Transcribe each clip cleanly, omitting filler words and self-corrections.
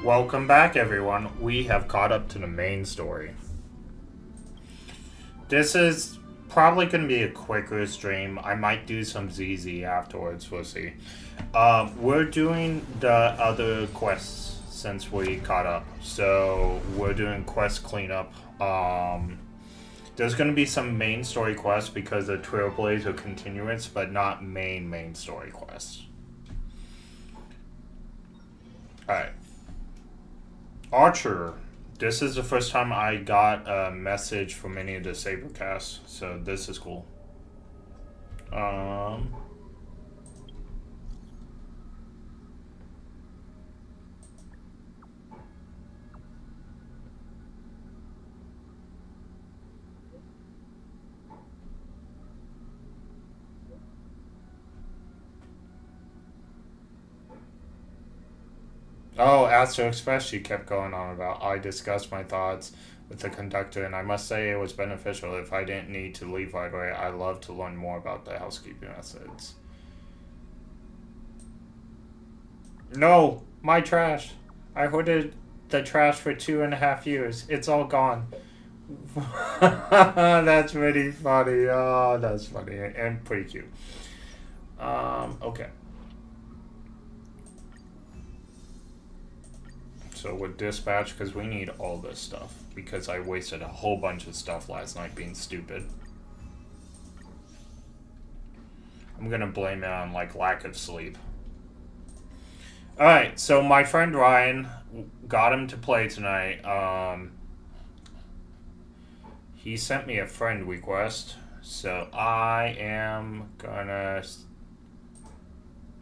Welcome back, everyone. We have caught up to the main story. This is probably going to be a quicker stream. I might do some ZZ afterwards. We'll see. We're doing the other quests since we caught up. So we're doing quest cleanup. There's going to be some main story quests because the Trailblaze are continuous, but not main story quests. Alright. Archer. This is the first time I got a message from any of the Sabercasts, so this is cool. Oh, Astro Express, she kept going on about. I discussed my thoughts with the conductor, and I must say it was beneficial. If I didn't need to leave right away, I'd love to learn more about the housekeeping methods. No, my trash. I hoarded the trash for 2.5 years. It's all gone. That's really funny. Oh, that's funny and pretty cute. Okay. So we'll dispatch because we need all this stuff because I wasted a whole bunch of stuff last night being stupid. I'm gonna blame it on like lack of sleep. Alright, so my friend Ryan got him to play tonight. He sent me a friend request, so I am gonna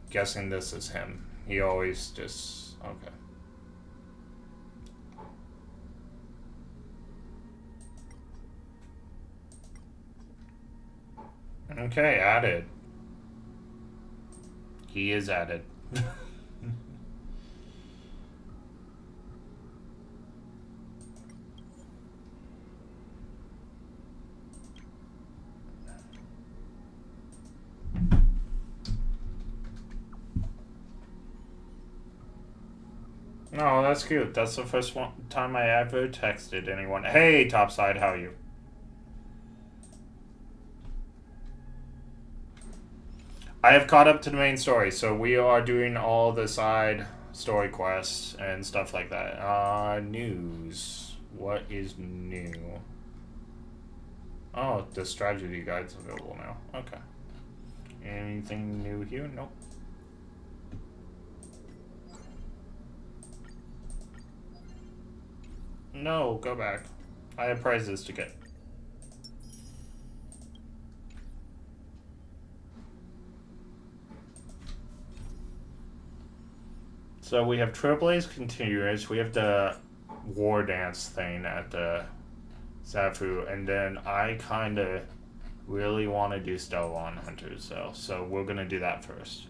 guessing this is him. He always just okay. Okay, added. He is added. No, that's cute. That's the first time I ever texted anyone. Hey, Topside, how are you? I have caught up to the main story, so we are doing all the side story quests and stuff like that. News. What is new? Oh, the strategy guide's available now. Okay. Anything new here? Nope. No, go back. I have prizes to get. So we have Trailblaze Continuous, we have the War Dance thing at the Zafu, and then I kind of really want to do Stellon Hunters, though, so we're going to do that first.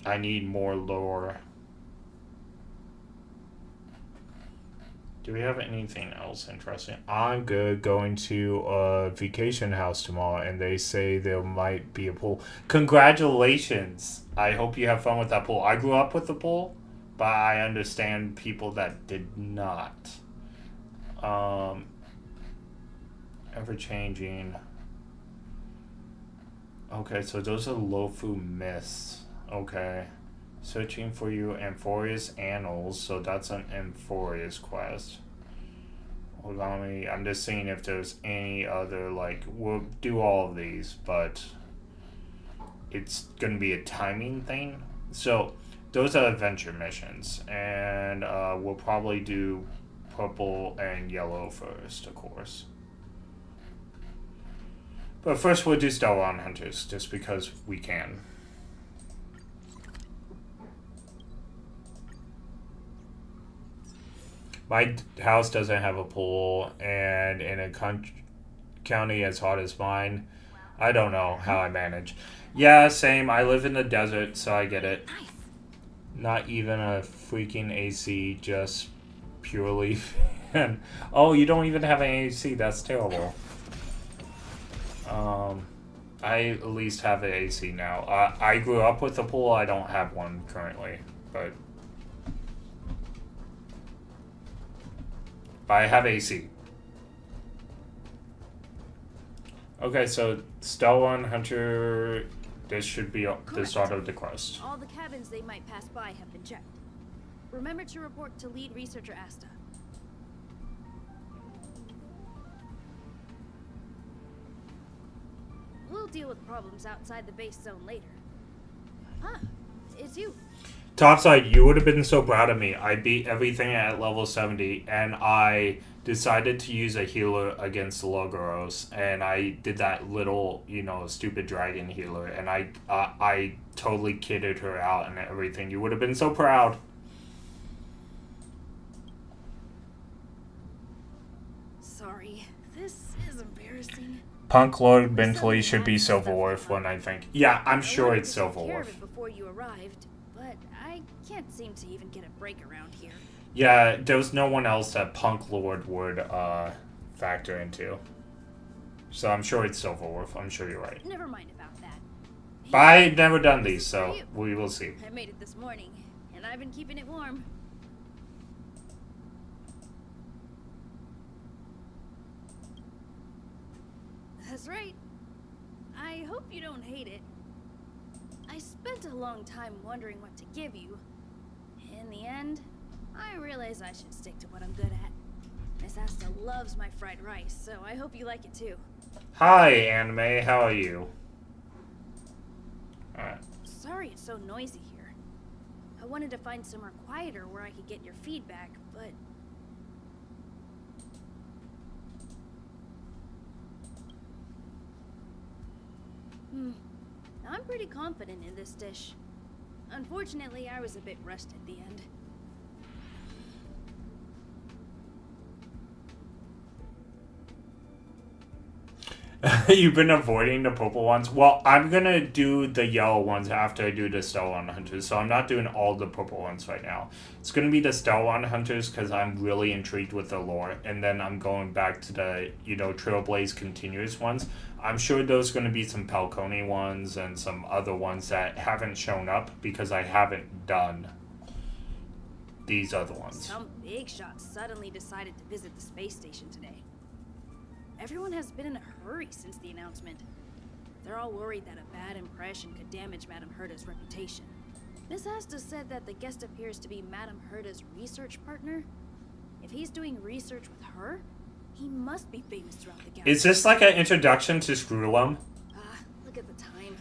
I need more lore. Do we have anything else interesting? I'm good going to a vacation house tomorrow, and they say there might be a pool. Congratulations! I hope you have fun with that pool. I grew up with the pool, but I understand people that did not. Ever-changing. Okay, so those are Lofu Mists. Okay. Searching for you Amphorious Annals, so that's an Amphorious quest. Hold on, I'm just seeing if there's any other, like, we'll do all of these, but it's gonna be a timing thing. So, those are adventure missions, and we'll probably do purple and yellow first, of course. But first we'll do Stellon Hunters, just because we can. My house doesn't have a pool, and in a county as hot as mine, I don't know how I manage. Yeah, same. I live in the desert, so I get it. Not even a freaking AC, just purely fan. Oh, you don't even have an AC. That's terrible. I at least have an AC now. I grew up with a pool. I don't have one currently, but But I have AC. Okay, so Stellan Hunter, this should be the start of the quest. All the cabins they might pass by have been checked. Remember to report to lead researcher Asta. We'll deal with problems outside the base zone later. Huh, it's you. Topside, you would have been so proud of me. I beat everything at level 70, and I decided to use a healer against Logoros, and I did that little, stupid dragon healer, and I totally kidded her out and everything. You would have been so proud. Sorry, this is embarrassing. Punk Lord Bentley should be Silverworth one, I think. Yeah, I'm sure it's Silverworth. Before you arrived, but I can't seem to even get a break around here. Yeah, there was no one else that Punk Lord would factor into. So I'm sure it's Silverworth. I'm sure you're right. Never mind about that. But I've never done these, so we will see. I made it this morning, and I've been keeping it warm. That's right. I hope you don't hate it. I spent a long time wondering what to give you. In the end, I realize I should stick to what I'm good at. Miss Asta loves my fried rice, so I hope you like it too. Hi, Anime. How are you? Alright. Sorry it's so noisy here. I wanted to find somewhere quieter where I could get your feedback, but... I'm pretty confident in this dish. Unfortunately, I was a bit rushed at the end. You've been avoiding the purple ones? Well, I'm gonna do the yellow ones after I do the Stellan Hunters, so I'm not doing all the purple ones right now. It's gonna be the Stellan Hunters because I'm really intrigued with the lore, and then I'm going back to the, Trailblaze Continuous ones. I'm sure there's gonna be some Falcone ones and some other ones that haven't shown up because I haven't done these other ones. Some big shots suddenly decided to visit the space station today. Everyone has been in a hurry since the announcement. They're all worried that a bad impression could damage Madame Herta's reputation. Miss Asta said that the guest appears to be Madame Herta's research partner. If he's doing research with her, he must be famous throughout the galaxy. Is this like an introduction to Screwlum? Look at the time.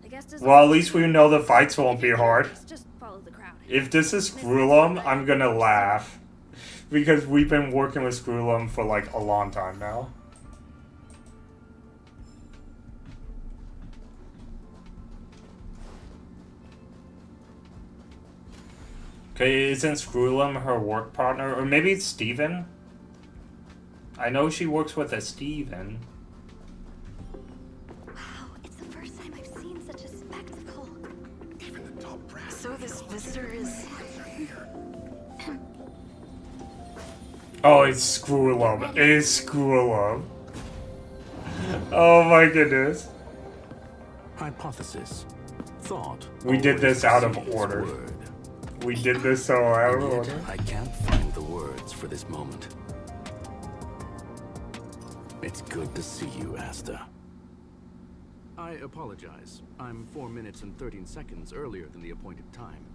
The guest is Well, at least we know the fights won't be hard. Just follow the crowd. If this is Screwlum, I'm gonna laugh. Because we've been working with Screwlum for like a long time now. Okay, isn't Screwlum her work partner? Or maybe it's Steven? I know she works with a Steven. Wow, it's the first time I've seen such a spectacle. Even the top brass. So this visitor is... Oh, it's Screwlum. It is Screwlum. Oh my goodness. Hypothesis. Thought. We did this out of always order. precedes word. We did this so out of And yet, order. I can't find the words for this moment. It's good to see you, Asta. I apologize. I'm 4 minutes and 13 seconds earlier than the appointed time.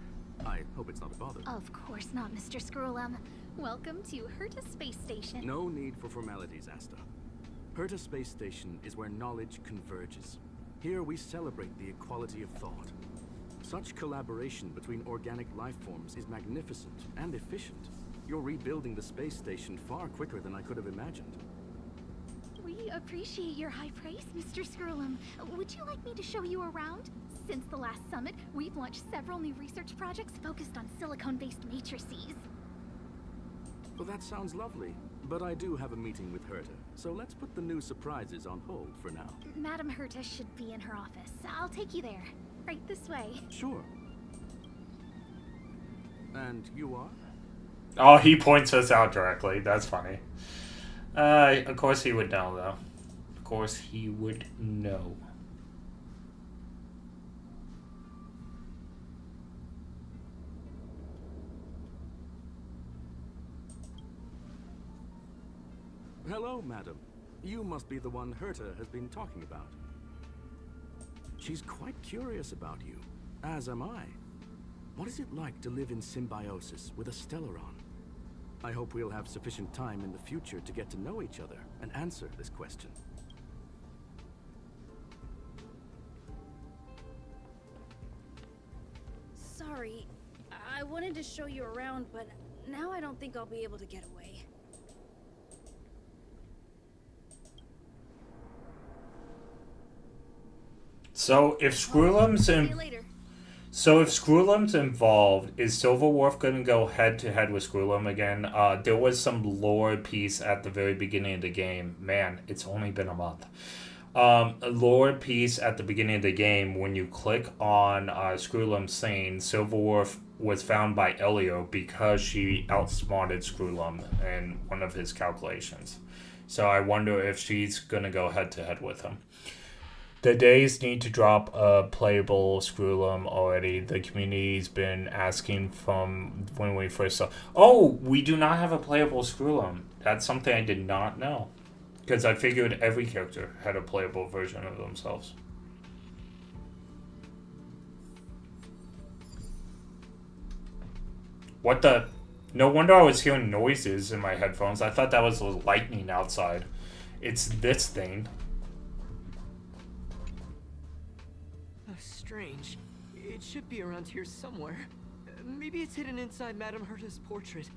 I hope it's not a bother. Of course not, Mr. Screwlum. Welcome to Herta Space Station. No need for formalities, Asta. Herta Space Station is where knowledge converges. Here we celebrate the equality of thought. Such collaboration between organic life forms is magnificent and efficient. You're rebuilding the space station far quicker than I could have imagined. We appreciate your high praise, Mr. Screwlum. Would you like me to show you around? Since the last summit, we've launched several new research projects focused on silicone-based matrices. Well, that sounds lovely, but I do have a meeting with Herta, so let's put the new surprises on hold for now. Madame Herta should be in her office. I'll take you there. Right this way. Sure. And you are? Oh, he points us out directly. That's funny. Of course he would know, though. Of course he would know. Hello, madam. You must be the one Herta has been talking about. She's quite curious about you, as am I. What is it like to live in symbiosis with a Stellaron? I hope we'll have sufficient time in the future to get to know each other and answer this question. Sorry, I wanted to show you around, but now I don't think I'll be able to get away. So if Screwlum's See you in, later. so if Screwlum's involved, is Silverwolf gonna go head to head with Screwlum again? There was some lore piece at the very beginning of the game. Man, it's only been a month. A lore piece at the beginning of the game when you click on Screwlum saying Silverwolf was found by Elio because she outsmarted Screwlum in one of his calculations. So I wonder if she's gonna go head to head with him. The days need to drop a playable Screwlum already. The community's been asking from when we first saw. Oh, we do not have a playable Screwlum. That's something I did not know. Because I figured every character had a playable version of themselves. What the? No wonder I was hearing noises in my headphones. I thought that was lightning outside. It's this thing. Strange. It should be around here somewhere. Maybe it's hidden inside Madame Herta's portrait.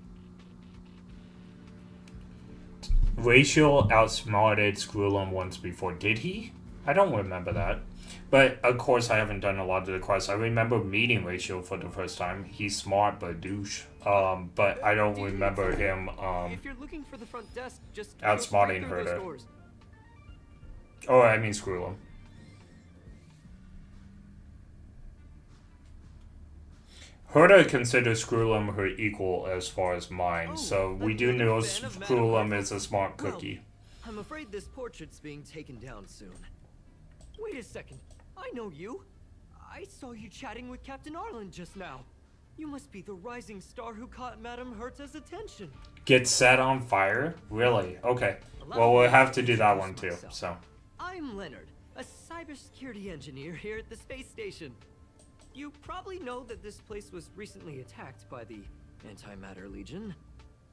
Rachel outsmarted Screwlum once before. Did he? I don't remember that. But, of course, I haven't done a lot of the quests. I remember meeting Rachel for the first time. He's smart, but douche. But I don't remember him, If you're looking for the front desk, just outsmarting go through those Herta. doors. Oh, I mean Screwlum. Herta considers Screwlum her equal as far as mine, so we do another know fan of Madame Screwlum Herta? is a smart Well, cookie. I'm afraid this portrait's being taken down soon. Wait a second. I know you. I saw you chatting with Captain Arlen just now. You must be the rising star who caught Madame Herta's attention. Get set on fire? Really? Okay. Allow Well, me we'll to have to do that introduce one too, myself. so. I'm Leonard, a cybersecurity engineer here at the space station. You probably know that this place was recently attacked by the Antimatter Legion.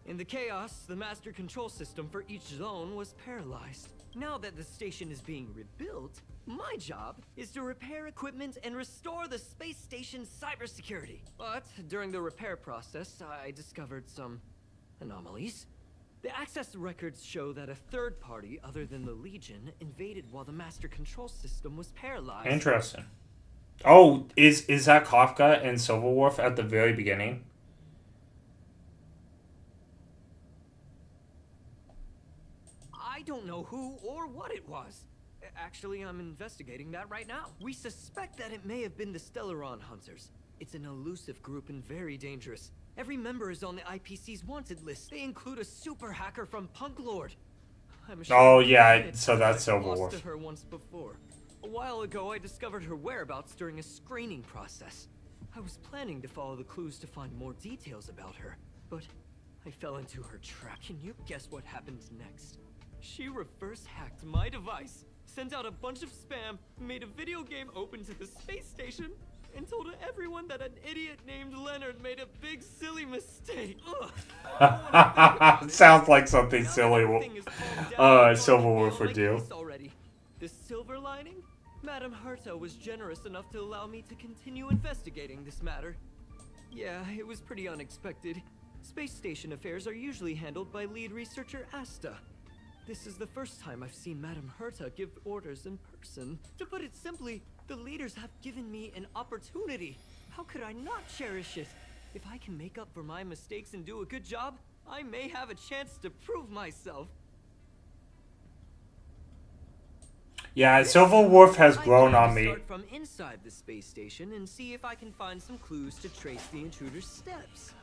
In the chaos, the master control system for each zone was paralyzed. Now that the station is being rebuilt, my job is to repair equipment and restore the space station's cybersecurity. But during the repair process, I discovered some anomalies. The access records show that a third party other than the Legion invaded while the master control system was paralyzed. Interesting. Oh, is that Kafka and Silverwolf at the very beginning? I don't know who or what it was. Actually, I'm investigating that right now. We suspect that it may have been the Stellaron Hunters. It's an elusive group and very dangerous. Every member is on the IPC's wanted list. They include a super hacker from Punk Lord. I'm ashamed Oh, to yeah, admit so that's I've lost Silverwolf. to her once before. A while ago, I discovered her whereabouts during a screening process. I was planning to follow the clues to find more details about her, but I fell into her trap. Can you guess what happened next? She reverse hacked my device, sent out a bunch of spam, made a video game open to the space station, and told everyone that an idiot named Leonard made a big silly mistake. Ugh. Sounds like something Now silly everything is calmed down, I'm Silverwolf on would my do. case already. The silver lining? Madame Herta was generous enough to allow me to continue investigating this matter. Yeah, it was pretty unexpected. Space station affairs are usually handled by lead researcher Asta. This is the first time I've seen Madame Herta give orders in person. To put it simply, the leaders have given me an opportunity. How could I not cherish it? If I can make up for my mistakes and do a good job, I may have a chance to prove myself. Yeah, Silverwolf has I grown plan on to me. start from inside the space station and see if I can find some clues to trace the intruder's steps.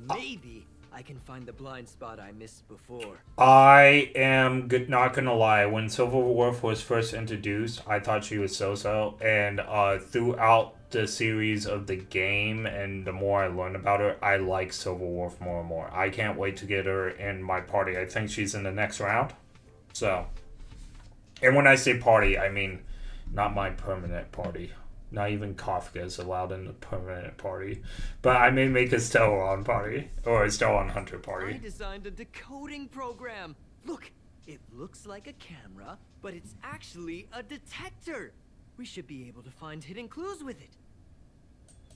Maybe I can find the blind spot I missed before. I am not gonna lie. When Silverwolf was first introduced, I thought she was so-so, and throughout the series of the game, and the more I learn about her, I like Silverwolf more and more. I can't wait to get her in my party. I think she's in the next round. So, and when I say party, I mean not my permanent party. Not even Kafka is allowed in the permanent party. But I may make a Stellaron party. Or a Stellaron Hunter I party. designed a decoding program. Look, it looks like a camera, but it's actually a detector. We should be able to find hidden clues with it.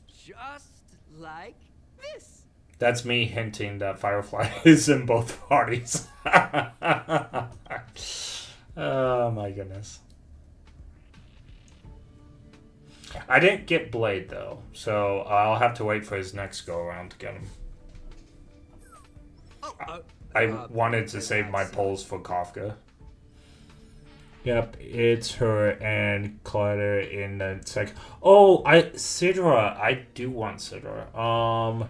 Just like this. That's me hinting that Firefly is in both parties. Oh my goodness. I didn't get Blade though, so I'll have to wait for his next go around to get him. I wanted to save my polls for Kafka. Yep, it's her and Clutter in the second. Oh, Sidra. I do want Sidra.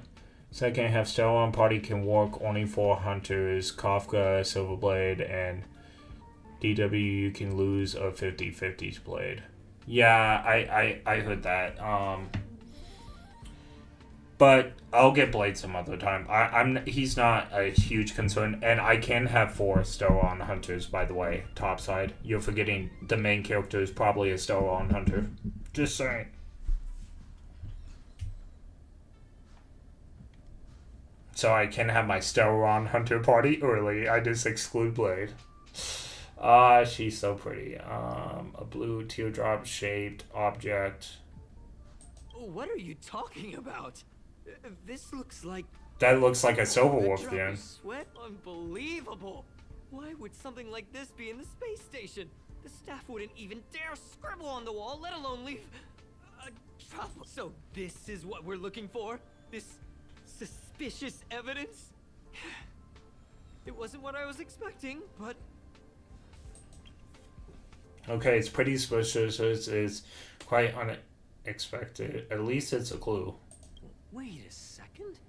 Second half Stellaron party can work only for hunters. Kafka, Silverblade, and DW. You can lose a 50/50s blade. Yeah, I heard that. But I'll get Blade some other time. He's not a huge concern, and I can have 4 Stellaron hunters. By the way, topside. You're forgetting the main character is probably a Stellaron hunter. Just saying. So I can have my Stellaron hunter party early. I just exclude Blade. She's so pretty. A blue teardrop shaped object. What are you talking about? This looks like... That looks like a Silverwolf then. Sweat? Unbelievable! Why would something like this be in the space station? The staff wouldn't even dare scribble on the wall, let alone leave a trouble. So this is what we're looking for? This suspicious evidence? It wasn't what I was expecting, but... Okay, it's pretty suspicious. It's quite unexpected. At least it's a clue. Wait a second.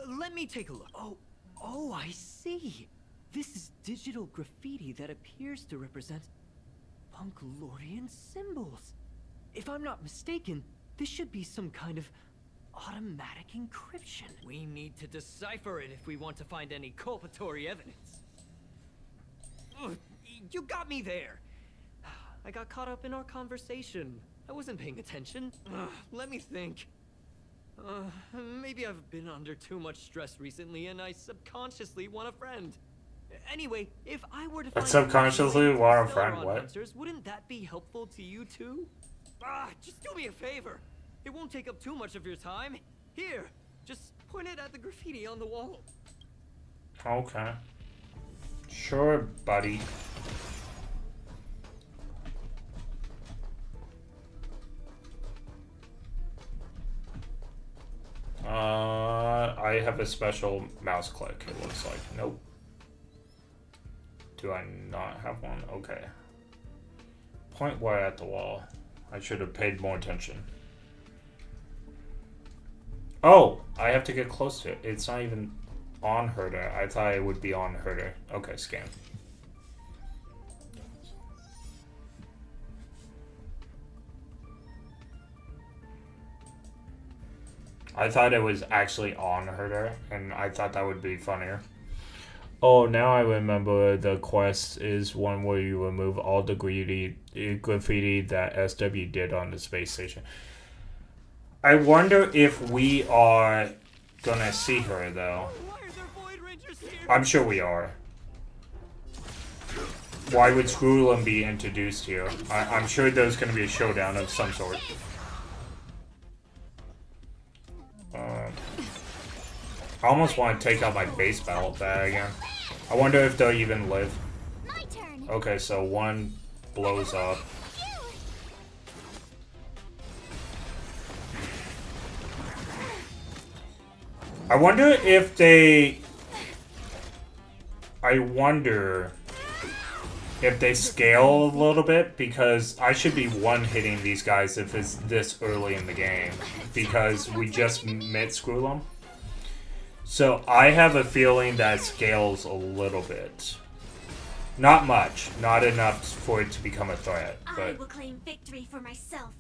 Let me take a look. Oh, I see. This is digital graffiti that appears to represent Punkalorian symbols. If I'm not mistaken, this should be some kind of automatic encryption. We need to decipher it if we want to find any culpatory evidence. Ugh, you got me there. I got caught up in our conversation. I wasn't paying attention. Let me think. Maybe I've been under too much stress recently and I subconsciously want a friend. Anyway, if I were to find subconsciously want a friend, what? Hunters, wouldn't that be helpful to you too? Just do me a favor. It won't take up too much of your time. Here, just point it at the graffiti on the wall. Okay. Sure, buddy. I have a special mouse click, it looks like. Nope. Do I not have one? Okay. Point where at the wall. I should have paid more attention. Oh! I have to get close to it. It's not even on herder. I thought it would be on herder. Okay, scan. I thought it was actually on herder, and I thought that would be funnier. Oh, now I remember the quest is one where you remove all the graffiti that SW did on the space station. I wonder if we are gonna see her, though. Why are there Void Rangers here? I'm sure we are. Why would Skrullum be introduced here? I'm sure there's gonna be a showdown of some sort. I almost want to take out my base battle bag again. I wonder if they'll even live. My turn. Okay, so one blows up. I wonder if they... I wonder if they scale a little bit, because I should be one-hitting these guys if it's this early in the game, because we just met Skrullum. So I have a feeling that scales a little bit. Not much. Not enough for it to become a threat. I But will claim victory for myself.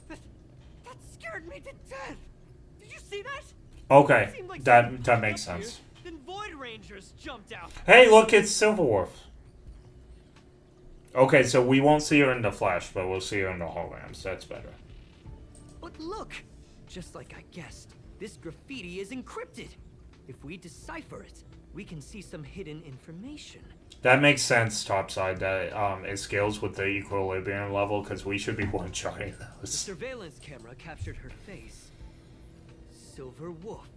That scared me to death. Did you see that? okay, Seemed like that something that jumped makes up here, sense. Then Void Rangers jumped out. Hey, look, it's Silverwolf. Okay, so we won't see her in the flesh, but we'll see her in the holograms. That's better. But look, just like I guessed, this graffiti is encrypted. If we decipher it, we can see some hidden information. That makes sense, Topside, that it scales with the equilibrium level, because we should be one-shotting The those. surveillance camera captured her face. Silver Wolf.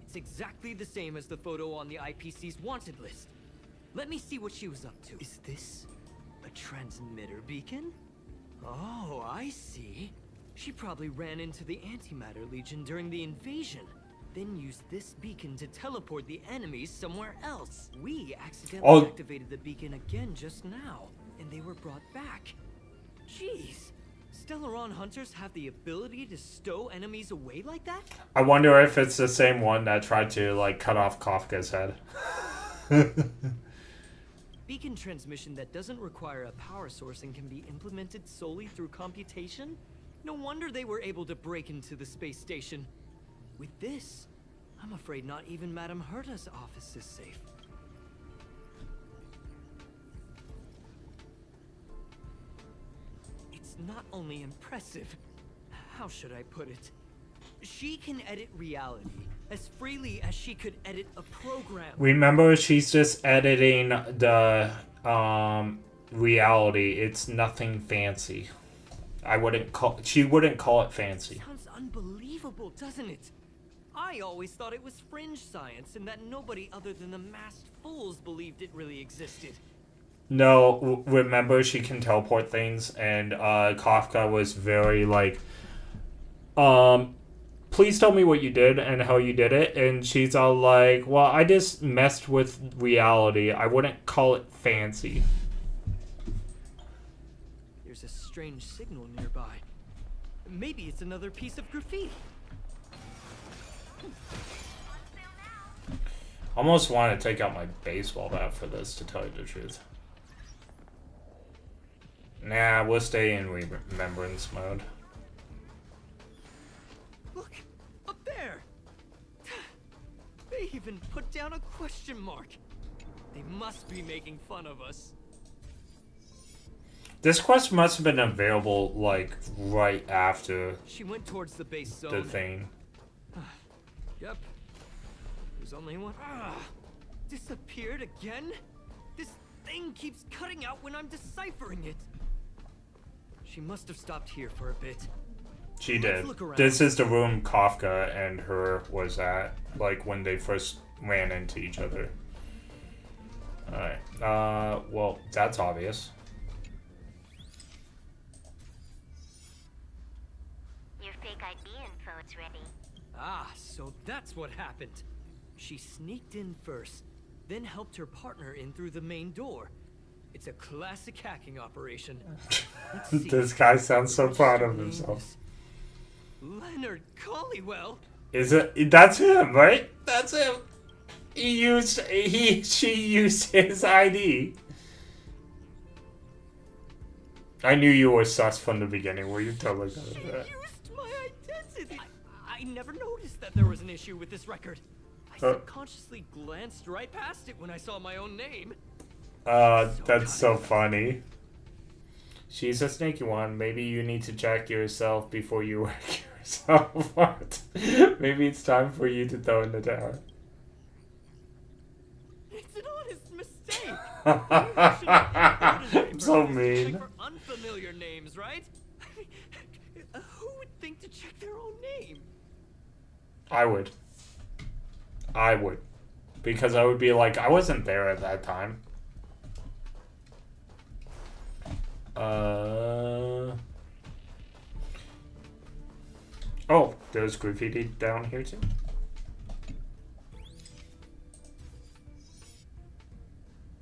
It's exactly the same as the photo on the IPC's wanted list. Let me see what she was up to. Is this a transmitter beacon? Oh, I see. She probably ran into the Antimatter Legion during the invasion, then used this beacon to teleport the enemies somewhere else. We accidentally activated the beacon again just now, and they were brought back. Jeez. Stellaron hunters have the ability to stow enemies away like that? I wonder if it's the same one that tried to, like, cut off Kafka's head. Beacon transmission that doesn't require a power source and can be implemented solely through computation? No wonder they were able to break into the space station. With this, I'm afraid not even Madame Herta's office is safe. It's not only impressive, how should I put it? She can edit reality as freely as she could edit a program. Remember, she's just editing the reality. It's nothing fancy. She wouldn't call it fancy. Sounds unbelievable, doesn't it? I always thought it was fringe science and that nobody other than the masked fools believed it really existed. No, remember, she can teleport things, and Kafka was very like, please tell me what you did and how you did it. And she's all like, well, I just messed with reality. I wouldn't call it fancy. There's a strange signal nearby. Maybe it's another piece of graffiti. Almost want to take out my baseball bat for this, to tell you the truth. Nah, we'll stay in remembrance mode. Look, up there! They even put down a question mark. They must be making fun of us. This quest must have been available, like, right after She went towards the base zone. the thing. Yep. There's only one. Disappeared again? This thing keeps cutting out when I'm deciphering it. She must have stopped here for a bit. She Let's did. look around. This is the room Kafka and her was at, like, when they first ran into each other. Alright. Well, that's obvious. Your fake ID info's ready. Ah, so that's what happened. She sneaked in first, then helped her partner in through the main door. It's a classic hacking operation. Let's see. This guy sounds so proud of himself. Leonard Collywell? Is it? That's him, right? That's him. She used his ID. I knew you were sus from the beginning. Were you totally good She at that? used my identity! I never noticed that there was an issue with this record. I subconsciously glanced right past it when I saw my own name. That's so funny. She's a sneaky one. Maybe you need to check yourself before you work yourself out. Maybe it's time for you to throw in the towel. It's an honest mistake. I shouldn't be So check mean. for unfamiliar names, right? Who would think to check their own name? I would. Because I would be like, I wasn't there at that time. Oh, there's graffiti down here too.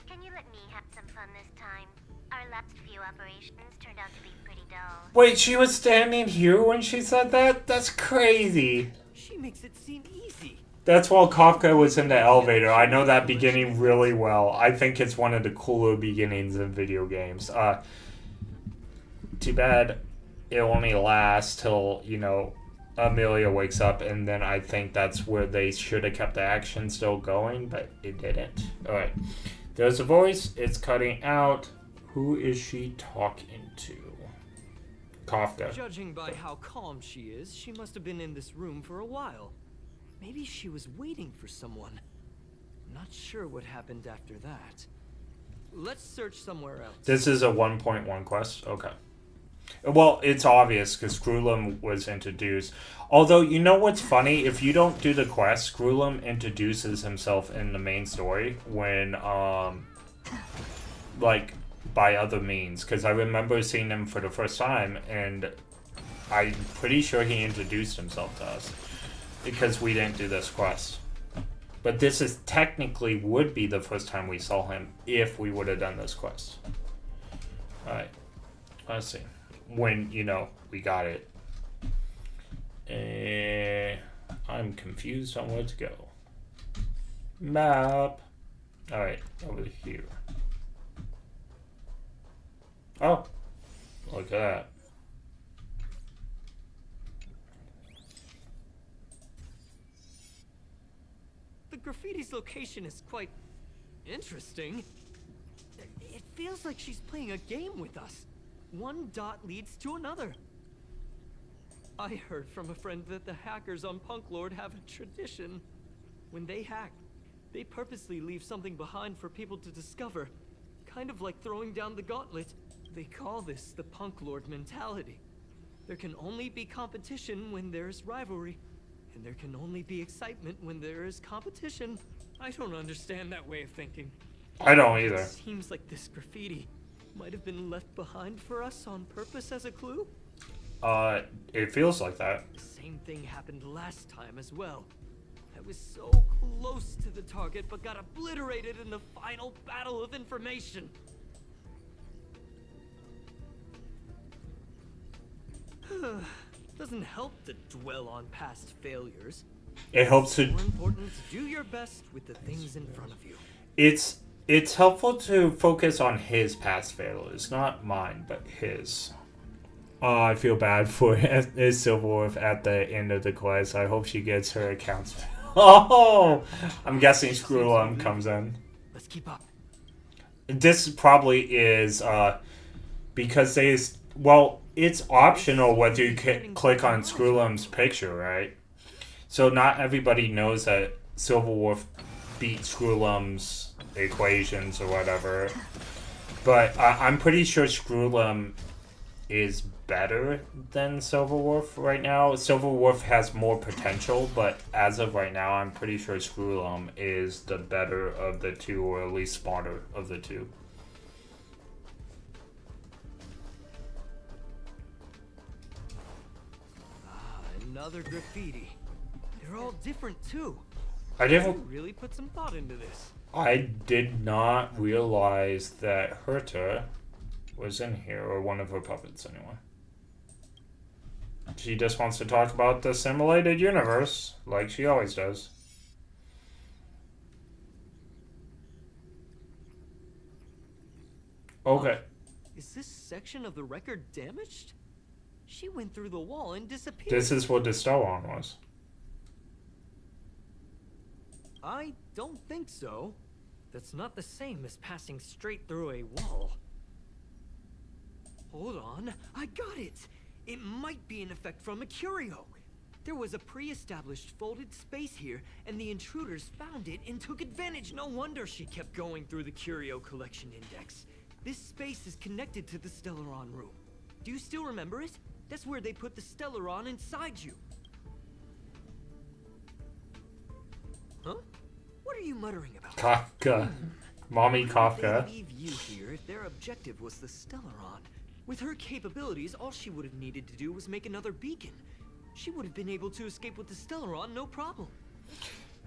Can you let me have some fun this time? Our last few operations turned out to be pretty dull. Wait, she was standing here when she said that? That's crazy. She makes it seem easy. That's while Kafka was in the elevator. I know that beginning really well. I think it's one of the cooler beginnings in video games. Too bad it only lasts till, you know, Amelia wakes up, and then I think that's where they should have kept the action still going, but it didn't. Alright. There's a voice. It's cutting out. Who is she talking to? Kafka. Judging by how calm she is, she must have been in this room for a while. Maybe she was waiting for someone. Not sure what happened after that. Let's search somewhere else. This is a 1.1 quest? Okay. Well, it's obvious because Screwlum was introduced. Although, you know what's funny? If you don't do the quest, Screwlum introduces himself in the main story when, like, by other means. Because I remember seeing him for the first time, and I'm pretty sure he introduced himself to us. Because we didn't do this quest. But this is technically would be the first time we saw him if we would have done this quest. Alright. Let's see. When, you know, we got it. I'm confused on where to go. Map. Alright, over here. Oh. Look at that. The graffiti's location is quite interesting. It feels like she's playing a game with us. One dot leads to another. I heard from a friend that the hackers on Punk Lord have a tradition. When they hack, they purposely leave something behind for people to discover. Kind of like throwing down the gauntlet. They call this the Punk Lord mentality. There can only be competition when there's rivalry. And there can only be excitement when there is competition. I don't understand that way of thinking. I don't either. It seems like this graffiti might have been left behind for us on purpose as a clue. It feels like that. The same thing happened last time as well. I was so close to the target, but got obliterated in the final battle of information. Doesn't help to dwell on past failures. It helps It's to. more important to do your best with the things in front of you. It's helpful to focus on his past failures, not mine, but his. Oh, I feel bad for Silverwolf at the end of the quest. I hope she gets her accounts. Oh, I'm guessing Screwlum comes in. Let's keep up. This probably is because well, it's optional whether you click on Screwlum's picture, right? So not everybody knows that Silverwolf beat Screwlum's equations or whatever. But I'm pretty sure Screwlum is better than Silverwolf right now. Silverwolf has more potential, but as of right now, I'm pretty sure Screwlum is the better of the two, or at least smarter of the two. Another graffiti. They're all different too. I You really put some thought into this. did not realize that Herta was in here, or one of her puppets anyway. She just wants to talk about the simulated universe, like she always does. Okay. Is this section of the record damaged? She went through the wall and disappeared. This is what the Stellon was. I don't think so. That's not the same as passing straight through a wall. Hold on, I got it! It might be an effect from a curio. There was a pre-established folded space here, and the intruders found it and took advantage. No wonder she kept going through the curio collection index. This space is connected to the Stellaron room. Do you still remember it? That's where they put the Stellaron inside you. Huh? What are you muttering about? Kafka. Mommy Kafka. They'd leave you here if their objective was the Stellaron. With her capabilities, all she would have needed to do was make another beacon. She would have been able to escape with the Stellaron, no problem.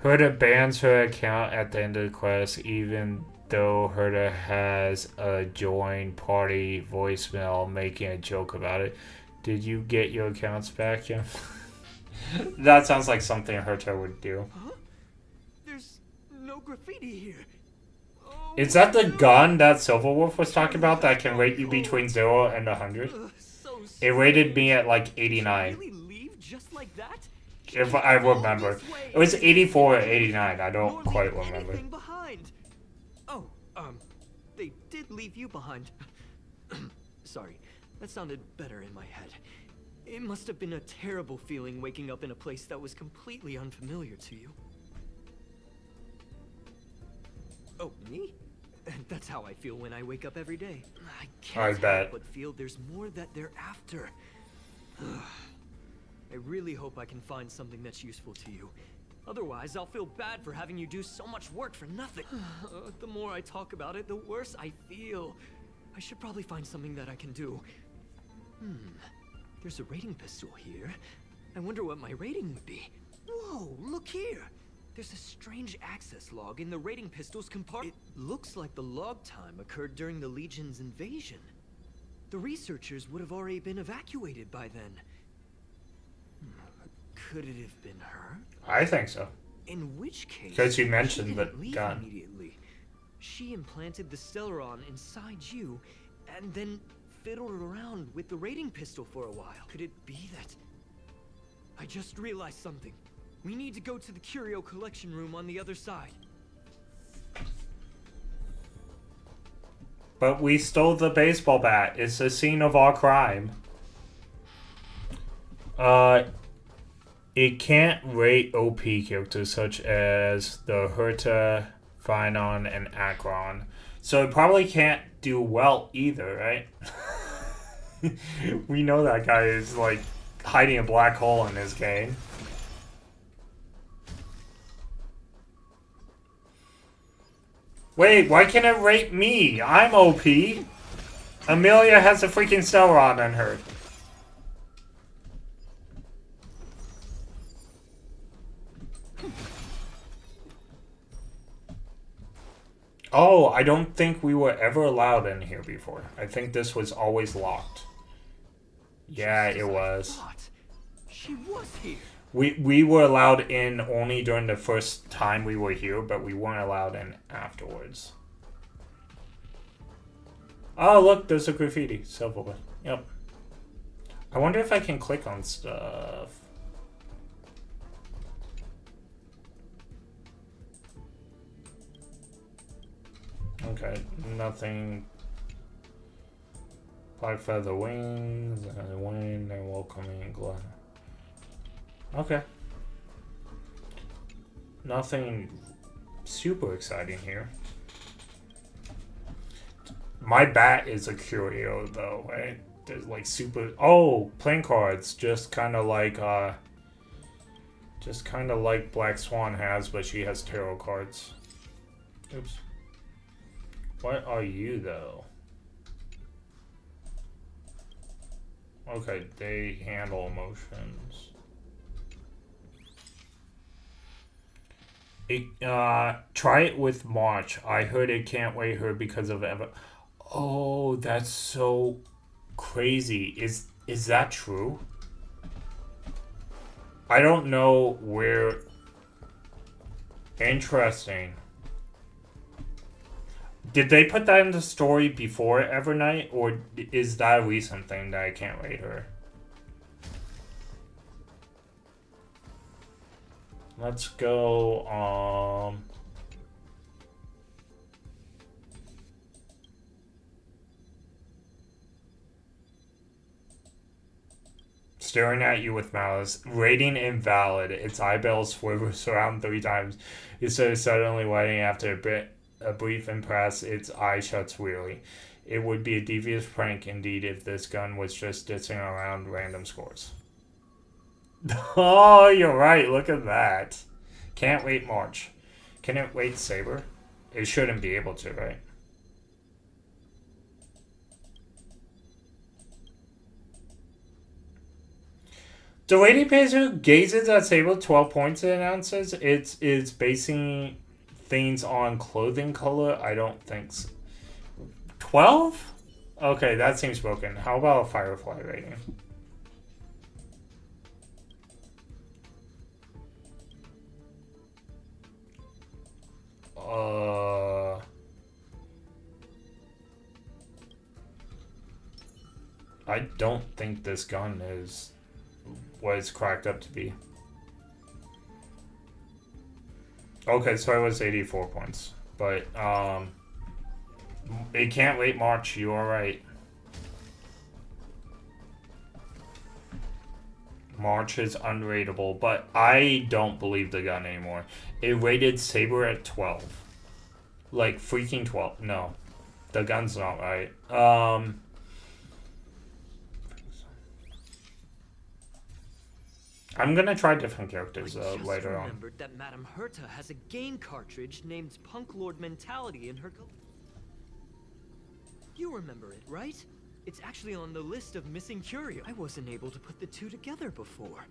Herta bans her account at the end of the quest, even though Herta has a join party voicemail making a joke about it. Did you get your accounts back, Jim? That sounds like something Herta would do. Huh? There's no graffiti here. Oh, Is that the no. gun that Silverwolf was talking about that can rate you between 0 and 100? So It rated me strange. at like Did you 89. really leave just like that? If I remember. It was 84 or 89, I don't quite remember. Anything behind. Oh, they did leave you behind. Sorry, that sounded better in my head. It must have been a terrible feeling waking up in a place that was completely unfamiliar to you. Oh, me? That's how I feel when I wake up every day. I can't bet. help but feel there's more that they're after. I really hope I can find something that's useful to you. Otherwise, I'll feel bad for having you do so much work for nothing. The more I talk about it, the worse I feel. I should probably find something that I can do. There's a rating pistol here. I wonder what my rating would be. Whoa, look here! There's a strange access log in the rating pistol's compartment. It looks like the log time occurred during the Legion's invasion. The researchers would have already been evacuated by then. Could it have been her? I think so. In which case, Because you she mentioned the didn't leave gun. immediately. She implanted the Stellaron inside you, and then fiddled around with the rating pistol for a while. Could it be that? I just realized something. We need to go to the curio collection room on the other side. But we stole the baseball bat. It's the scene of our crime. It can't rate OP characters such as the Herta, Phynon, and Akron. So it probably can't do well either, right? We know that guy is like hiding a black hole in his game. Wait, why can't it rate me? I'm OP. Amelia has a freaking Stellaron on her. Oh, I don't think we were ever allowed in here before. I think this was always locked. Yeah, Just it as I was. thought. She was here. We were allowed in only during the first time we were here, but we weren't allowed in afterwards. Oh, look, there's a graffiti. Silverwood. Yep. I wonder if I can click on stuff. Okay, nothing. Black feather wings, and wind, and welcoming glow. Okay. Nothing super exciting here. My bat is a curio though, right? There's like super. Oh, playing cards, just kind of like Black Swan has, but she has tarot cards. Oops. What are you though? Okay, they handle emotions. Try it with March. I heard it can't wait her because of Eva. Oh, that's so crazy. Is that true? I don't know where. Interesting. Did they put that in the story before Evernight, or is that a recent thing that I can't rate her? Let's go, staring at you with malice. Rating invalid. Its eyeballs swivel around 3 times. It says suddenly waiting after a brief impress, its eye shuts wearily. It would be a devious prank indeed if this gun was just dissing around random scores. Oh, you're right. Look at that. Can't wait March. Can it wait Saber? It shouldn't be able to, right? The lady painter gazes at Sable 12 points and announces it's basing things on clothing color. I don't think so. 12? Okay, that seems broken. How about a Firefly rating? I don't think this gun is what it's cracked up to be. Okay, so it was 84 points. But, it can't wait March, you are right. March is unrateable, but I don't believe the gun anymore. It rated Saber at 12. Like, freaking 12. No. The gun's not right. I'm gonna try different characters later on. I remembered that Madame Herta has a game cartridge named Punk Lord Mentality in her You remember it, right? It's actually on the list of missing curio. I wasn't able to put the two together before.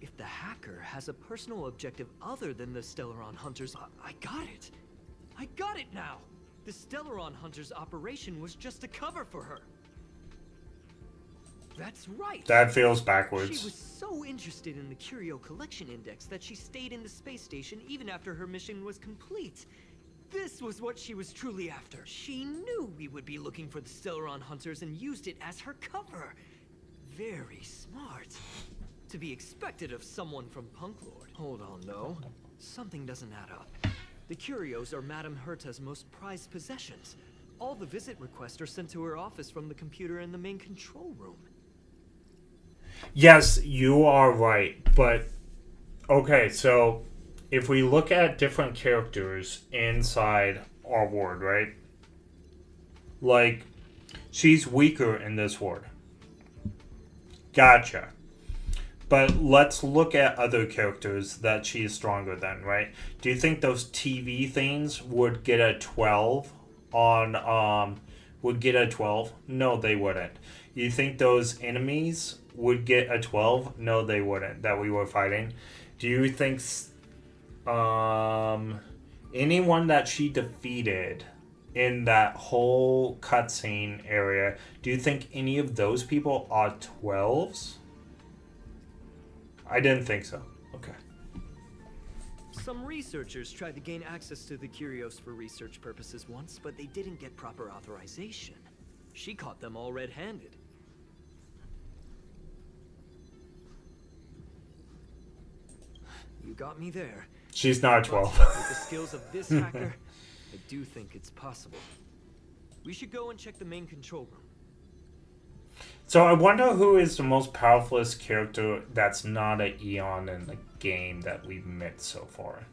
If the hacker has a personal objective other than the Stellaron Hunters, I got it. I got it now! The Stellaron Hunters operation was just a cover for her. That's right. That feels backwards. She was so interested in the Curio Collection Index that she stayed in the space station even after her mission was complete. This was what she was truly after. She knew we would be looking for the Stellaron Hunters and used it as her cover. Very smart. To be expected of someone from Punk Lord. Hold on, though. Something doesn't add up. The curios are Madame Herta's most prized possessions. All the visit requests are sent to her office from the computer in the main control room. Yes, you are right, but okay, so if we look at different characters inside our ward, right? Like, she's weaker in this ward. Gotcha. But let's look at other characters that she is stronger than, right? Do you think those TV things would get a 12 on, would get a 12? No, they wouldn't. You think those enemies would get a 12? No, they wouldn't, that we were fighting. Do you think anyone that she defeated in that whole cutscene area, do you think any of those people are 12s? I didn't think so. Okay. Some researchers tried to gain access to the curios for research purposes once, but they didn't get proper authorization. She caught them all red-handed. You got me there. She's not a 12. With the skills of this hacker, I do think it's possible. We should go and check the main control room. So I wonder who is the most powerfulest character that's not an Eon in the game that we've met so far.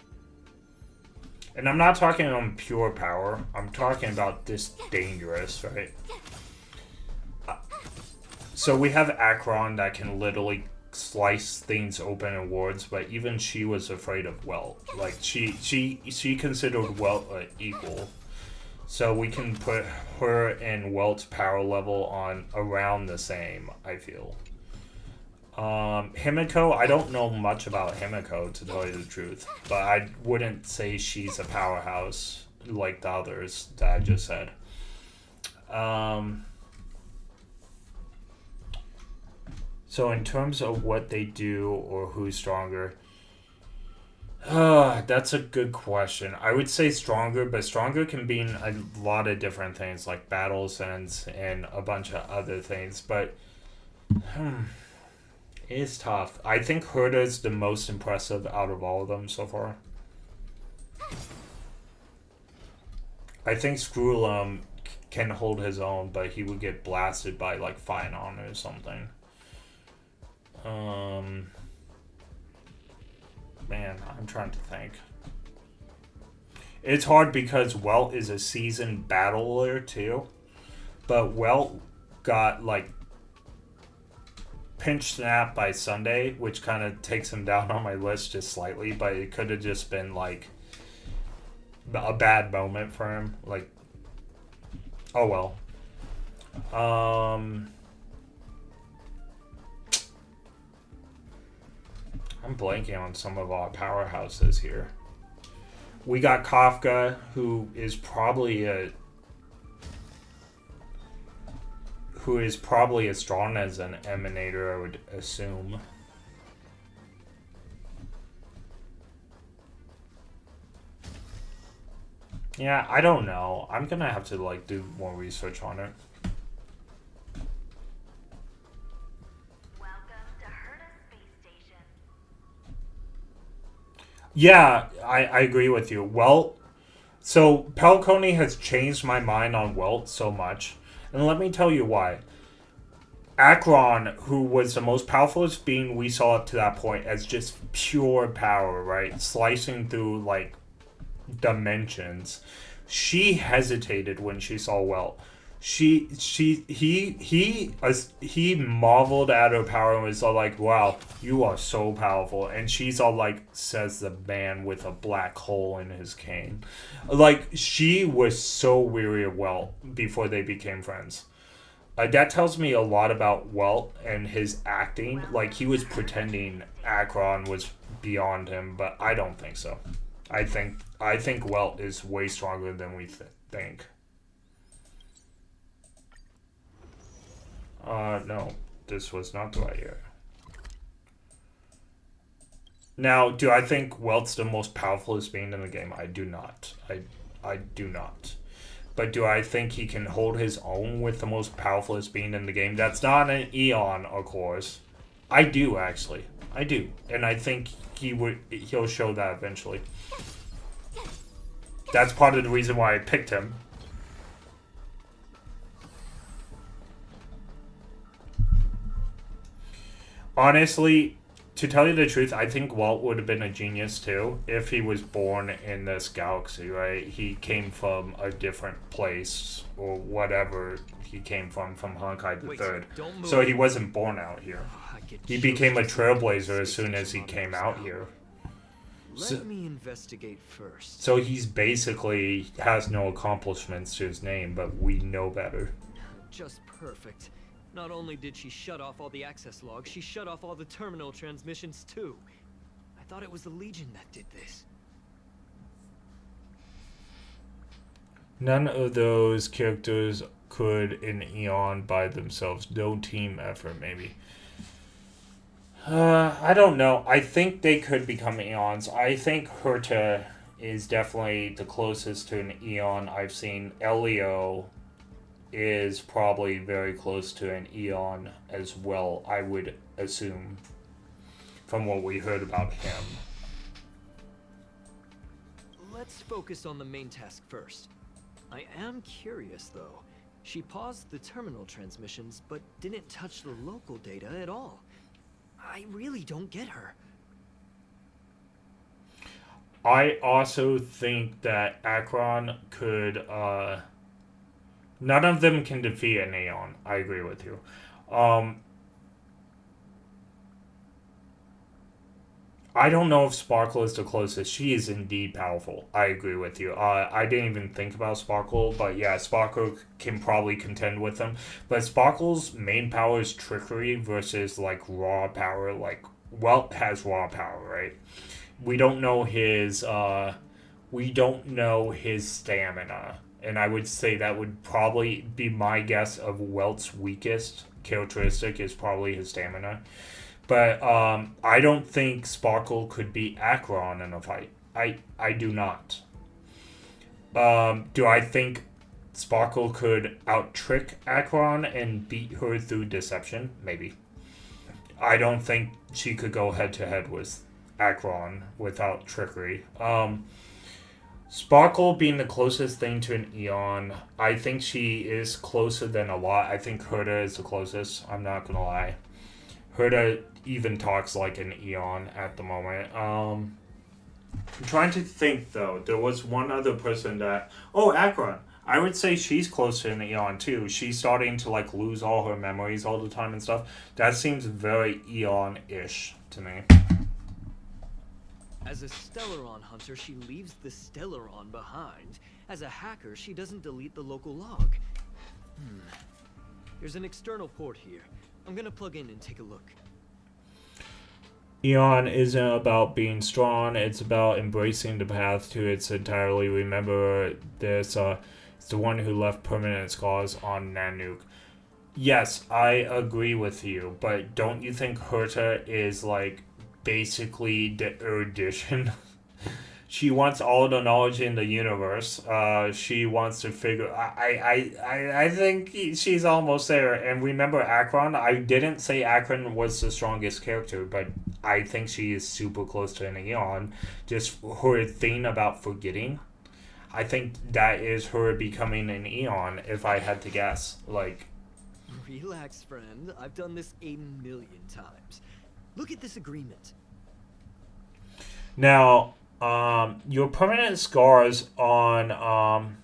And I'm not talking on pure power. I'm talking about this dangerous, right? So we have Akron that can literally slice things open in wards, but even she was afraid of Welt. Like she considered Welt equal. So we can put her and Welt's power level on around the same, I feel. Himiko, I don't know much about Himiko, to tell you the truth. But I wouldn't say she's a powerhouse like the others that I just said. So in terms of what they do or who's stronger... that's a good question. I would say stronger, but stronger can mean a lot of different things, like battle sense and a bunch of other things. But it's tough. I think Herta's the most impressive out of all of them so far. I think Screwlum can hold his own, but he would get blasted by like Phynon or something. Man, I'm trying to think. It's hard because Welt is a seasoned battler too. But Welt got like pinch snap by Sunday, which kind of takes him down on my list just slightly, but it could have just been like a bad moment for him. Like, oh well. I'm blanking on some of our powerhouses here. We got Kafka, who is probably as strong as an Emanator, I would assume. Yeah, I don't know. I'm gonna have to like do more research on it. Welcome to Herta Space Station. Yeah, I agree with you. Welt. So Pelconi has changed my mind on Welt so much, and let me tell you why. Akron, who was the most powerful being we saw up to that point, as just pure power, right, slicing through like dimensions. She hesitated when she saw Welt. He marveled at her power and was all like, "Wow, you are so powerful." And she's all like, says the man with a black hole in his cane. Like, she was so weary of Welt before they became friends. That tells me a lot about Welt and his acting. Like, he was pretending Akron was beyond him, but I don't think so. I think Welt is way stronger than we think. No, this was not the right area. Now, do I think Welt's the most powerful being in the game? I do not. I do not. But do I think he can hold his own with the most powerful being in the game? That's not an Eon, of course. I do, actually. I do. And I think he'll show that eventually. That's part of the reason why I picked him. Honestly, to tell you the truth, I think Walt would have been a genius too if he was born in this galaxy, right? He came from a different place or whatever he came from Honkai the Third. So he wasn't born out here. He became a trailblazer as soon as he came out here. Let me investigate first. So he's basically has no accomplishments to his name, but we know better. Just perfect. Not only did she shut off all the access logs, she shut off all the terminal transmissions too. I thought it was the Legion that did this. None of those characters could in Eon by themselves. No team effort, maybe. I don't know. I think they could become Eons. I think Herta is definitely the closest to an Eon I've seen. Elio is probably very close to an Eon as well, I would assume, from what we heard about him. Let's focus on the main task first. I am curious, though. She paused the terminal transmissions, but didn't touch the local data at all. I really don't get her. I also think that Akron could, none of them can defeat an Aeon. I agree with you. I don't know if Sparkle is the closest. She is indeed powerful. I agree with you. I didn't even think about Sparkle, but yeah, Sparkle can probably contend with them. But Sparkle's main power is trickery versus like raw power. Like Welt has raw power, right? We don't know his stamina. And I would say that would probably be my guess of Welt's weakest characteristic is probably his stamina. But I don't think Sparkle could beat Akron in a fight. I do not. Do I think Sparkle could out-trick Akron and beat her through deception? Maybe. I don't think she could go head-to-head with Akron without trickery. Sparkle being the closest thing to an Eon, I think she is closer than a lot. I think Herta is the closest. I'm not gonna lie. Herta even talks like an Eon at the moment. I'm trying to think though. There was one other person that... Oh, Akron. I would say she's close to an Eon too. She's starting to like lose all her memories all the time and stuff. That seems very Eon-ish to me. As a Stellaron hunter, she leaves the Stellaron behind. As a hacker, she doesn't delete the local log. There's an external port here. I'm gonna plug in and take a look. Eon isn't about being strong, it's about embracing the path to its entirely. Remember this, it's the one who left permanent scars on Nanook. Yes, I agree with you, but don't you think Herta is like basically the erudition? She wants all the knowledge in the universe. She wants to figure. I think she's almost there. And remember Akron? I didn't say Akron was the strongest character, but I think she is super close to an Eon. Just her thing about forgetting. I think that is her becoming an Eon. If I had to guess, like Relax, friend. I've done this a million times. Look at this agreement. now, your permanent scars on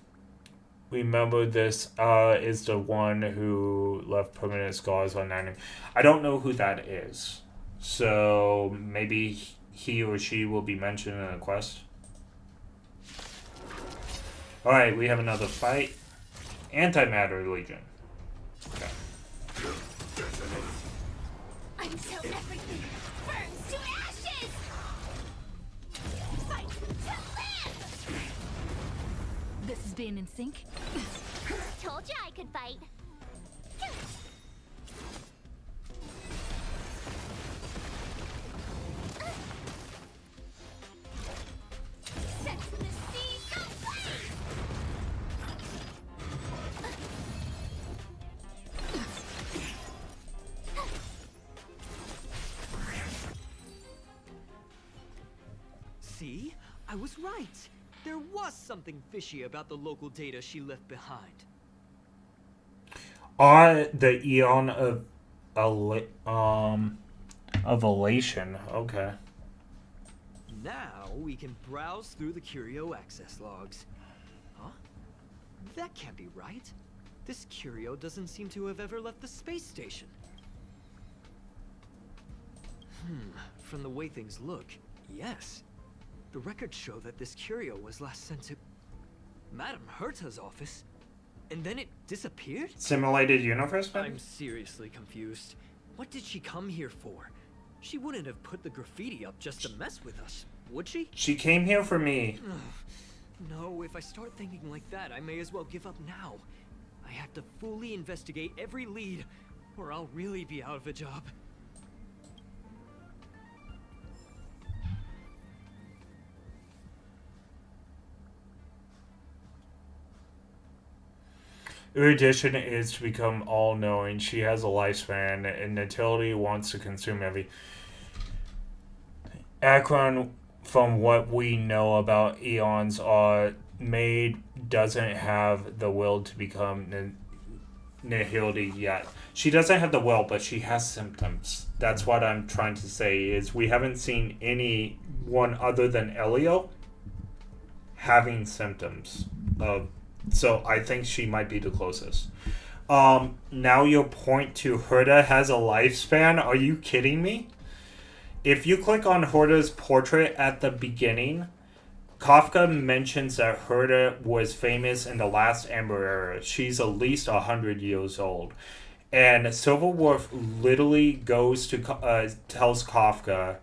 remember this is the one who left permanent scars on Nine. I don't know who that is, so maybe he or she will be mentioned in a quest. All right, we have another fight. Antimatter Legion. Okay. Until everything burns to ashes! Fight to live! This is being in sync. Told you I could fight. Set the seas aflame! See? I was right. There was something fishy about the local data she left behind. Are the Eon of elation? Okay. Now we can browse through the Curio access logs. Huh? That can't be right. This Curio doesn't seem to have ever left the space station. From the way things look, yes. The records show that this Curio was last sent to Madame Herta's office, and then it disappeared? Simulated universe, maybe? I'm seriously confused. What did she come here for? She wouldn't have put the graffiti up just to mess with us, would she? She came here for me. No, if I start thinking like that, I may as well give up now. I have to fully investigate every lead, or I'll really be out of a job. Erudition is to become all-knowing. She has a lifespan, and Natility wants to consume every... Akron, from what we know about Eons, Maid doesn't have the will to become Nihility yet. She doesn't have the will, but she has symptoms. That's what I'm trying to say, is we haven't seen anyone other than Elio having symptoms of... So I think she might be the closest. Now your point to Herta has a lifespan? Are you kidding me? If you click on Herta's portrait at the beginning, Kafka mentions that Herta was famous in the last Amber Era. She's at least 100 years old. And Silverwolf literally goes to tells Kafka,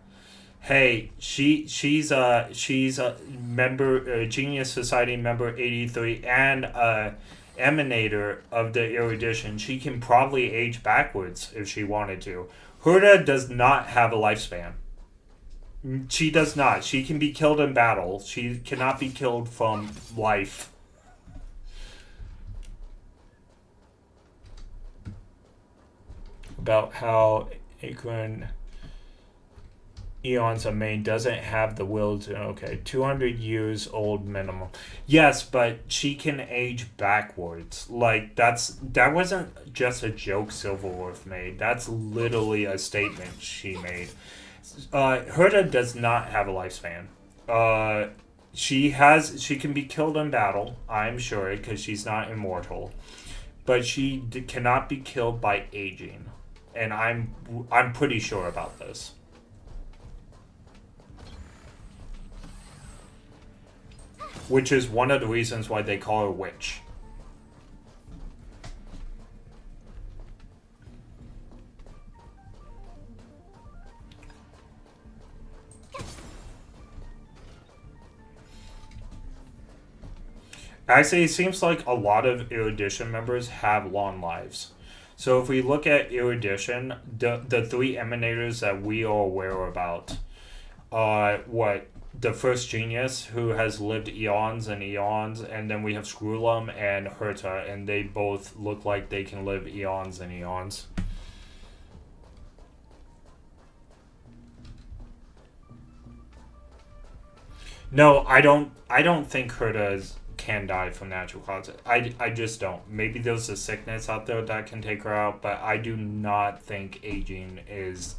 hey, she's a member, Genius Society member 83, and emanator of the erudition. She can probably age backwards if she wanted to. Herta does not have a lifespan. She does not. She can be killed in battle. She cannot be killed from life. About how Akron... Eons of Main doesn't have the will to... Okay, 200 years old minimum. Yes, but she can age backwards. Like, that wasn't just a joke Silverwolf made. That's literally a statement she made. Herta does not have a lifespan. She can be killed in battle, I'm sure, because she's not immortal. But she cannot be killed by aging. And I'm pretty sure about this. Which is one of the reasons why they call her Witch. Actually, it seems like a lot of Erudition members have long lives. So if we look at Erudition, the three emanators that we are aware about are what the first genius who has lived eons and eons, and then we have Skrulum and Herta, and they both look like they can live eons and eons. No, I don't. I don't think Herta can die from natural causes. I just don't. Maybe there's a sickness out there that can take her out, but I do not think aging is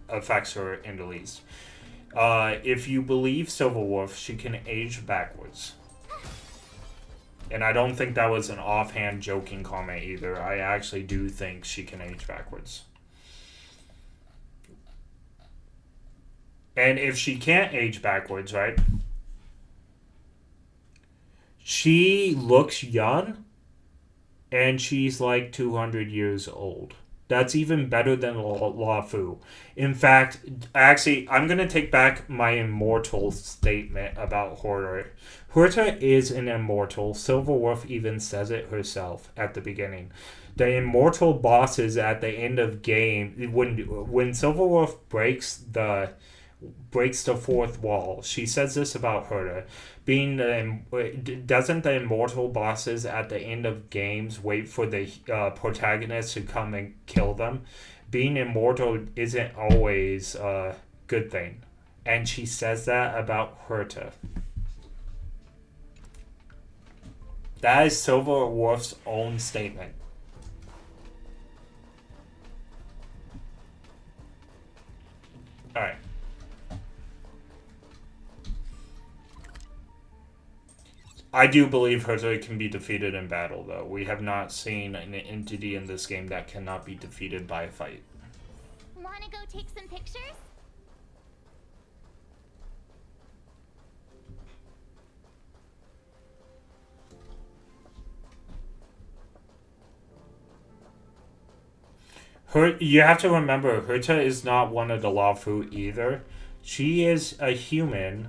affects her in the least. If you believe Silverwolf, she can age backwards. And I don't think that was an offhand joking comment either. I actually do think she can age backwards. And if she can't age backwards, right? She looks young, and she's like 200 years old. That's even better than Lafu. In fact, actually, I'm going to take back my immortal statement about Horta. Horta is an immortal. Silverwolf even says it herself at the beginning. The immortal bosses at the end of game, when Silverwolf breaks the fourth wall, she says this about Herta. Doesn't the immortal bosses at the end of games wait for the protagonist to come and kill them? Being immortal isn't always a good thing, and she says that about Herta. That is Silverwolf's own statement. All right. I do believe Herta can be defeated in battle, though. We have not seen an entity in this game that cannot be defeated by a fight. Wanna go take some pictures? You have to remember, Herta is not one of the Lafu either. She is a human.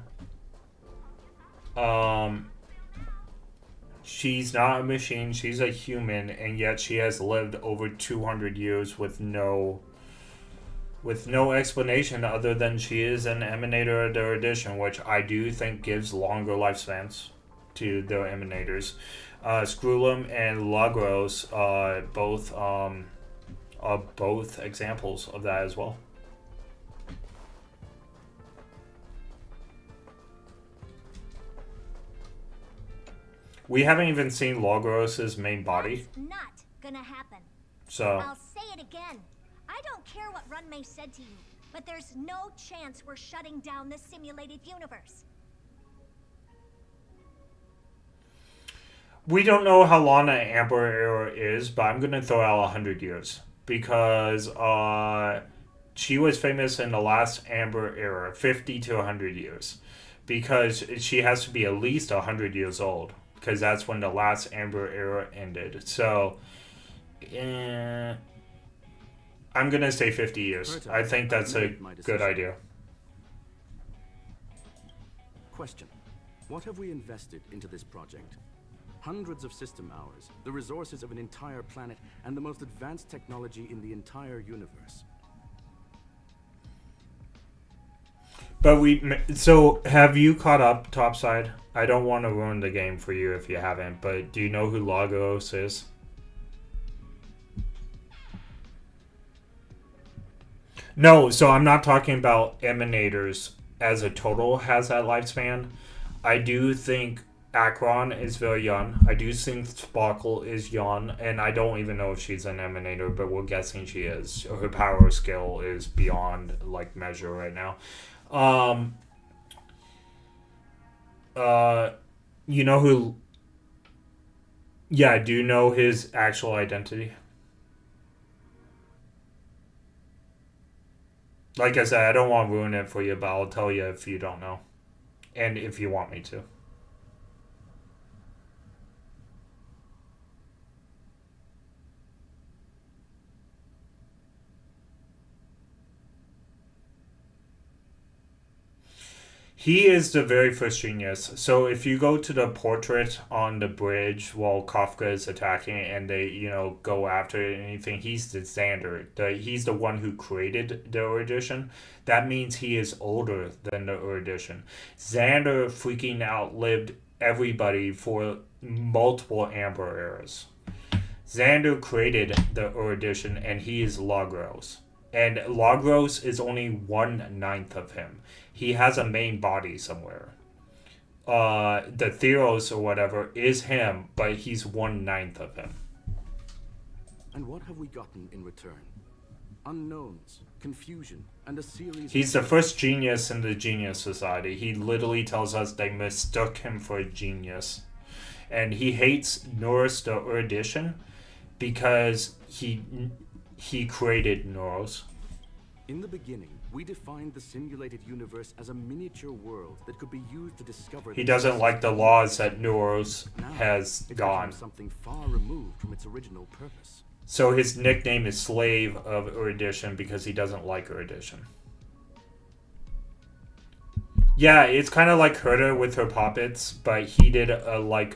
She's not a machine, she's a human, and yet she has lived over 200 years with no explanation other than she is an emanator of their edition, which I do think gives longer lifespans to their emanators. Skrulum and Lagros are both examples of that as well. We haven't even seen Logros' main body. That's not gonna happen. So I'll say it again. I don't care what Runmei said to you, but there's no chance we're shutting down this simulated universe. we don't know how long the Amber Era is, but I'm gonna throw out 100 years because she was famous in the last Amber Era, 50 to 100 years, because she has to be at least 100 years old, because that's when the last Amber Era ended. So, I'm gonna say 50 years. I think that's a good idea. Question. What have we invested into this project? Hundreds of system hours, the resources of an entire planet, and the most advanced technology in the entire universe. But so have you caught up topside? I don't want to ruin the game for you if you haven't, but do you know who Lagos is? No, so I'm not talking about emanators as a total has that lifespan. I do think Akron is very young. I do think Sparkle is young, and I don't even know if she's an emanator, but we're guessing she is. Her power skill is beyond like measure right now. You know who? Yeah, do you know his actual identity? Like I said, I don't want to ruin it for you, but I'll tell you if you don't know, and if you want me to. He is the very first genius. So if you go to the portrait on the bridge while Kafka is attacking and they, go after it and anything, he's the Xander. He's the one who created the Erudition. That means he is older than the Erudition. Xander freaking outlived everybody for multiple Amber eras. Xander created the Erudition and he is Lagros. And Lagros is only 1/9 of him. He has a main body somewhere. The Theros or whatever is him, but he's 1/9 of him. And what have we gotten in return? Unknowns, confusion, and a series. He's the first genius in the Genius Society. He literally tells us they mistook him for a genius. And he hates Norris the Erudition because he created Norris. In the beginning, we defined the simulated universe as a miniature world that could be used to discover. He doesn't like the laws that Norris now, has it's gone. become something far removed from its original purpose. So his nickname is Slave of Erudition because he doesn't like Erudition. Yeah, it's kind of like Herta with her puppets, but he did a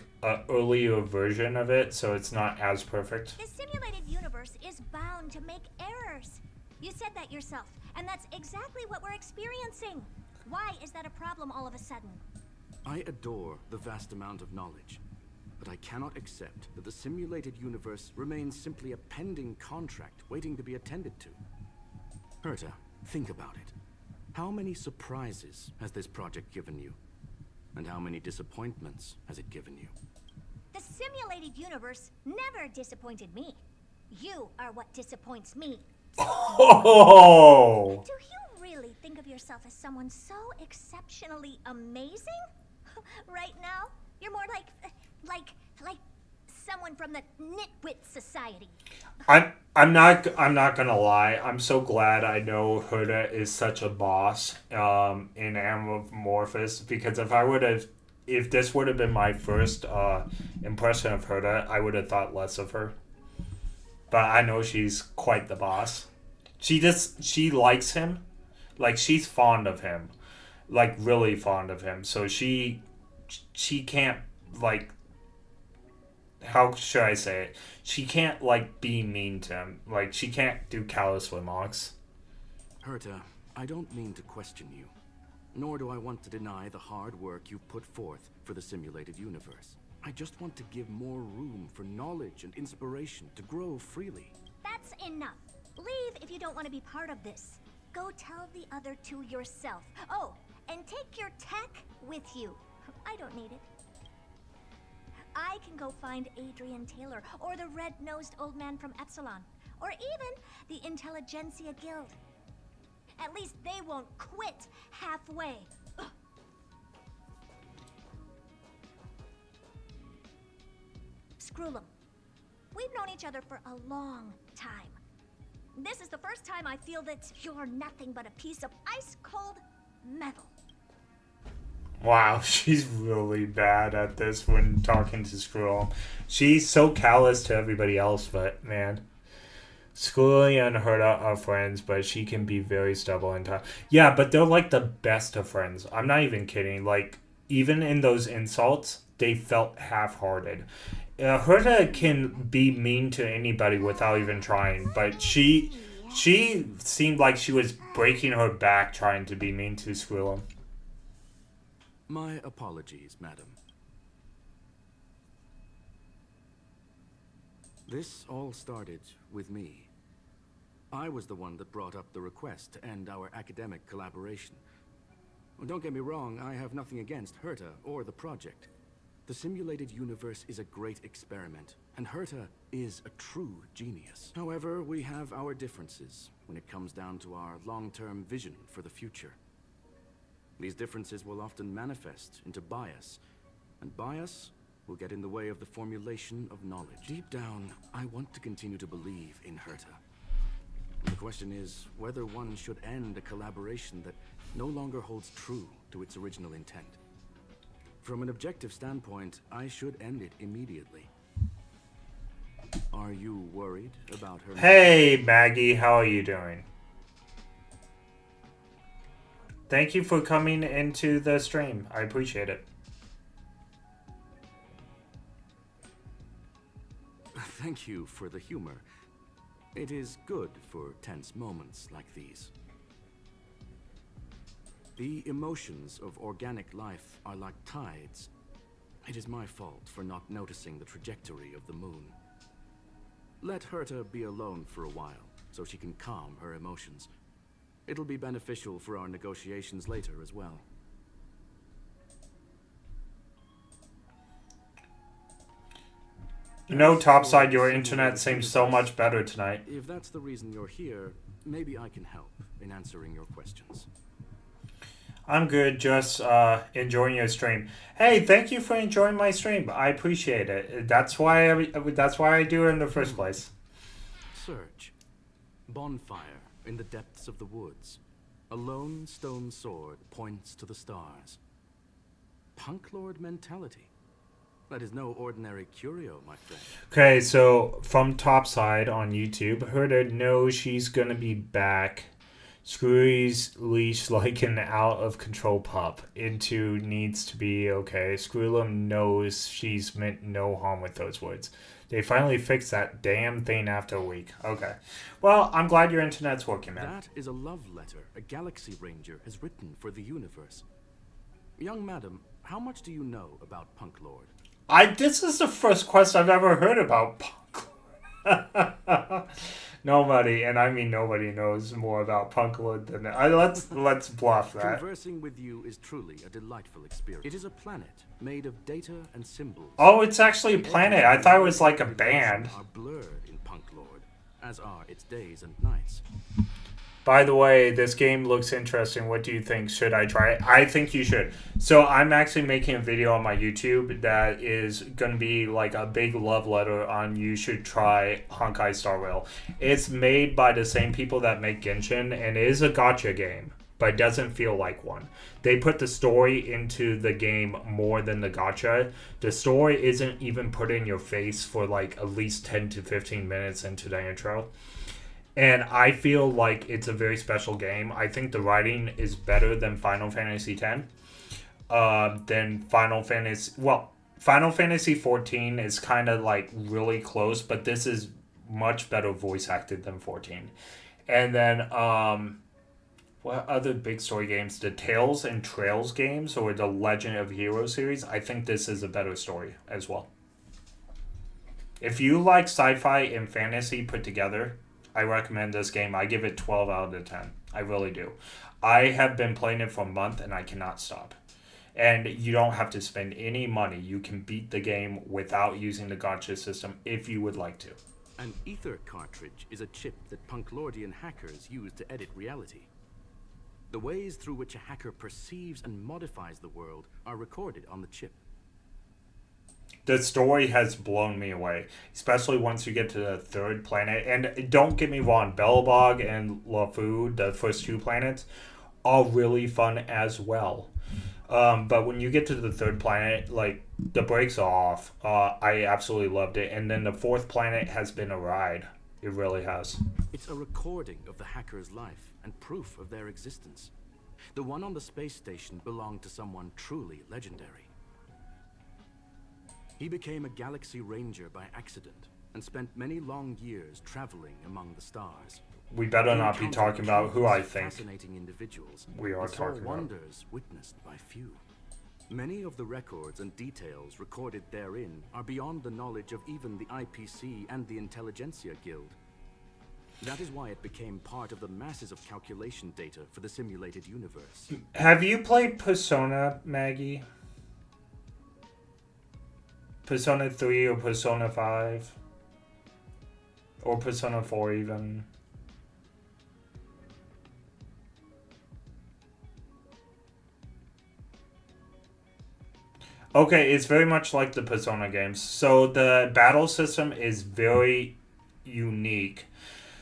earlier version of it, so it's not as perfect. This simulated universe is bound to make errors. You said that yourself, and that's exactly what we're experiencing. Why is that a problem all of a sudden? I adore the vast amount of knowledge, but I cannot accept that the simulated universe remains simply a pending contract waiting to be attended to. Herta, think about it. How many surprises has this project given you? And how many disappointments has it given you? The simulated universe never disappointed me. You are what disappoints me. Oh! Do you really think of yourself as someone so exceptionally amazing? Right now, you're more like someone from the Nitwit Society. I'm not gonna lie. I'm so glad I know Herta is such a boss in Amorphous, because if this would have been my first impression of Herta, I would have thought less of her. But I know she's quite the boss. She likes him. Like, she's fond of him. Like, really fond of him. So she can't, like, how should I say it? She can't, like, be mean to him. Like, she can't do callous remarks. Herta, I don't mean to question you, nor do I want to deny the hard work you've put forth for the simulated universe. I just want to give more room for knowledge and inspiration to grow freely. That's enough. Leave if you don't want to be part of this. Go tell the other two yourself. Oh, and take your tech with you. I don't need it. I can go find Adrian Taylor, or the red-nosed old man from Epsilon, or even the Intelligentsia Guild. At least they won't quit halfway. Ugh. Screw them. We've known each other for a long time. This is the first time I feel that you're nothing but a piece of ice-cold metal. Wow, she's really bad at this when talking to Skrull. She's so callous to everybody else, but man. Skrull and Herta are friends, but she can be very stubborn. Yeah, but they're like the best of friends. I'm not even kidding. Like, even in those insults, they felt half-hearted. Herta can be mean to anybody without even trying, but she seemed like she was breaking her back trying to be mean to Skrull. My apologies, madam. This all started with me. I was the one that brought up the request to end our academic collaboration. Well, don't get me wrong, I have nothing against Herta or the project. The simulated universe is a great experiment, and Herta is a true genius. However, we have our differences when it comes down to our long-term vision for the future. These differences will often manifest into bias, and bias will get in the way of the formulation of knowledge. Deep down, I want to continue to believe in Herta. The question is whether one should end a collaboration that no longer holds true to its original intent. From an objective standpoint, I should end it immediately. Are you worried about her? Hey, Maggie, how are you doing? Thank you for coming into the stream. I appreciate it. Thank you for the humor. It is good for tense moments like these. The emotions of organic life are like tides. It is my fault for not noticing the trajectory of the moon. Let Herta be alone for a while, so she can calm her emotions. It'll be beneficial for our negotiations later as well. You know, Topside, your internet seems so much better tonight. If that's the reason you're here, maybe I can help in answering your questions. I'm good, just enjoying your stream. Hey, thank you for enjoying my stream. I appreciate it. That's why I do it in the first place. Search. Bonfire in the depths of the woods. A lone stone sword points to the stars. Punk Lord mentality. That is no ordinary curio, my friend. Okay, so from Topside on YouTube, Herta knows she's gonna be back. Screwy's leash like an out-of-control pup. Into needs to be okay. Screwlum knows she's meant no harm with those words. They finally fixed that damn thing after a week. Okay. Well, I'm glad your internet's working, man. That is a love letter a Galaxy Ranger has written for the universe. Young madam, how much do you know about Punk Lord? This is the first quest I've ever heard about Punk. Nobody, and I mean nobody, knows more about Punk Lord than let's bluff that. Conversing with you is truly a delightful experience. It is a planet made of data and symbols. Oh, it's actually a planet. I thought it was like a band. Are blurred in Punk Lord, as are its days and nights. By the way, this game looks interesting. What do you think? Should I try it? I think you should. So I'm actually making a video on my YouTube that is going to be like a big love letter on you should try Honkai Starrail. It's made by the same people that make Genshin, and it is a gacha game, but it doesn't feel like one. They put the story into the game more than the gacha. The story isn't even put in your face for like at least 10 to 15 minutes into the intro. And I feel like it's a very special game. I think the writing is better than Final Fantasy X. Than Final Fantasy... Well, Final Fantasy 14 is kind of like really close, but this is much better voice acted than 14. And then, what other big story games? The Tales and Trails games or the Legend of Heroes series. I think this is a better story as well. If you like sci-fi and fantasy put together, I recommend this game. I give it 12 out of 10. I really do. I have been playing it for a month and I cannot stop. And you don't have to spend any money. You can beat the game without using the gacha system if you would like to. An ether cartridge is a chip that Punklordian hackers use to edit reality. The ways through which a hacker perceives and modifies the world are recorded on the chip. The story has blown me away, especially once you get to the third planet. And don't get me wrong, Belobog and LeFou, the first two planets, are really fun as well. But when you get to the third planet, like, the brakes are off. I absolutely loved it. And then the fourth planet has been a ride. It really has. It's a recording of the hacker's life and proof of their existence. The one on the space station belonged to someone truly legendary. He became a Galaxy Ranger by accident and spent many long years traveling among the stars. We better not be talking about who I think fascinating individuals we are talking about. Wonders witnessed by few. Many of the records and details recorded therein are beyond the knowledge of even the IPC and the Intelligentsia Guild. That is why it became part of the masses of calculation data for the simulated universe. Have you played Persona, Maggie? Persona 3 or Persona 5? Or Persona 4 even? Okay, it's very much like the Persona games. So the battle system is very unique.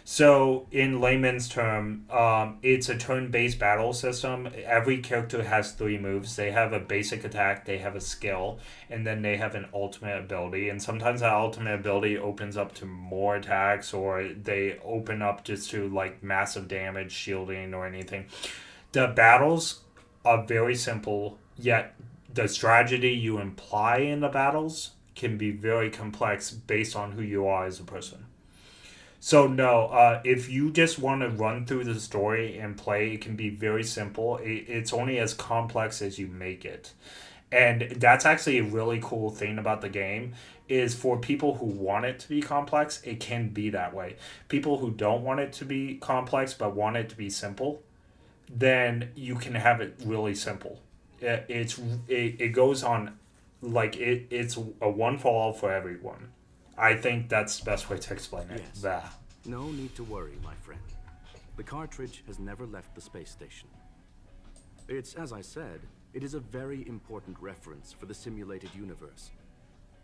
So in layman's term, it's a turn-based battle system. Every character has 3 moves. They have a basic attack, they have a skill, and then they have an ultimate ability. And sometimes that ultimate ability opens up to more attacks, or they open up just to like massive damage, shielding, or anything. The battles are very simple, yet the strategy you imply in the battles can be very complex based on who you are as a person. So no, if you just want to run through the story and play, it can be very simple. It's only as complex as you make it. And that's actually a really cool thing about the game is for people who want it to be complex, it can be that way. People who don't want it to be complex but want it to be simple, then you can have it really simple. It goes on like it's a one for all for everyone. I think that's the best way to explain it. Yes. That. No need to worry, my friend. The cartridge has never left the space station. It's, as I said, it is a very important reference for the simulated universe.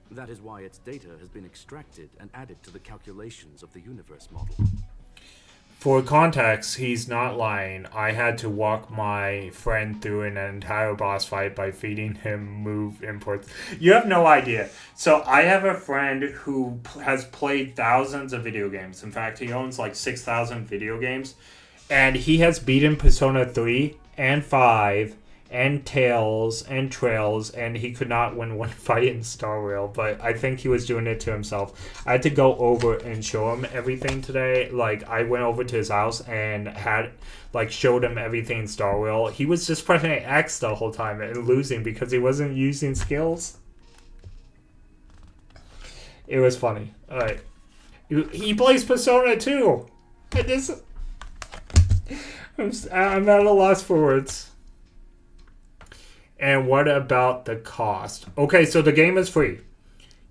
That is why its data has been extracted and added to the calculations of the universe model. For context, he's not lying. I had to walk my friend through an entire boss fight by feeding him move inputs. You have no idea. So I have a friend who has played thousands of video games. In fact, he owns like 6,000 video games. And he has beaten Persona 3 and 5 and Tails and Trails, and he could not win one fight in Starrail, but I think he was doing it to himself. I had to go over and show him everything today. Like, I went over to his house and showed him everything in Starrail. He was just pressing X the whole time and losing because he wasn't using skills. It was funny. Alright. He plays Persona too! I'm at a loss for words. And what about the cost? Okay, so the game is free.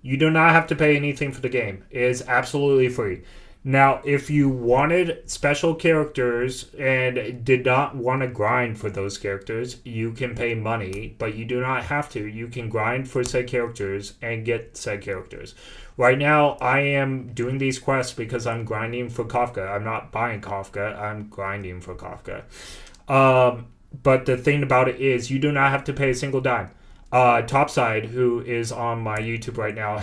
You do not have to pay anything for the game. It is absolutely free. Now, if you wanted special characters and did not want to grind for those characters, you can pay money, but you do not have to. You can grind for said characters and get said characters. Right now, I am doing these quests because I'm grinding for Kafka. I'm not buying Kafka. I'm grinding for Kafka. But the thing about it is you do not have to pay a single dime. Topside, who is on my YouTube right now,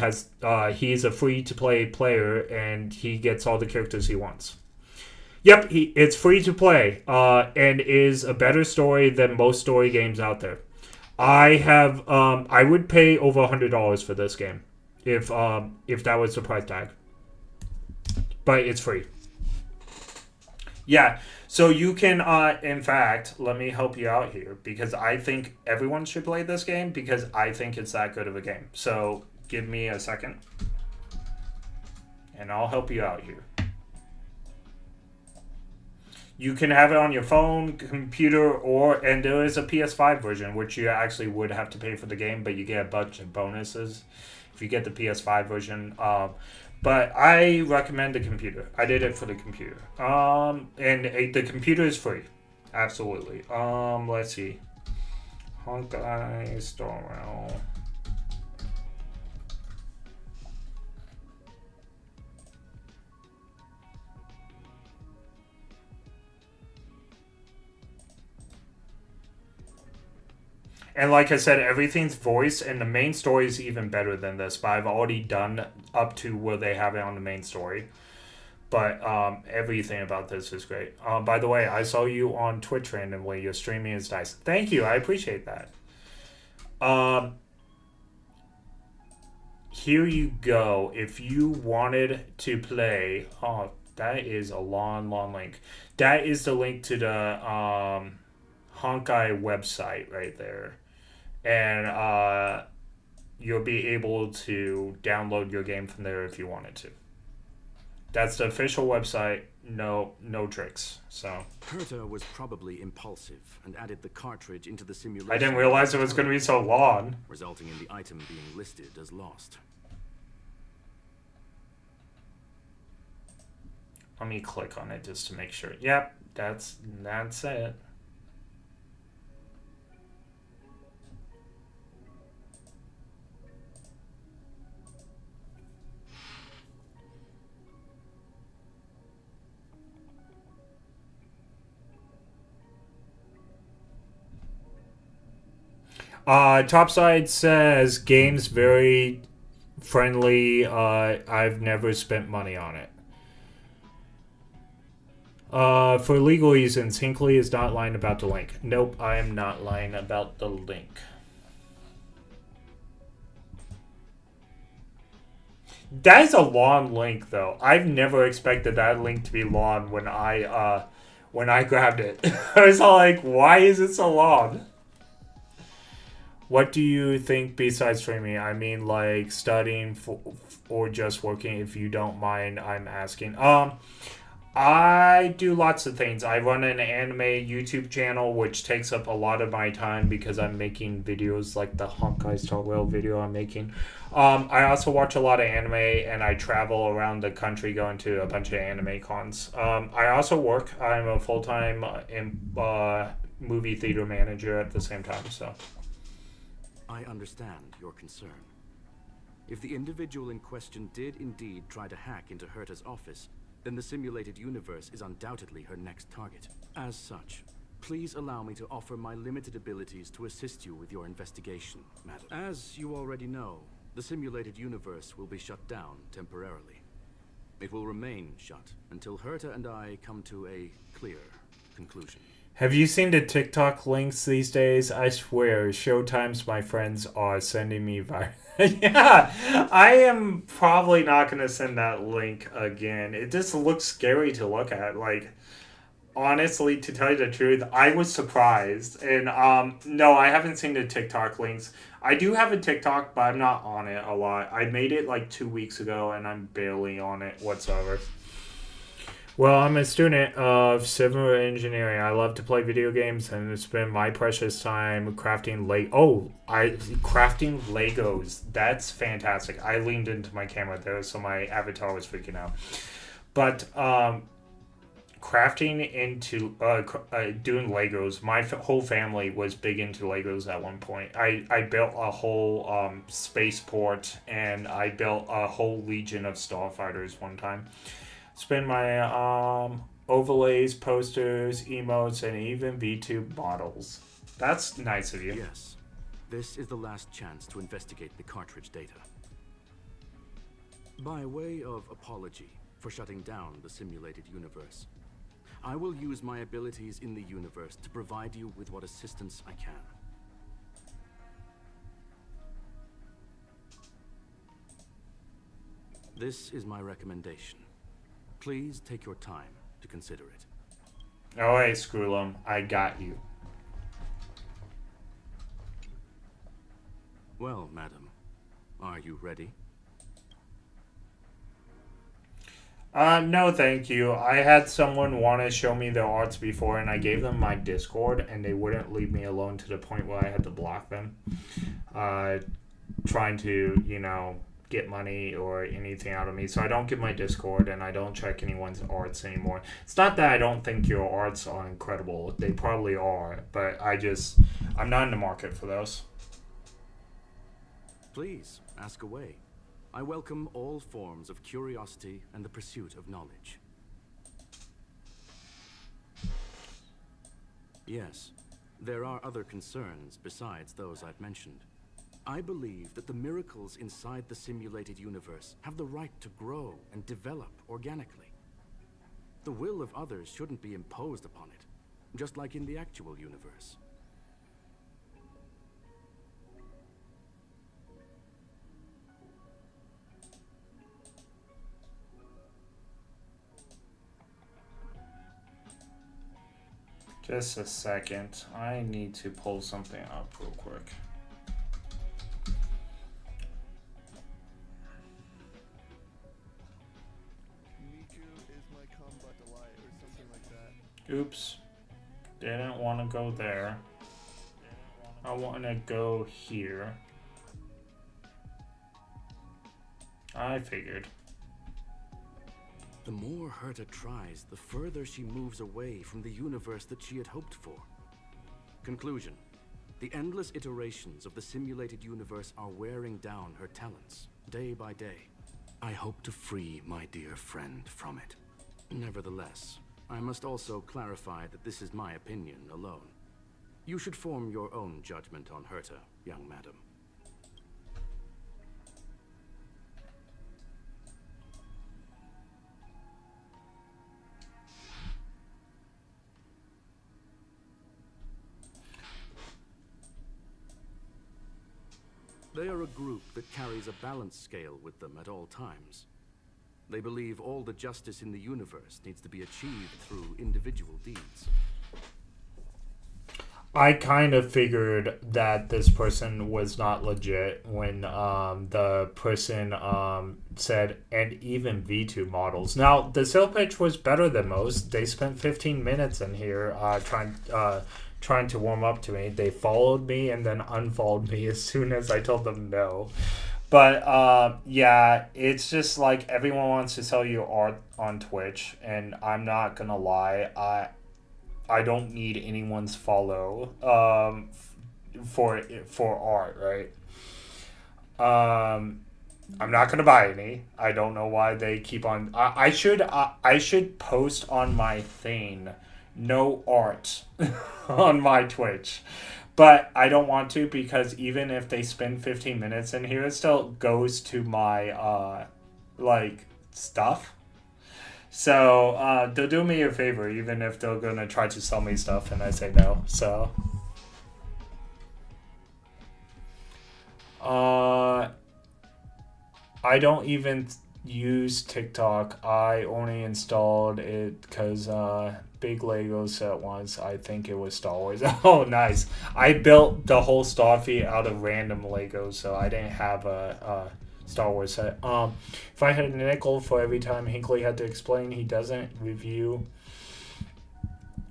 he's a free-to-play player, and he gets all the characters he wants. Yep, it's free to play, and is a better story than most story games out there. I would pay over $100 for this game if that was the price tag, but it's free. Yeah. So you can, in fact, let me help you out here because I think everyone should play this game because I think it's that good of a game. So give me a second and I'll help you out here. You can have it on your phone, computer, and there is a PS5 version, which you actually would have to pay for the game, but you get a bunch of bonuses if you get the PS5 version. But I recommend the computer. I did it for the computer. And the computer is free. Absolutely. Let's see. Honkai Starrail. And like I said, everything's voiced, and the main story is even better than this. But I've already done up to where they have it on the main story. But everything about this is great. By the way, I saw you on Twitch randomly. You're streaming as Dice. Thank you. I appreciate that. Here you go. If you wanted to play... Oh, that is a long, long link. That is the link to the Honkai website right there. And you'll be able to download your game from there if you wanted to. That's the official website. No tricks. So Herta was probably impulsive and added the cartridge into the simulation. I didn't realize it was going to be so long, resulting in the item being listed as lost. Let me click on it just to make sure. Yep, that's it. Topside says game's very friendly. I've never spent money on it. For legal reasons, Hinckley is not lying about the link. Nope, I am not lying about the link. That is a long link, though. I've never expected that link to be long when I grabbed it. I was like, why is it so long? What do you think besides streaming? I mean, like studying or just working. If you don't mind, I'm asking. I do lots of things. I run an anime YouTube channel, which takes up a lot of my time because I'm making videos like the Honkai Starrail video I'm making. I also watch a lot of anime, and I travel around the country going to a bunch of anime cons. I also work. I'm a full-time movie theater manager at the same time, so... I understand your concern. If the individual in question did indeed try to hack into Herta's office, then the simulated universe is undoubtedly her next target. As such, please allow me to offer my limited abilities to assist you with your investigation, madam. As you already know, the simulated universe will be shut down temporarily. It will remain shut until Herta and I come to a clear conclusion. Have you seen the TikTok links these days? I swear, Showtime's my friends are sending me Yeah, I am probably not going to send that link again. It just looks scary to look at. Like, honestly, to tell you the truth, I was surprised. And, no, I haven't seen the TikTok links. I do have a TikTok, but I'm not on it a lot. I made it like 2 weeks ago, and I'm barely on it whatsoever. Well, I'm a student of civil engineering. I love to play video games and spend my precious time crafting crafting Legos. That's fantastic. I leaned into my camera there, so my avatar was freaking out. But crafting into doing Legos. My whole family was big into Legos at one point. I built a whole spaceport, and I built a whole legion of starfighters one time. Spend my overlays, posters, emotes, and even VTube models. That's nice of you. Yes. This is the last chance to investigate the cartridge data. By way of apology for shutting down the simulated universe, I will use my abilities in the universe to provide you with what assistance I can. This is my recommendation. Please take your time to consider it. Alright, Screwlum, I got you. Well, madam, are you ready? No, thank you. I had someone want to show me their arts before, and I gave them my Discord, and they wouldn't leave me alone to the point where I had to block them. Trying to, get money or anything out of me. So I don't give my Discord, and I don't check anyone's arts anymore. It's not that I don't think your arts are incredible. They probably are, but I'm not in the market for those. Please, ask away. I welcome all forms of curiosity and the pursuit of knowledge. Yes, there are other concerns besides those I've mentioned. I believe that the miracles inside the simulated universe have the right to grow and develop organically. The will of others shouldn't be imposed upon it, just like in the actual universe. Just a second. I need to pull something up real quick. Oops. Didn't want to go there. I want to go here. I figured. The more Herta tries, the further she moves away from the universe that she had hoped for. Conclusion. The endless iterations of the simulated universe are wearing down her talents, day by day. I hope to free my dear friend from it. Nevertheless, I must also clarify that this is my opinion alone. You should form your own judgment on Herta, young madam. They are a group that carries a balance scale with them at all times. They believe all the justice in the universe needs to be achieved through individual deeds. I kind of figured that this person was not legit when the person said, and even V2 models. Now, the sale pitch was better than most. They spent 15 minutes in here trying to warm up to me. They followed me and then unfollowed me as soon as I told them no. But yeah, it's just like everyone wants to sell you art on Twitch, and I'm not gonna lie, I don't need anyone's follow for art, right? I'm not gonna buy any. I don't know why they keep on. I should post on my thing, no art on my Twitch, but I don't want to because even if they spend 15 minutes in here, it still goes to my like stuff. So they'll do me a favor, even if they're gonna try to sell me stuff and I say no. So I don't even use TikTok. I only installed it because big Lego set once. I think it was Star Wars. Oh, nice. I built the whole Starfleet out of random Legos, so I didn't have a Star Wars set. If I had a nickel for every time Hinckley had to explain he doesn't review,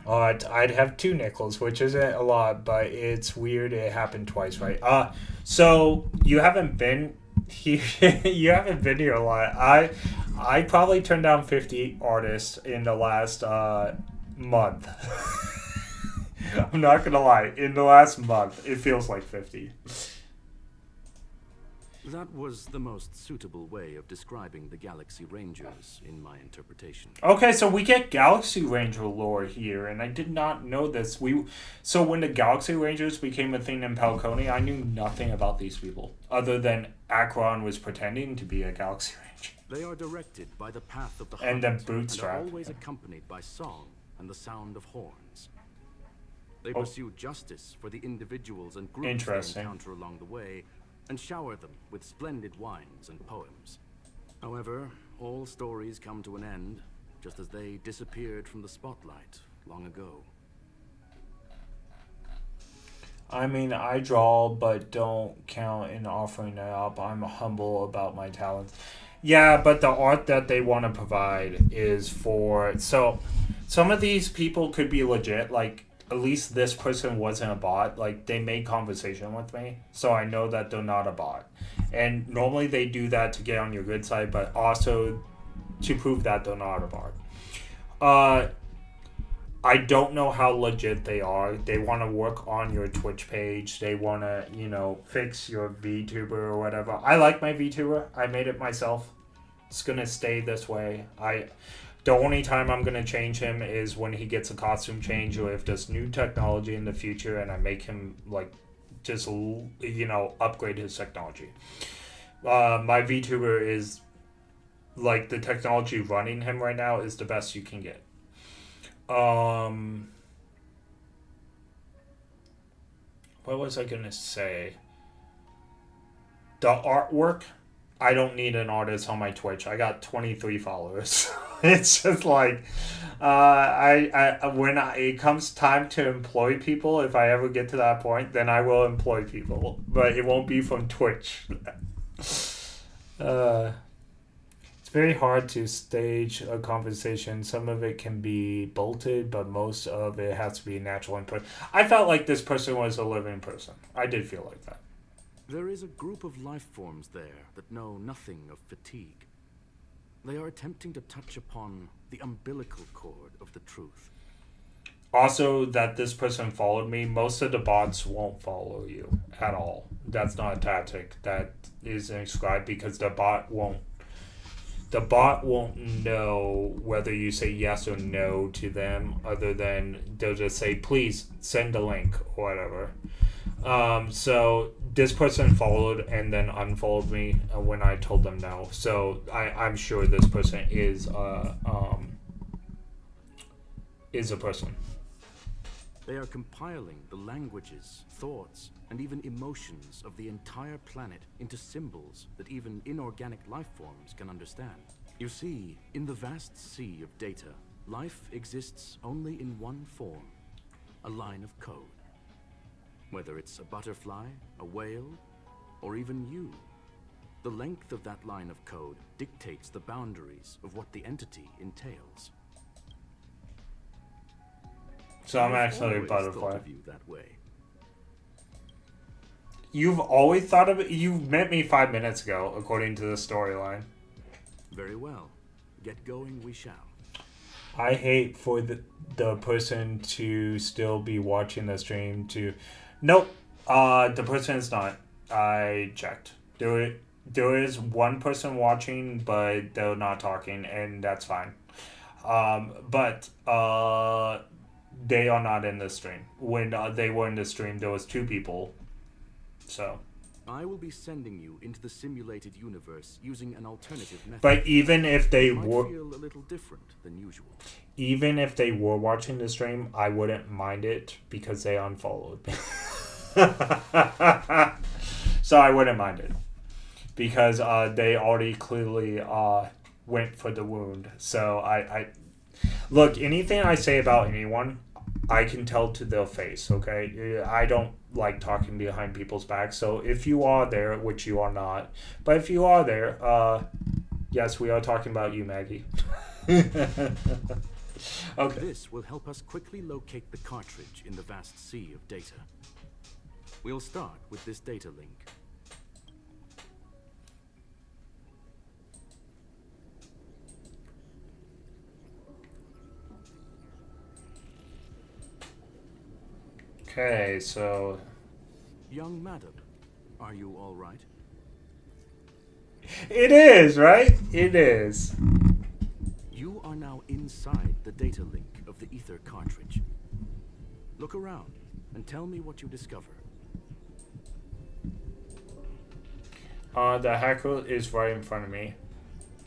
I'd have 2 nickels, which isn't a lot, but it's weird it happened twice, right? So you haven't been here. You haven't been here a lot. I probably turned down 50 artists in the last month. I'm not gonna lie. In the last month, it feels like 50. That was the most suitable way of describing the Galaxy Rangers, in my interpretation. Okay, so we get Galaxy Ranger lore here, and I did not know this. So when the Galaxy Rangers became a thing in Falcone, I knew nothing about these people, other than Akron was pretending to be a Galaxy Ranger. They are directed by the path of the And heart, then Bootstrap. and are always accompanied by song and the sound of horns. They pursue justice for the individuals and groups they encounter along the way, and shower them with splendid wines and poems. However, all stories come to an end, just as they disappeared from the spotlight long ago. I mean, I draw, but don't count in offering it up. I'm humble about my talents. Yeah, but the art that they want to provide is for... So, some of these people could be legit, like... At least this person wasn't a bot. Like, they made conversation with me, so I know that they're not a bot. And normally they do that to get on your good side, but also to prove that they're not a bot. I don't know how legit they are. They want to work on your Twitch page. They want to, fix your VTuber or whatever. I like my VTuber. I made it myself. It's going to stay this way. The only time I'm going to change him is when he gets a costume change or if there's new technology in the future and I make him, just, upgrade his technology. My VTuber is, the technology running him right now is the best you can get. What was I going to say? The artwork... I don't need an artist on my Twitch. I got 23 followers. It's just like, when it comes time to employ people, if I ever get to that point, then I will employ people. But it won't be from Twitch. It's very hard to stage a conversation. Some of it can be bolted, but most of it has to be natural input. I felt like this person was a living person. I did feel like that. There is a group of life forms there that know nothing of fatigue. They are attempting to touch upon the umbilical cord of the truth. Also, that this person followed me, most of the bots won't follow you at all. That's not a tactic. That is inscribed because the bot won't know whether you say yes or no to them, other than they'll just say, please send a link or whatever. So this person followed and then unfollowed me when I told them no. So I'm sure this person is a person. They are compiling the languages, thoughts, and even emotions of the entire planet into symbols that even inorganic life forms can understand. You see, in the vast sea of data, life exists only in one form, a line of code. Whether it's a butterfly, a whale, or even you, the length of that line of code dictates the boundaries of what the entity entails. So I'm I've actually a always butterfly. thought of you that way. You've always thought of it? You met me 5 minutes ago, according to the storyline. Very well. Get going we shall. I hate for the person to still be watching the stream to... Nope. The person is not. I checked. There is one person watching, but they're not talking, and that's fine. But they are not in the stream. When they were in the stream, there was 2 people. So... I will be sending you into the simulated universe using an alternative method. But even if they It might were... feel a little different than usual. Even if they were watching the stream, I wouldn't mind it because they unfollowed me. So I wouldn't mind it. Because they already clearly went for the wound. So I... Look, anything I say about anyone, I can tell to their face, okay? I don't like talking behind people's backs. So if you are there, which you are not, but if you are there, yes, we are talking about you, Maggie. Okay. This will help us quickly locate the cartridge in the vast sea of data. We'll start with this data link. Okay, so... Young madam, are you all right? It is, right? It is. You are now inside the data link of the ether cartridge. Look around and tell me what you discover. The hacker is right in front of me.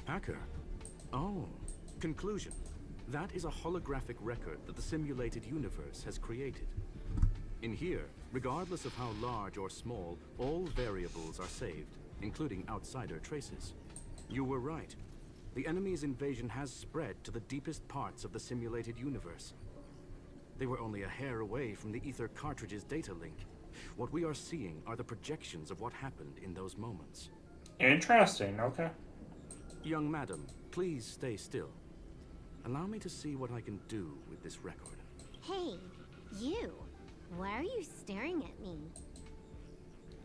Hacker? Oh, conclusion. That is a holographic record that the simulated universe has created. In here, regardless of how large or small, all variables are saved, including outsider traces. You were right. The enemy's invasion has spread to the deepest parts of the simulated universe. They were only a hair away from the ether cartridge's data link. What we are seeing are the projections of what happened in those moments. Interesting, okay. Young madam, please stay still. Allow me to see what I can do with this record. Hey, you. Why are you staring at me?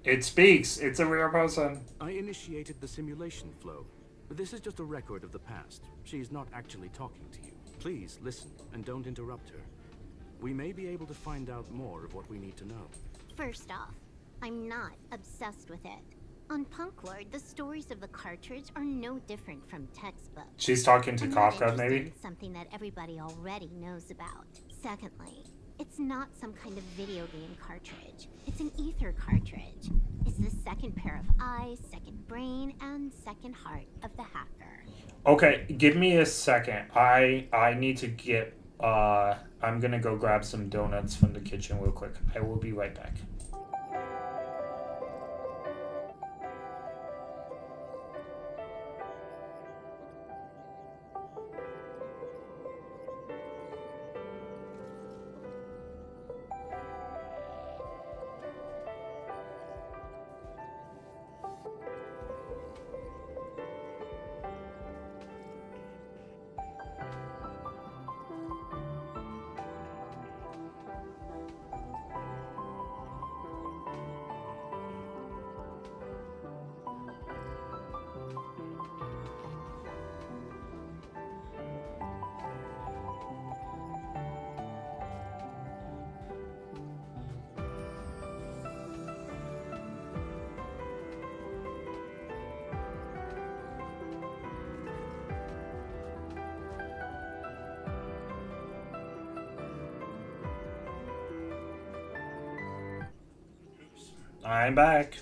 It speaks. It's a real person. I initiated the simulation flow. This is just a record of the past. She's not actually talking to you. Please listen and don't interrupt her. We may be able to find out more of what we need to know. First off, I'm not obsessed with it. On Punklord, the stories of the cartridge are no different from textbooks. She's talking to I'm not Kafka, interested maybe? in something that everybody already knows about. Secondly, it's not some kind of video game cartridge. It's an ether cartridge. It's the second pair of eyes, second brain, and second heart of the hacker. Okay, give me a second. I need to get... I'm gonna go grab some donuts from the kitchen real quick. I will be right back. I'm back.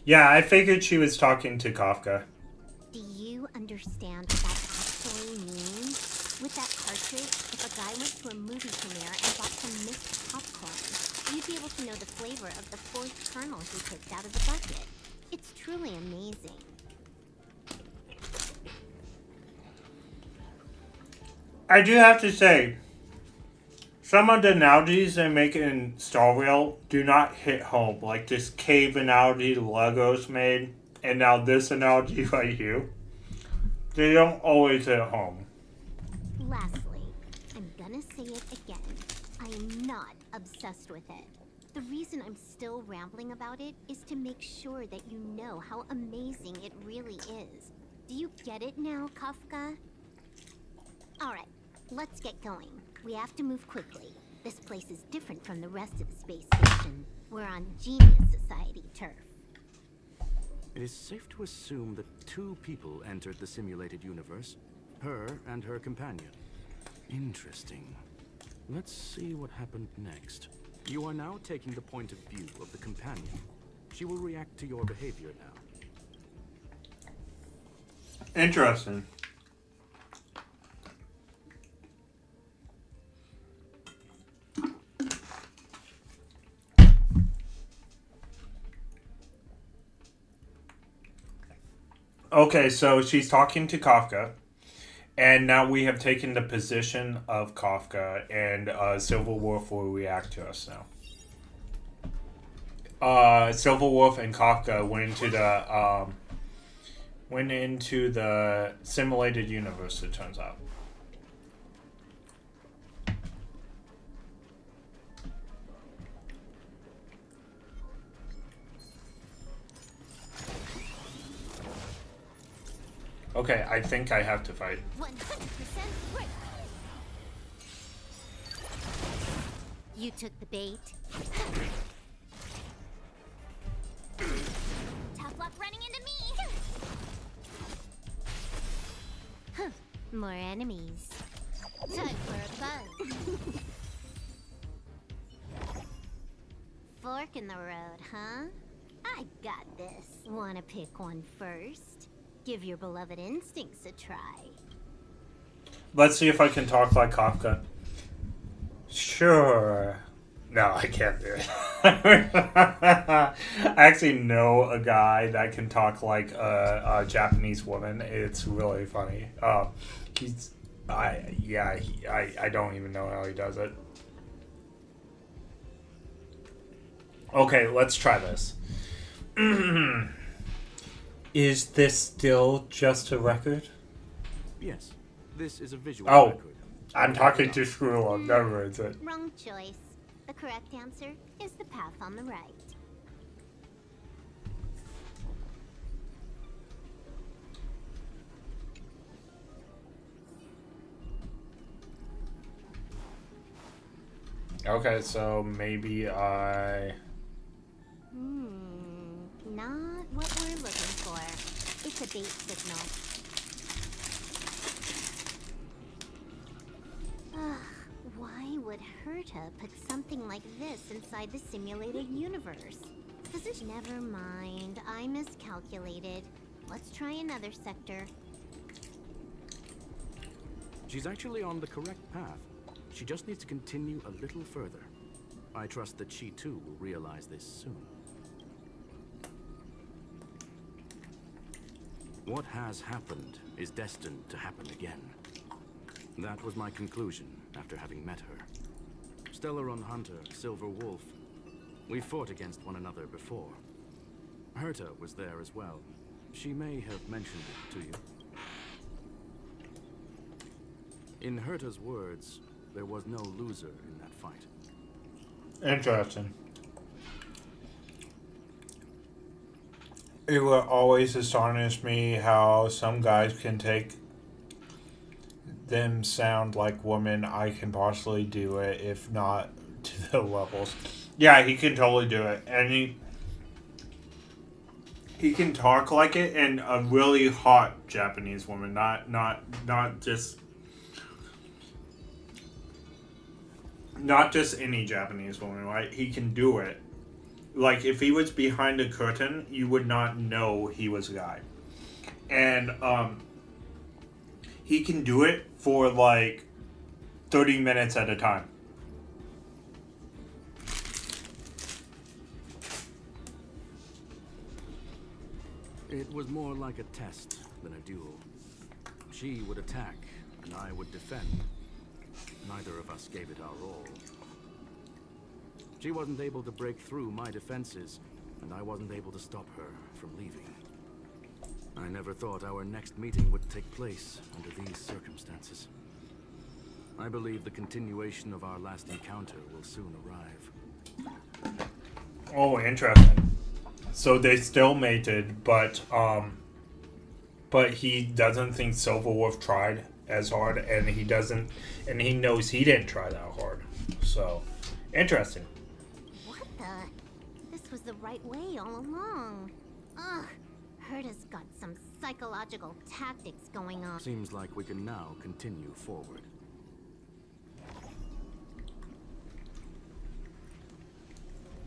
Yeah, I figured she was talking to Kafka. Do you understand what that actually means? With With that cartridge, if a guy went to a movie premiere and bought some mixed popcorn, you'd be able to know the flavor of the fourth kernel he picked out of the bucket. It's truly amazing. I do have to say, some of the analogies they make in Starrail do not hit home. Like this cave analogy Legos made, and now this analogy right here. They don't always hit home. Lastly, I'm gonna say it again. I am not obsessed with it. The reason I'm still rambling about it is to make sure that you know how amazing it really is. Do you get it now, Kafka? Alright, let's get going. We have to move quickly. This place is different from the rest of the space station. We're on Genius Society turf. It is safe to assume that 2 people entered the simulated universe. Her and her companion. Interesting. Let's see what happened next. You are now taking the point of view of the companion. She will react to your behavior now. Interesting. Okay, so she's talking to Kafka, and now we have taken the position of Kafka, and Silver Wolf will react to us now. Silver Wolf and Kafka went into the simulated universe. It turns out. Okay, I think I have to fight. 100% right. You took the bait. Tough luck running into me. Huh. More enemies. Time for a buzz. Fork in the road, huh? I got this. Wanna pick one first? Give your beloved instincts a try. Let's see if I can talk like Kafka. Sure. No, I can't do it. I actually know a guy that can talk like a Japanese woman. It's really funny. I don't even know how he does it. Okay, let's try this. Is this still just a record? Yes, this is a visual Oh, record. I'm talking to Screwlove. Never is it. Wrong choice. The correct answer is the path on the right. Okay, so maybe I... Not what we're looking for. It's a bait signal. Why would Herta put something like this inside the simulated universe? Never mind, I miscalculated. Let's try another sector. She's actually on the correct path. She just needs to continue a little further. I trust that she too will realize this soon. What has happened is destined to happen again. That was my conclusion after having met her. Stellaron Hunter, Silver Wolf. We fought against one another before. Herta was there as well. She may have mentioned it to you. In Herta's words, there was no loser in that fight. Interesting. It will always astonish me how some guys can take them sound like women. I can possibly do it, if not to the levels. Yeah, he can totally do it. And he can talk like it, and a really hot Japanese woman, not just any Japanese woman, right? He can do it. Like, if he was behind a curtain, you would not know he was a guy. And he can do it for like 30 minutes at a time. It was more like a test than a duel. She would attack, and I would defend. Neither of us gave it our all. She wasn't able to break through my defenses, and I wasn't able to stop her from leaving. I never thought our next meeting would take place under these circumstances. I believe the continuation of our last encounter will soon arrive. Oh, interesting. So they still mated, but he doesn't think Silverwolf tried as hard, and he knows he didn't try that hard. So, interesting. What the? This was the right way all along. Ugh. Herta's got some psychological tactics going on. Seems like we can now continue forward.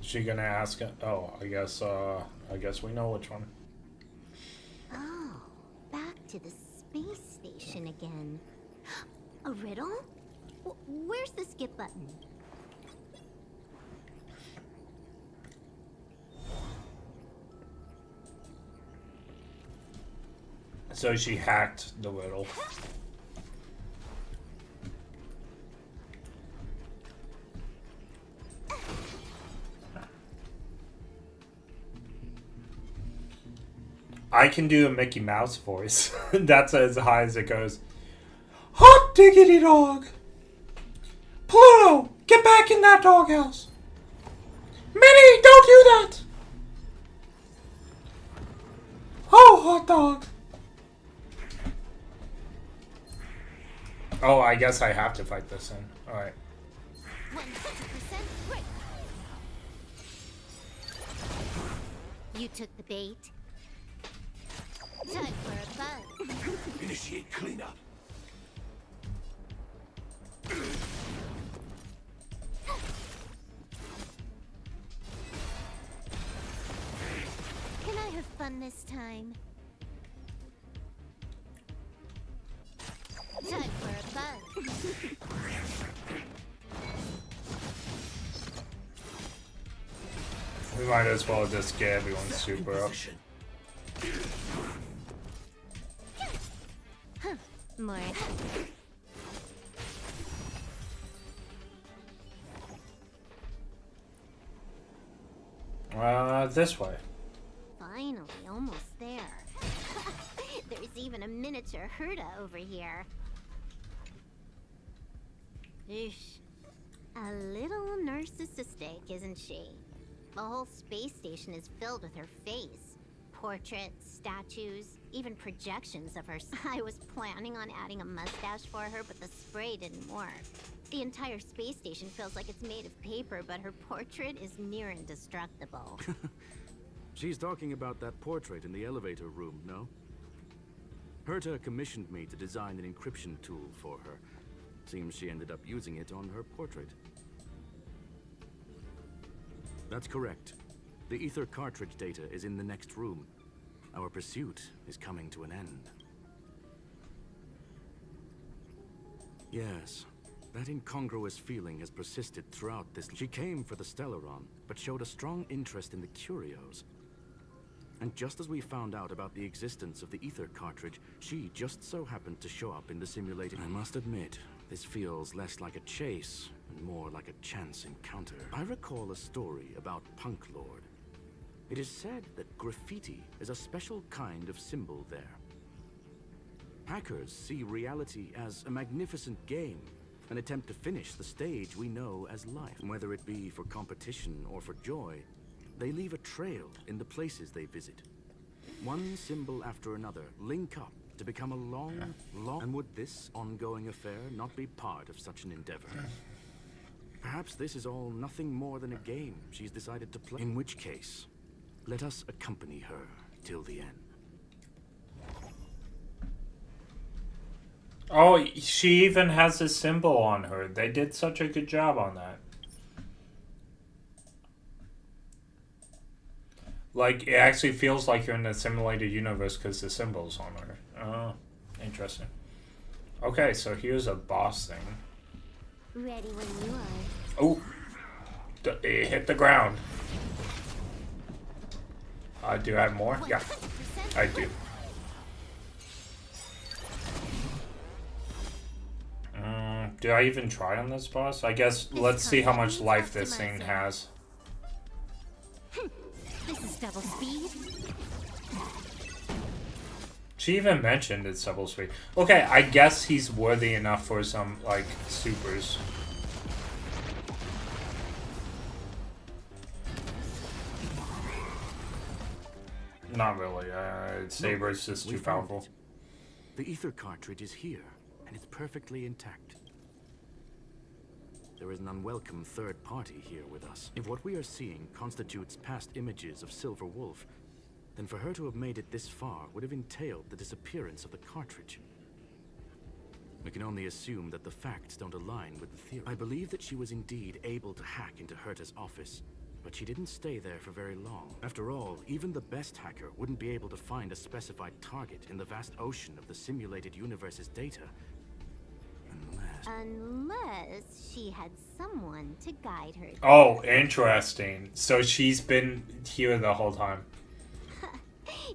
Is she gonna ask? Oh, I guess we know which one. Oh, back to the space station again. A riddle? Where's the skip button? So she hacked the riddle. I can do a Mickey Mouse voice. That's as high as it goes. Hot diggity dog! Pluto, get back in that doghouse! Minnie, don't do that! Oh, hot dog! Oh, I guess I have to fight this thing. Alright. 100% quick. You took the bait. Time for a buzz. Initiate cleanup. Can I have fun this time? Time for a buzz. We might as well just get everyone's super up. More. This way. Finally, almost there. There's even a miniature Herta over here. Eesh. A little narcissistic, isn't she? The whole space station is filled with her face. Portraits, statues, even projections of her. I was planning on adding a mustache for her, but the spray didn't work. The entire space station feels like it's made of paper, but her portrait is near indestructible. She's talking about that portrait in the elevator room, no? Herta commissioned me to design an encryption tool for her. Seems she ended up using it on her portrait. That's correct. The ether cartridge data is in the next room. Our pursuit is coming to an end. Yes, that incongruous feeling has persisted throughout this. She came for the Stellaron, but showed a strong interest in the curios. And just as we found out about the existence of the ether cartridge, she just so happened to show up in the simulated. I must admit, this feels less like a chase and more like a chance encounter. I recall a story about Punk Lord. It is said that graffiti is a special kind of symbol there. Hackers see reality as a magnificent game, an attempt to finish the stage we know as life. Whether it be for competition or for joy, they leave a trail in the places they visit. One symbol after another link up to become a long... And would this ongoing affair not be part of such an endeavor? Perhaps this is all nothing more than a game she's decided to play. In which case, let us accompany her till the end. Oh, she even has a symbol on her. They did such a good job on that. Like, it actually feels like you're in a simulated universe because the symbol's on her. Oh, interesting. Okay, so here's a boss thing. Ready when you are. Oh, it hit the ground. Do I have more? Yeah, 100% I do. Do I even try on this boss? I guess let's see how much life this thing has. This is double speed. She even mentioned it's double speed. Okay, I guess he's worthy enough for some, like, supers. Not really. Saber's just too powerful. The ether cartridge is here, and it's perfectly intact. There is an unwelcome third party here with us. If what we are seeing constitutes past images of Silver Wolf, then for her to have made it this far would have entailed the disappearance of the cartridge. We can only assume that the facts don't align with the theory. I believe that she was indeed able to hack into Herta's office, but she didn't stay there for very long. After all, even the best hacker wouldn't be able to find a specified target in the vast ocean of the simulated universe's data. Unless she had someone to guide her. Oh, interesting. So she's been here the whole time.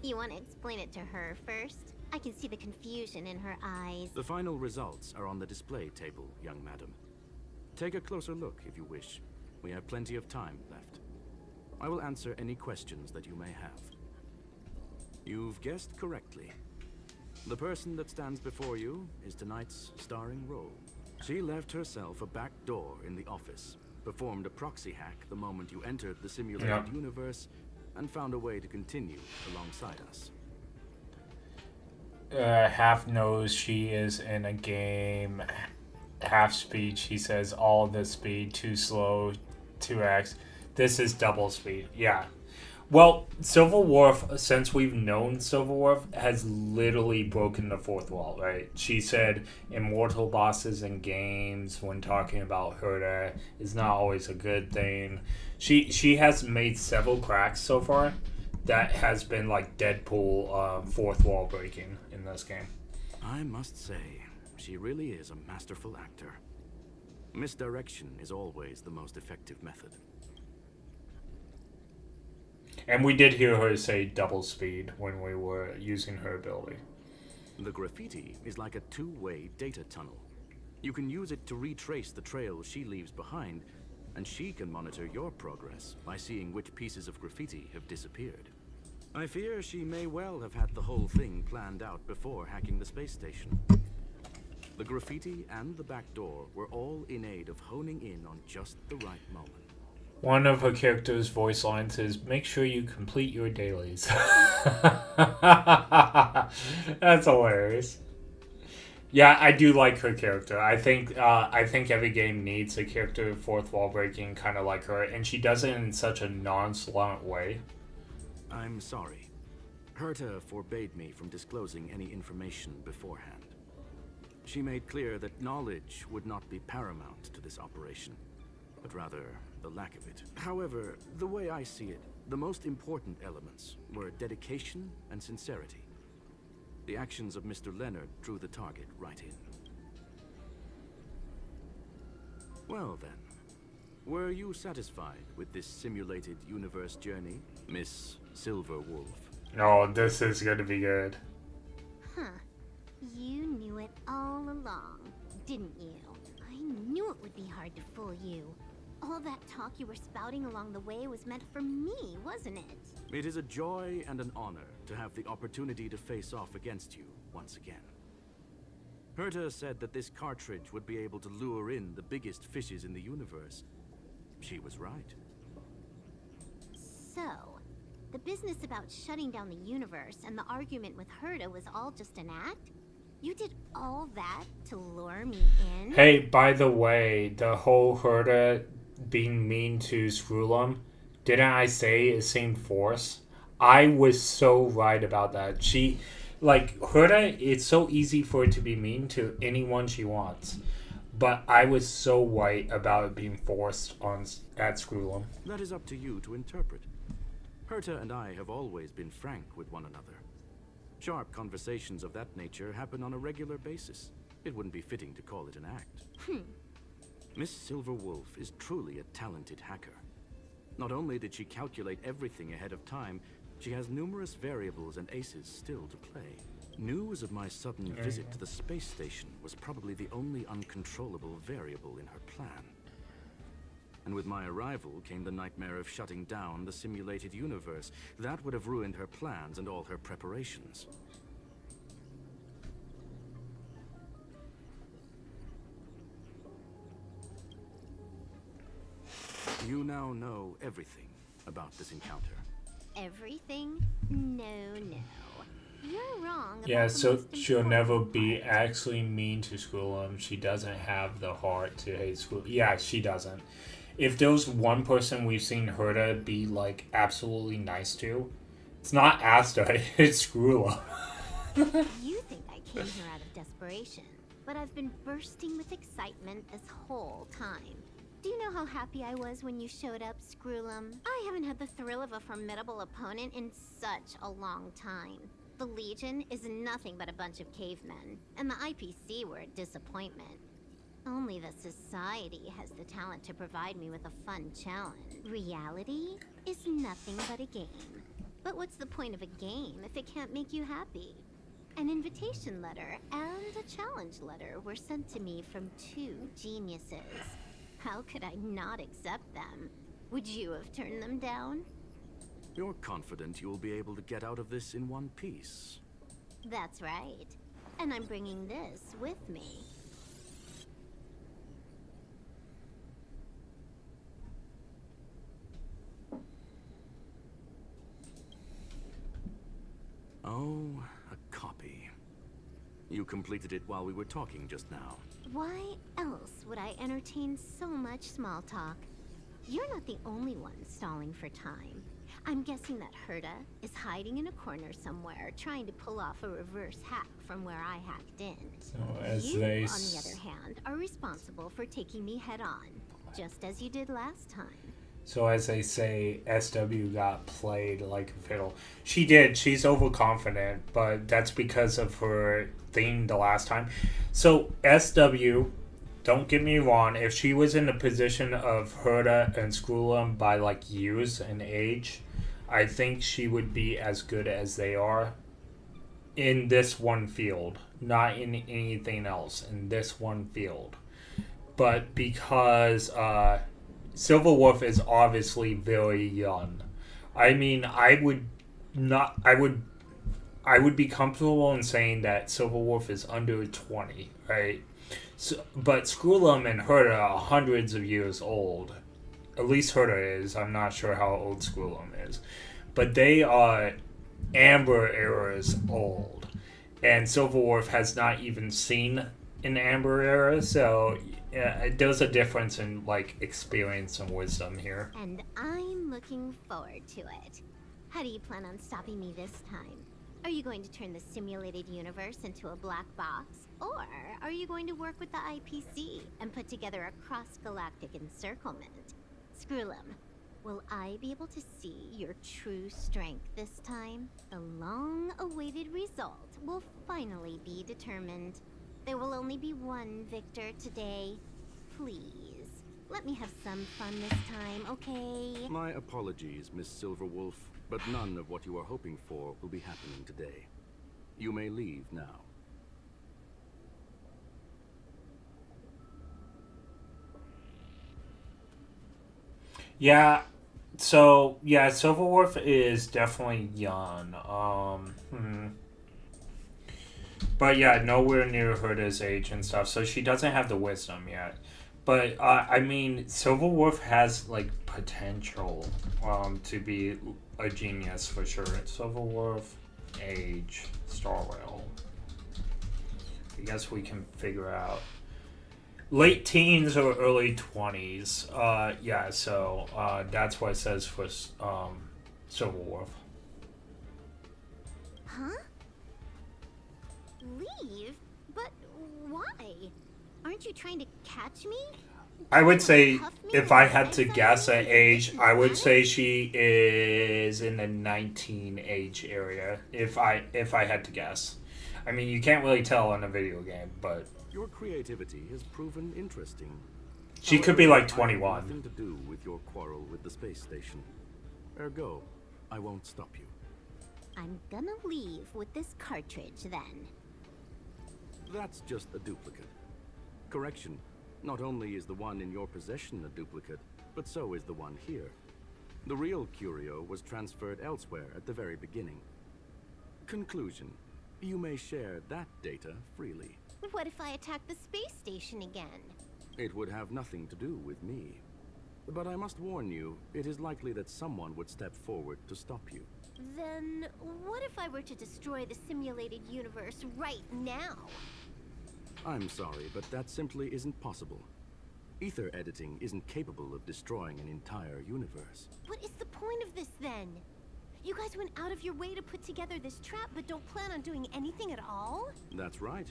You want to explain it to her first? I can see the confusion in her eyes. The final results are on the display table, young madam. Take a closer look if you wish. We have plenty of time left. I will answer any questions that you may have. You've guessed correctly. The person that stands before you is tonight's starring role. She left herself a back door in the office, performed a proxy hack the moment you entered the simulated universe, and found a way to continue alongside us. Half knows she is in a game. Half speed, she says all the speed, too slow, 2x. This is double speed. Yeah. Well, Silver Wolf, since we've known Silver Wolf, has literally broken the fourth wall, right? She said immortal bosses in games, when talking about Herta, is not always a good thing. She has made several cracks so far that has been like Deadpool fourth wall breaking in this game. I must say, she really is a masterful actor. Misdirection is always the most effective method. And we did hear her say double speed when we were using her ability. The graffiti is like a two-way data tunnel. You can use it to retrace the trail she leaves behind, and she can monitor your progress by seeing which pieces of graffiti have disappeared. I fear she may well have had the whole thing planned out before hacking the space station. The graffiti and the back door were all in aid of honing in on just the right moment. One of her character's voice lines is, "Make sure you complete your dailies." That's hilarious. Yeah, I do like her character. I think every game needs a character fourth wall breaking kind of like her, and she does it in such a nonchalant way. I'm sorry. Herta forbade me from disclosing any information beforehand. She made clear that knowledge would not be paramount to this operation, but rather the lack of it. However, the way I see it, the most important elements were dedication and sincerity. The actions of Mr. Leonard drew the target right in. Well then, were you satisfied with this simulated universe journey, Miss Silver Wolf? Oh, this is going to be good. Huh. You knew it all along, didn't you? I knew it would be hard to fool you. All that talk you were spouting along the way was meant for me, wasn't it? It is a joy and an honor to have the opportunity to face off against you once again. Herta said that this cartridge would be able to lure in the biggest fishes in the universe. She was right. So, the business about shutting down the universe and the argument with Herta was all just an act? You did all that to lure me in? Hey, by the way, the whole Herta being mean to Screwlum, didn't I say it seemed forced? I was so right about that. She, like, Herta, it's so easy for her to be mean to anyone she wants. But I was so right about it being forced at Screwlum. That is up to you to interpret. Herta and I have always been frank with one another. Sharp conversations of that nature happen on a regular basis. it wouldn't be fitting to call it an act. Hmm. Miss Silverwolf is truly a talented hacker. Not only did she calculate everything ahead of time, she has numerous variables and aces still to play. News of my sudden visit to the space station was probably the only uncontrollable variable in her plan. And with my arrival came the nightmare of shutting down the simulated universe. That would have ruined her plans and all her preparations. You now know everything about this encounter. Everything? No, no. You're wrong. Yeah, about the so most she'll important never be part. actually mean to Schoolum. She doesn't have the heart to hate school. Yeah, she doesn't. If there's one person we've seen Herta be like absolutely nice to, it's not Asta, it's Schoolum. You think I came here out of desperation, but I've been bursting with excitement this whole time. Do you know how happy I was when you showed up, Screwlum? I haven't had the thrill of a formidable opponent in such a long time. The Legion is nothing but a bunch of cavemen, and the IPC were a disappointment. Only the Society has the talent to provide me with a fun challenge. Reality is nothing but a game. But what's the point of a game if it can't make you happy? An invitation letter and a challenge letter were sent to me from two geniuses. How could I not accept them? Would you have turned them down? You're confident you'll be able to get out of this in one piece. That's right. And I'm bringing this with me. Oh, a copy. You completed it while we were talking just now. Why else would I entertain so much small talk? You're not the only one stalling for time. I'm guessing that Herta is hiding in a corner somewhere, trying to pull off a reverse hack from where I hacked in. So as You, they on the other hand, are responsible for taking me head on, just as you did last time. So as they say, SW got played like a fiddle. She did. She's overconfident, but that's because of her thing the last time. So SW, don't get me wrong, if she was in the position of Herta and Screwlum by like years and age, I think she would be as good as they are in this one field, not in anything else, in this one field. But because Silverwolf is obviously very young. I mean, I would be comfortable in saying that Silverwolf is under 20, right? So, but Screwlum and Herta are hundreds of years old. At least Herta is. I'm not sure how old Screwlum is. But they are Amber eras old. And Silverwolf has not even seen an Amber era, so there's a difference in like experience and wisdom here. And I'm looking forward to it. How do you plan on stopping me this time? Are you going to turn the simulated universe into a black box? Or are you going to work with the IPC and put together a cross-galactic encirclement? Screwlum, will I be able to see your true strength this time? The long-awaited result will finally be determined. There will only be one victor today. Please, let me have some fun this time, okay? My apologies, Miss Silverwolf, but none of what you are hoping for will be happening today. You may leave now. Yeah, so yeah, Silverwolf is definitely young. But yeah, nowhere near Herta's age and stuff, so she doesn't have the wisdom yet. But I mean, Silverwolf has like potential to be a genius for sure. Silverwolf, age, Starrail. I guess we can figure out late teens or early 20s. Yeah, so that's what it says for Silverwolf. Huh? Leave? But why? Aren't you trying to catch me? I would say, Cuff me if like I a had to fence guess on an me? age, I would What? say she is in the 19 age area. If I had to guess, I mean, you can't really tell in a video game, but Your creativity has proven interesting. She could be like I have 21. nothing to do with your quarrel with the space station. Ergo, I won't stop you. I'm gonna leave with this cartridge then. That's just a duplicate. Correction, not only is the one in your possession a duplicate, but so is the one here. The real curio was transferred elsewhere at the very beginning. Conclusion, you may share that data freely. What if I attack the space station again? It would have nothing to do with me. But I must warn you, it is likely that someone would step forward to stop you. Then what if I were to destroy the simulated universe right now? I'm sorry, but that simply isn't possible. Ether editing isn't capable of destroying an entire universe. What is the point of this then? You guys went out of your way to put together this trap, but don't plan on doing anything at all? That's right.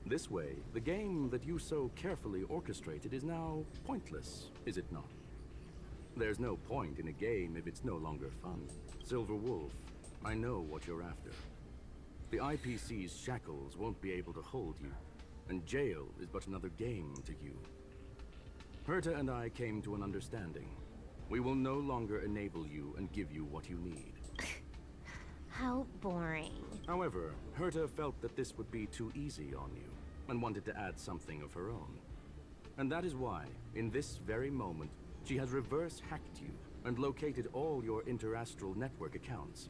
This way, the game that you so carefully orchestrated is now pointless, is it not? There's no point in a game if it's no longer fun. Silver Wolf, I know what you're after. The IPC's shackles won't be able to hold you, and jail is but another game to you. Herta and I came to an understanding. We will no longer enable you and give you what you need. How boring. However, Herta felt that this would be too easy on you, and wanted to add something of her own. And that is why, in this very moment, she has reverse-hacked you and located all your interastral network accounts.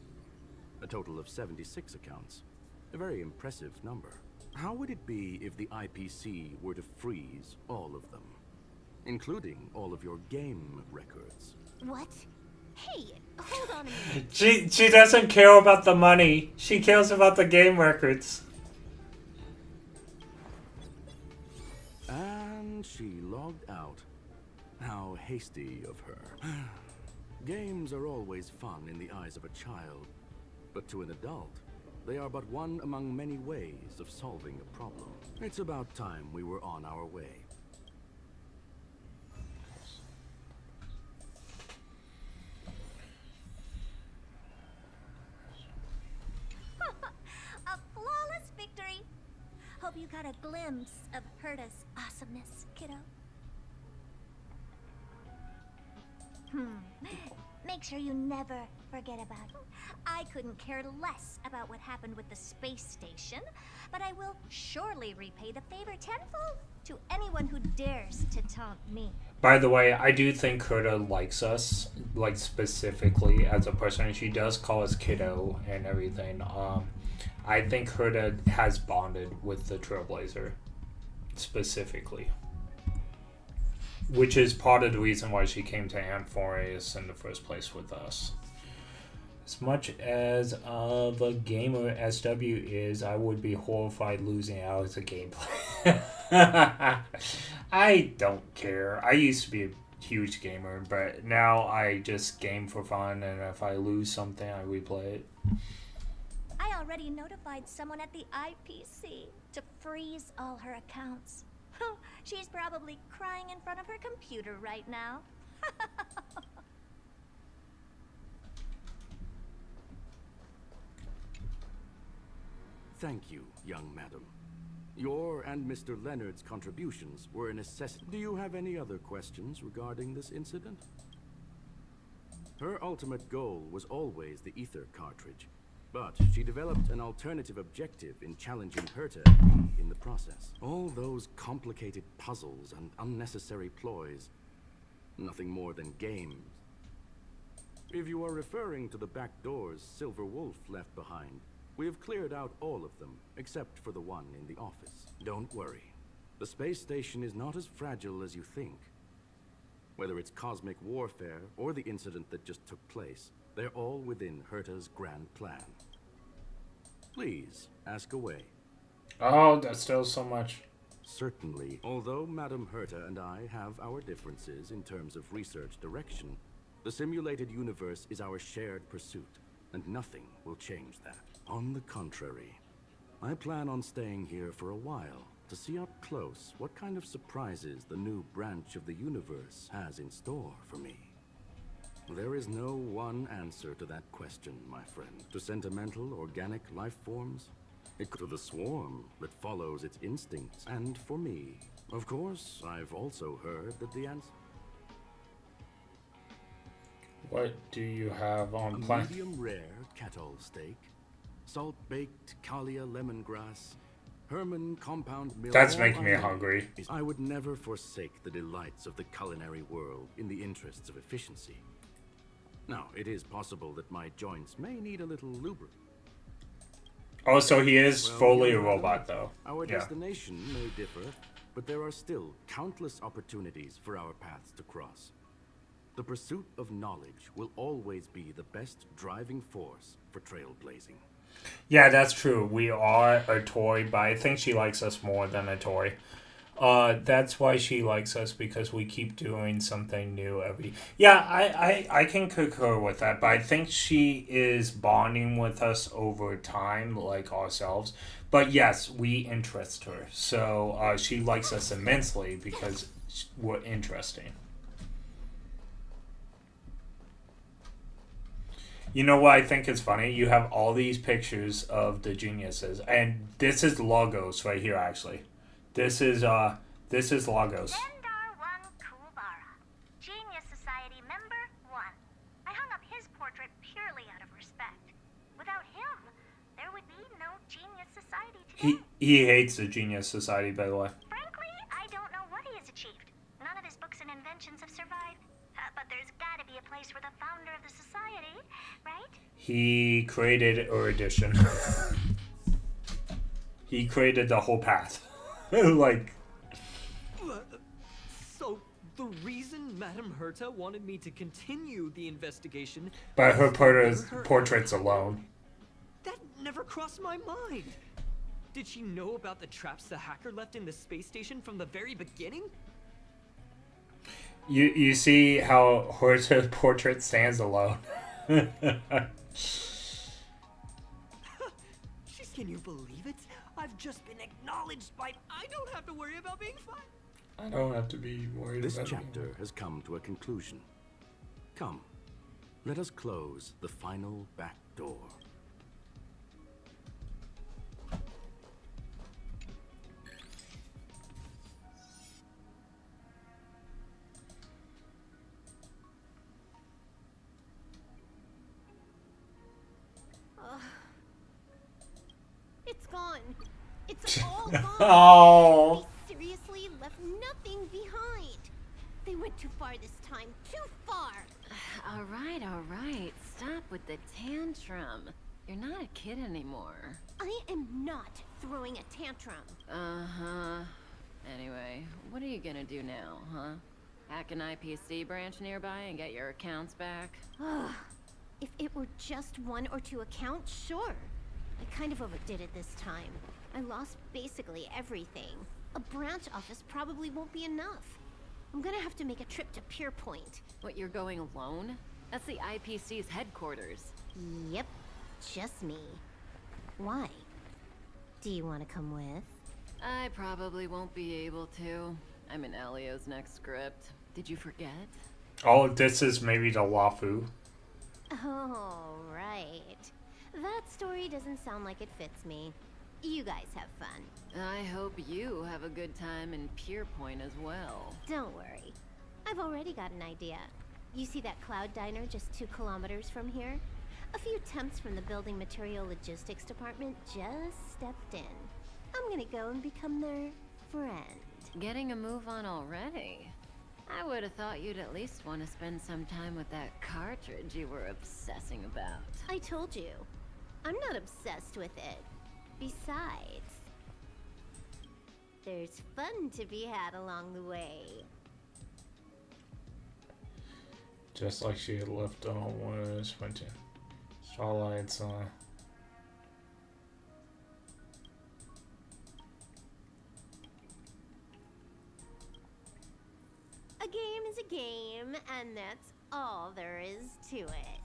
A total of 76 accounts. A very impressive number. How would it be if the IPC were to freeze all of them? Including all of your game records. What? Hey, hold on a minute. She doesn't care about the money. She cares about the game records. And she logged out. How hasty of her. Games are always fun in the eyes of a child, but to an adult, they are but one among many ways of solving a problem. It's about time we were on our way. A flawless victory! Hope you got a glimpse of Herta's awesomeness, kiddo. Make sure you never forget about it. I couldn't care less about what happened with the space station, but I will surely repay the favor tenfold to anyone who dares to taunt me. By the way, I do think Herta likes us, like specifically as a person. She does call us kiddo and everything. I think Herta has bonded with the Trailblazer specifically, which is part of the reason why she came to Amphorius in the first place with us. As much as of a gamer SW is, I would be horrified losing out as a gameplay. I don't care. I used to be a huge gamer, but now I just game for fun, and if I lose something, I replay it. I already notified someone at the IPC to freeze all her accounts. She's probably crying in front of her computer right now. Thank you, young madam. Your and Mr. Leonard's contributions were a necessity. Do you have any other questions regarding this incident? Her ultimate goal was always the ether cartridge, but she developed an alternative objective in challenging Herta and me in the process. All those complicated puzzles and unnecessary ploys, nothing more than games. If you are referring to the back doors Silver Wolf left behind, we have cleared out all of them, except for the one in the office. Don't worry. The space station is not as fragile as you think. Whether it's cosmic warfare or the incident that just took place, they're all within Herta's grand plan. Please, ask away. Oh, that's still so much. Certainly. Although Madame Herta and I have our differences in terms of research direction, the simulated universe is our shared pursuit, and nothing will change that. On the contrary, I plan on staying here for a while to see up close what kind of surprises the new branch of the universe has in store for me. There is no one answer to that question, my friend. To sentimental organic life forms, It to the swarm that follows its instincts, and for me. Of course, I've also heard that the answer... What do you have on A plan? medium rare cattle steak, salt-baked Kalia lemongrass, Herman compound milk... That's all making me I need hungry. is I would never forsake the delights of the culinary world in the interests of efficiency. Now, it is possible that my joints may need a little lubricant. Oh, so he is Well, fully a young madam, robot, though. Our Yeah. destination may differ, but there are still countless opportunities for our paths to cross. The pursuit of knowledge will always be the best driving force for trailblazing. Yeah, that's true. We are a toy, but I think she likes us more than a toy. That's why she likes us, because we keep doing something new every... Yeah, I can concur with that, but I think she is bonding with us over time, like ourselves. But yes, we interest her. So she likes us immensely because we're interesting. You know what I think is funny? You have all these pictures of the geniuses, and this is Logos right here, actually. This is Logos. Dendar 1 Kulbara, Genius Society member 1. I hung up his portrait purely out of respect. Without him, there would be no Genius Society today. He hates the Genius Society, by the way. Frankly, I don't know what he has achieved. None of his books and inventions have survived. But there's gotta be a place for the founder of the society, right? He created Erudition. He created the whole path. Like... So, the reason Madame Herta wanted me to continue the investigation... But her was portraits alone. That never crossed my mind. Did she know about the traps the hacker left in the space station from the very beginning? You see how her portrait stands alone. Can you believe it? I've just been acknowledged by... I don't have to worry about being fired. I don't have to be worried This about chapter has come to a conclusion. Come, let us close the final back door. It's gone. It's all gone. Oh. They seriously left nothing behind. They went too far this time. Too far. All right. Stop with the tantrum. You're not a kid anymore. I am not throwing a tantrum. Uh-huh. Anyway, what are you gonna do now, huh? Hack an IPC branch nearby and get your accounts back? If it were just 1 or 2 accounts, sure. I kind of overdid it this time. I lost basically everything. A branch office probably won't be enough. I'm gonna have to make a trip to Pier Point. What, you're going alone? That's the IPC's headquarters. Yep, just me. Why? Do you want to come with? I probably won't be able to. I'm in Elio's next script. Did you forget? Oh, this is maybe the Wafu. Oh, right. That story doesn't sound like it fits me. You guys have fun. I hope you have a good time in Pier Point as well. Don't worry. I've already got an idea. You see that Cloud Diner just 2 kilometers from here? A few temps from the Building Material Logistics Department just stepped in. I'm gonna go and become their friend. Getting a move on already? I would have thought you'd at least want to spend some time with that cartridge you were obsessing about. I told you. I'm not obsessed with it. Besides, there's fun to be had along the way. Just like she had left on was went in. Starlight's A game is a game, and that's all there is to it.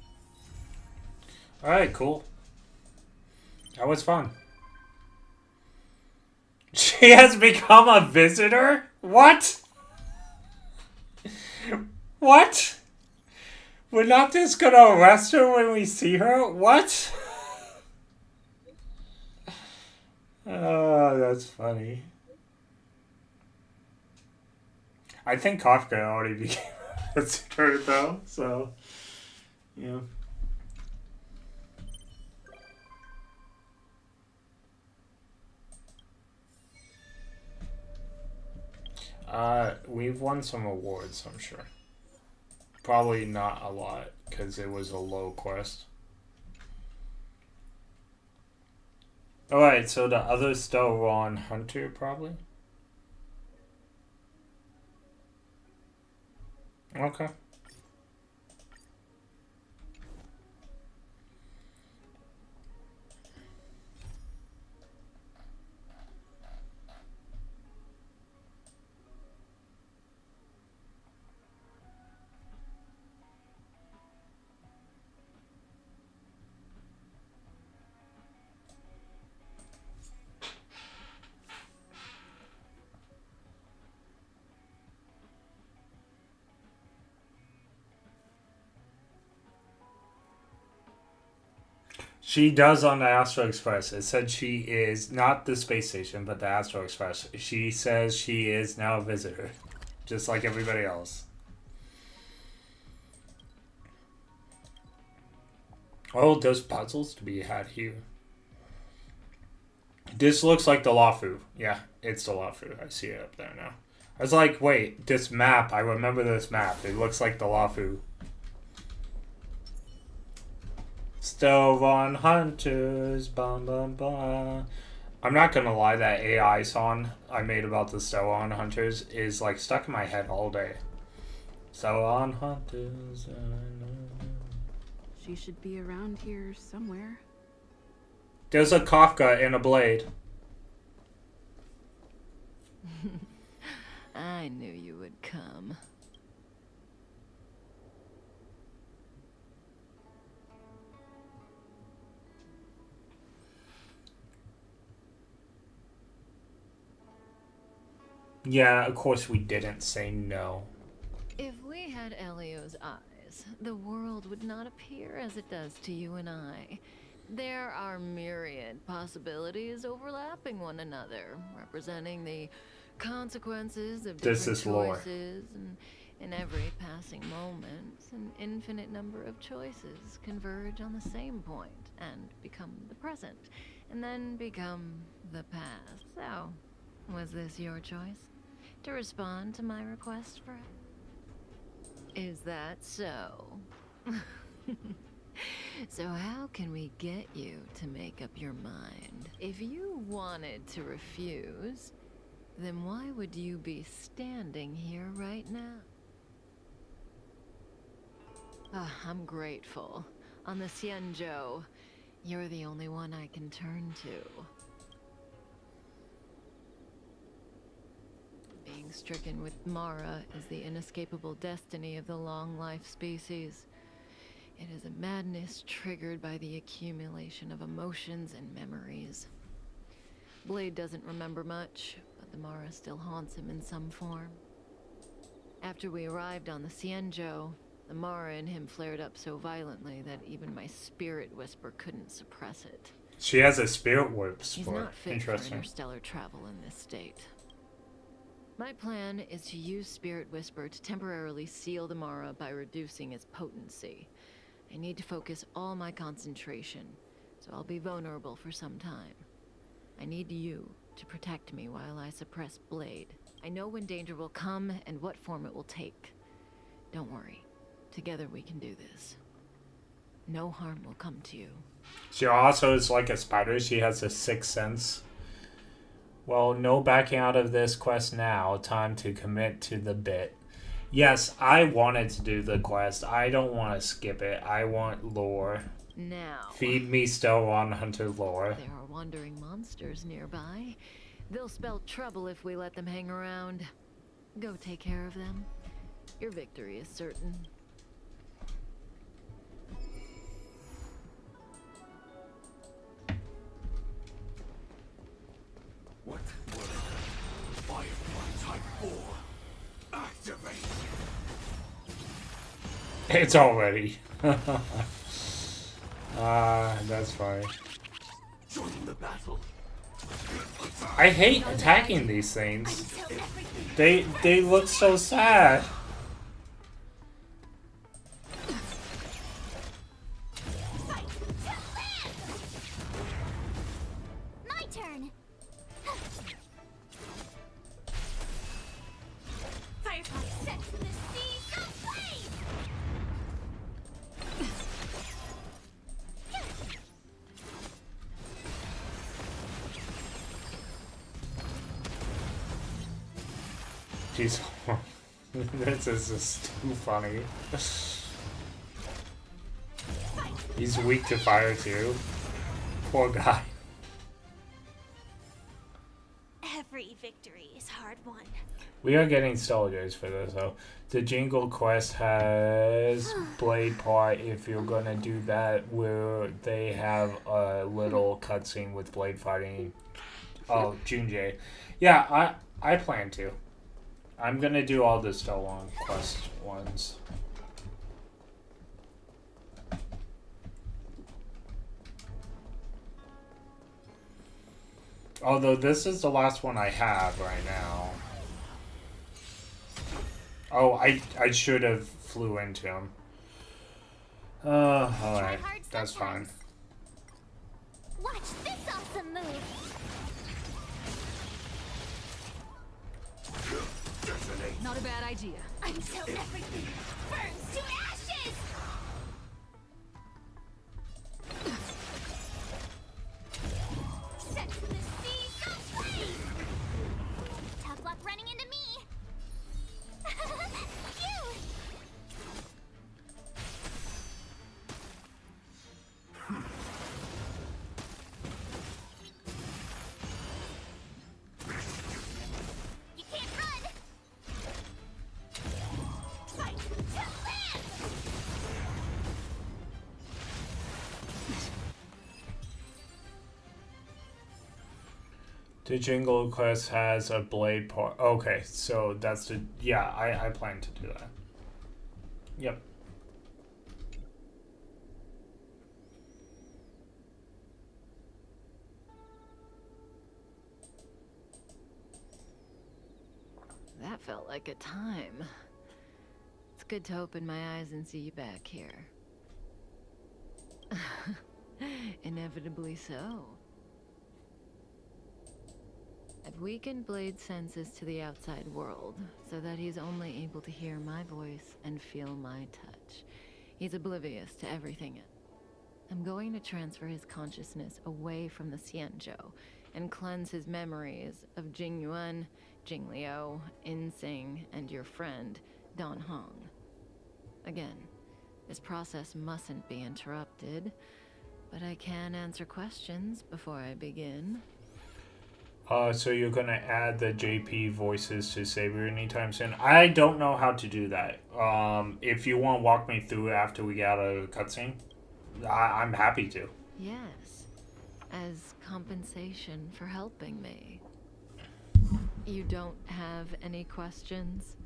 Alright, cool. That was fun. She has become a visitor? What? What? We're not just gonna arrest her when we see her? What? Oh, that's funny. I think Kafka already became a visitor though, so yeah. We've won some awards, I'm sure. Probably not a lot, because it was a low quest. Alright, so the others still were on Hunter, probably? Okay. She does on the Astro Express. It said she is not the space station, but the Astro Express. She says she is now a visitor, just like everybody else. Oh, there's puzzles to be had here. This looks like the Lafu. Yeah, it's the Lafu. I see it up there now. I was like, wait, this map. I remember this map. It looks like the Lafu. Still on Hunters, bum bum bum. I'm not gonna lie, that AI song I made about the Still on Hunters is like stuck in my head all day. Still on Hunters. She should be around here somewhere. There's a Kafka in a blade. I knew you would come. Yeah, of course we didn't say no. If we had Elio's eyes, the world would not appear as it does to you and I. There are myriad possibilities overlapping one another, representing the consequences of This different is lore. choices, and in every passing moment, an infinite number of choices converge on the same point and become the present, and then become the past. So, was this your choice? To respond to my request for it? Is that so? So how can we get you to make up your mind? If you wanted to refuse, then why would you be standing here right now? I'm grateful. On the Xianzhou, you're the only one I can turn to. Being stricken with Mara is the inescapable destiny of the long-life species. It is a madness triggered by the accumulation of emotions and memories. Blade doesn't remember much, but the Mara still haunts him in some form. After we arrived on the Xianzhou, the Mara in him flared up so violently that even my spirit whisper couldn't suppress it. She has a spirit whisper. He's not fit for Interesting. interstellar travel in this state. My plan is to use Spirit Whisper to temporarily seal the Mara by reducing its potency. I need to focus all my concentration, so I'll be vulnerable for some time. I need you to protect me while I suppress Blade. I know when danger will come and what form it will take. Don't worry. Together we can do this. No harm will come to you. She also is like a spider. She has a sixth sense. Well, no backing out of this quest now. Time to commit to the bit. Yes, I wanted to do the quest. I don't want to skip it. I want lore. Now. Feed me still on Hunter lore. There are wandering monsters nearby. They'll spell trouble if we let them hang around. Go take care of them. Your victory is certain. What were Firefly Type 4? Activate! It's already. That's fine. Join the battle. I hate attacking these things. They look so sad. My turn. Firefly sets the seas ablaze. Jeez. This is just too funny. He's weak to fire too. Poor guy. Every victory is hard won. We are getting soldiers for this though. The Jingle Quest has Blade Part. If you're gonna do that, where they have a little cutscene with Blade fighting. Oh, Junjay. Yeah, I plan to. I'm gonna do all the Starlong Quest ones. Although this is the last one I have right now. Oh, I should have flew into him. Alright. That's fine. Watch this awesome move. Not a bad idea. Until everything burns to ashes. Set the seas ablaze. Tough luck running into me. Phew. You can't run. Fight to live. The Jingle Quest has a Blade Part. Okay, so that's the... Yeah, I plan to do that. Yep. That felt like a time. It's good to open my eyes and see you back here. Inevitably so. I've weakened Blade's senses to the outside world, so that he's only able to hear my voice and feel my touch. He's oblivious to everything. I'm going to transfer his consciousness away from the Xianzhou and cleanse his memories of Jing Yuan, Jing Liu, Insing, and your friend, Dan Hong. Again, this process mustn't be interrupted, but I can answer questions before I begin. So you're gonna add the JP voices to Saber anytime soon? I don't know how to do that. If you want to walk me through it after we get out of the cutscene, I'm happy to. Yes, as compensation for helping me. You don't have any questions?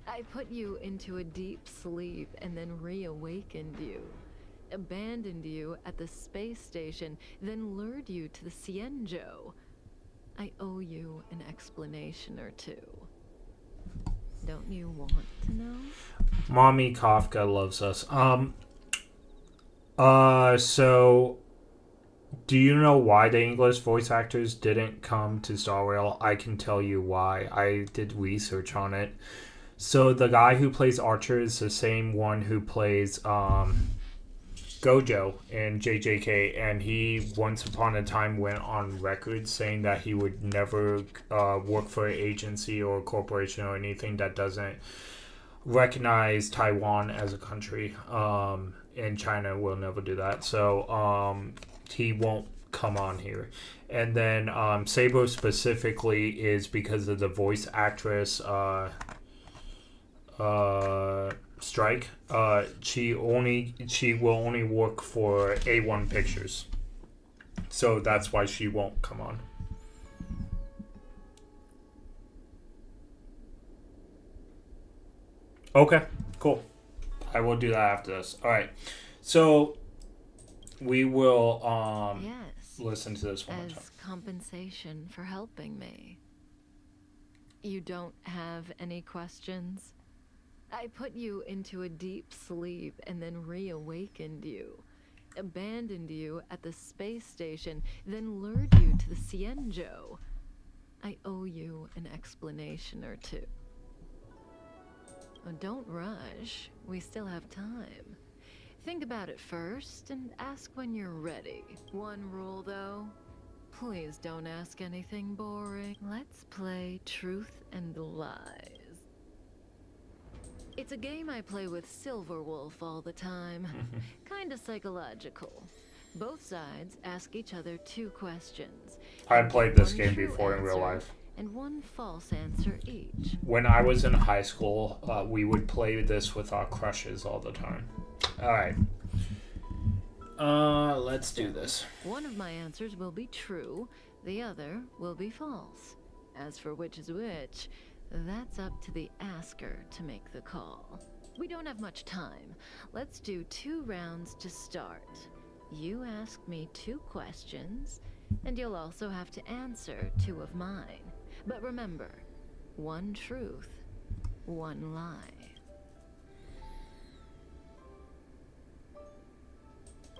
I put you into a deep sleep and then reawakened you. Abandoned you at the space station, then lured you to the Xianzhou. I owe you an explanation or two. Don't you want to know? Mommy Kafka loves us. So do you know why the English voice actors didn't come to Starrail? I can tell you why. I did research on it. So the guy who plays Archer is the same one who plays Gojo in JJK, and he once upon a time went on record saying that he would never work for an agency or a corporation or anything that doesn't recognize Taiwan as a country. And China will never do that. So he won't come on here. And then Sabo specifically is because of the voice actress strike. She will only work for A1 Pictures, so that's why she won't come on. Okay, cool. I will do that after this. All right, so we will Yes. listen to this one more time. As compensation for helping me. You don't have any questions? I put you into a deep sleep and then reawakened you. Abandoned you at the space station, then lured you to the Cienjo. I owe you an explanation or two. Oh, don't rush. We still have time. Think about it first and ask when you're ready. One rule, though. Please don't ask anything boring. Let's play Truth and Lies. It's a game I play with Silverwolf all the time. Kinda psychological. Both sides ask each other 2 questions. I played this One game true before in real answer life. And one false answer each. When I was in high school, we would play this with our crushes all the time. Alright. Let's do this. One of my answers will be true, the other will be false. As for which is which, that's up to the asker to make the call. We don't have much time. Let's do 2 rounds to start. You ask me 2 questions, and you'll also have to answer 2 of mine. But remember, 1 truth, 1 lie.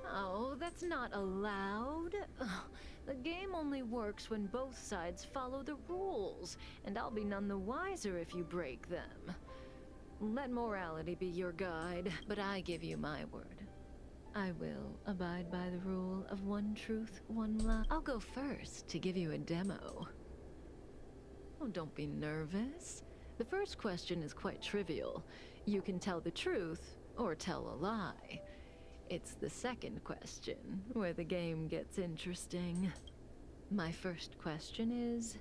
Oh, that's not allowed. Ugh, the game only works when both sides follow the rules, and I'll be none the wiser if you break them. Let morality be your guide, but I give you my word. I will abide by the rule of 1 truth, 1 lie. I'll go first to give you a demo. Oh, don't be nervous. The first question is quite trivial. You can tell the truth or tell a lie. It's the second question where the game gets interesting. My first question is,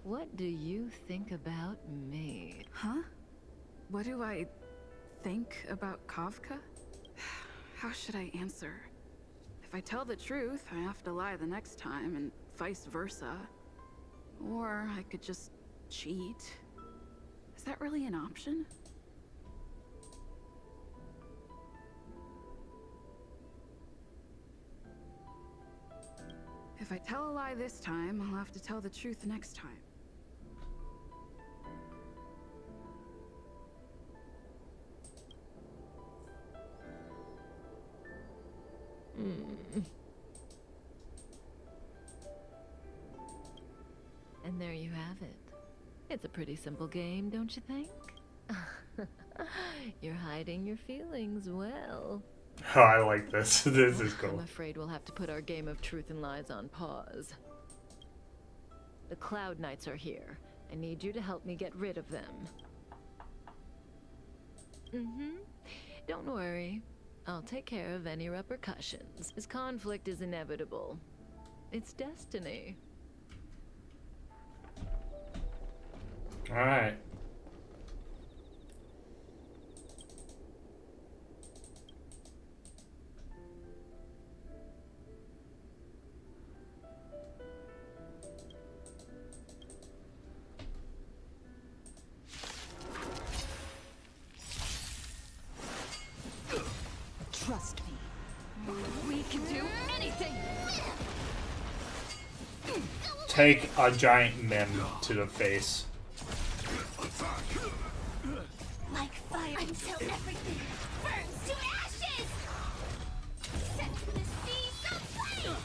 what do you think about me? Huh? What do I think about Kafka? How should I answer? If I tell the truth, I have to lie the next time, and vice versa. Or I could just cheat. Is that really an option? If I tell a lie this time, I'll have to tell the truth next time. And there you have it. It's a pretty simple game, don't you think? You're hiding your feelings well. Oh, I like this. This is I'm cool. afraid we'll have to put our game of truth and lies on pause. The Cloud Knights are here. I need you to help me get rid of them. Don't worry. I'll take care of any repercussions. This conflict is inevitable. It's destiny. Alright. Trust me. We can do anything! Take a giant mem to the face. Like fire until everything burns to ashes! Set the seas aflame!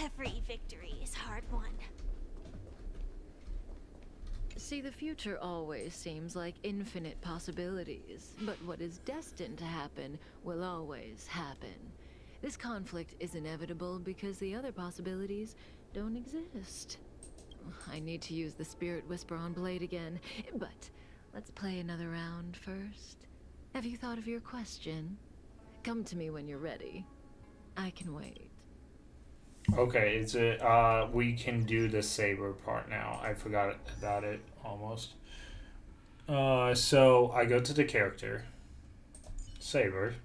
Every victory is hard won. See, the future always seems like infinite possibilities, but what is destined to happen will always happen. This conflict is inevitable because the other possibilities don't exist. I need to use the Spirit Whisper on Blade again, but let's play another round first. Have you thought of your question? Come to me when you're ready. I can wait. Okay, is it, we can do the saber part now. I forgot about it, almost. So, I go to the character. Saber.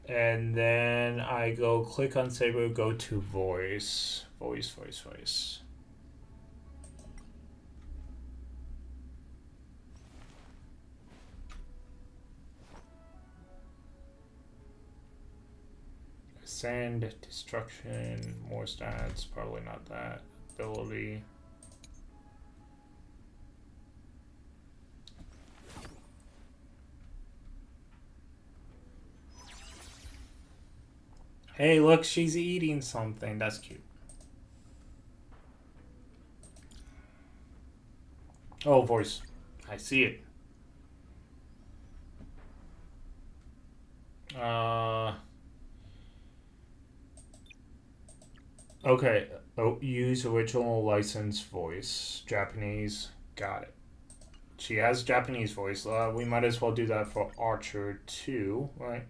And then I go click on saber, go to voice. Voice. Sand, destruction, more stats, probably not that. Ability. Hey, look, she's eating something. That's cute. Oh, voice. I see it. Okay. Oh, use original license voice. Japanese. Got it. She has Japanese voice. We might as well do that for Archer too, right?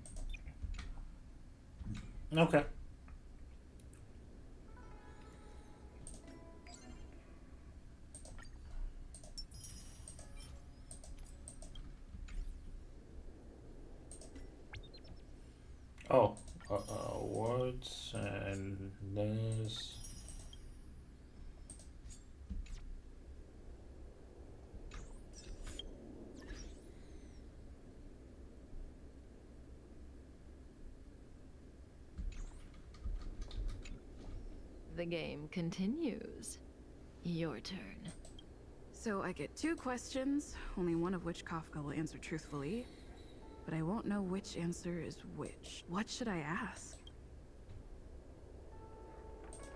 Okay. Oh, what's and this? The game continues. Your turn. So I get 2 questions, only one of which Kafka will answer truthfully. But I won't know which answer is which. What should I ask?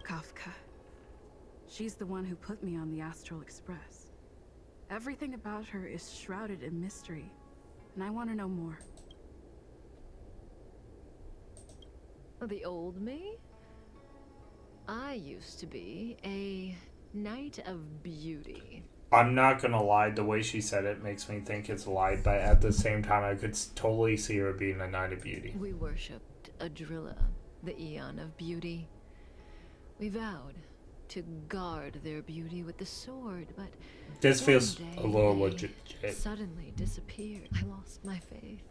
Kafka. She's the one who put me on the Astral Express. Everything about her is shrouded in mystery, and I want to know more. The old me? I used to be a Knight of Beauty. I'm not gonna lie, the way she said it makes me think it's a lie, but at the same time I could totally see her being a Knight of Beauty. We worshipped Adrilla, the Eon of Beauty. We vowed to guard their beauty with the sword, but this feels a little they legit. suddenly disappeared. I lost my faith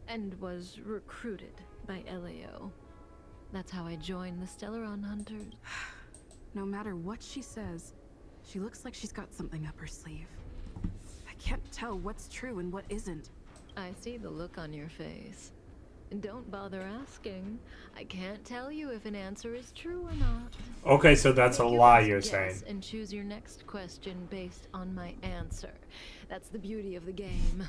and was recruited by LAO. That's how I joined the Stellaron Hunters. No matter what she says, she looks like she's got something up her sleeve. I can't tell what's true and what isn't. I see the look on your face. Don't bother asking. I can't tell you if an answer is true or not. Okay, so that's a lie you're saying. And choose your next question based on my answer. That's the beauty of the game.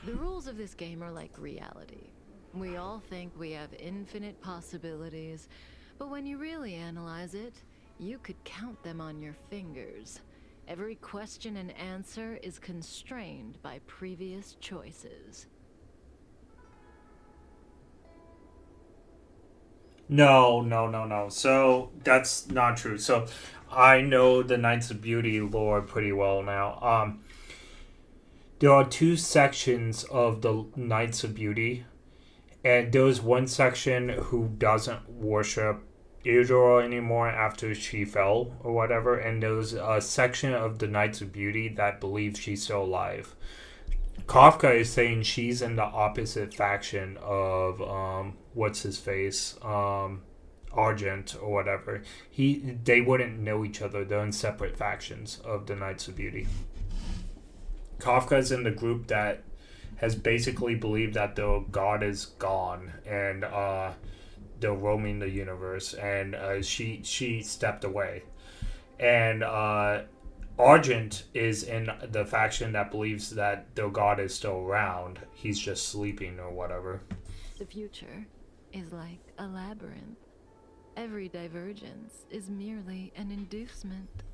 The rules of this game are like reality. We all think we have infinite possibilities, but when you really analyze it, you could count them on your fingers. Every question and answer is constrained by previous choices. No. So that's not true. So I know the Knights of Beauty lore pretty well now. There are 2 sections of the Knights of Beauty, and there's one section who doesn't worship Eudora anymore after she fell or whatever, and there's a section of the Knights of Beauty that believes she's still alive. Kafka is saying she's in the opposite faction of what's his face, Argent or whatever. They wouldn't know each other. They're in separate factions of the Knights of Beauty. Kafka's in the group that has basically believed that the god is gone and they're roaming the universe, and she stepped away. And Argent is in the faction that believes that the god is still around. He's just sleeping or whatever. The future is like a labyrinth. Every divergence is merely an inducement.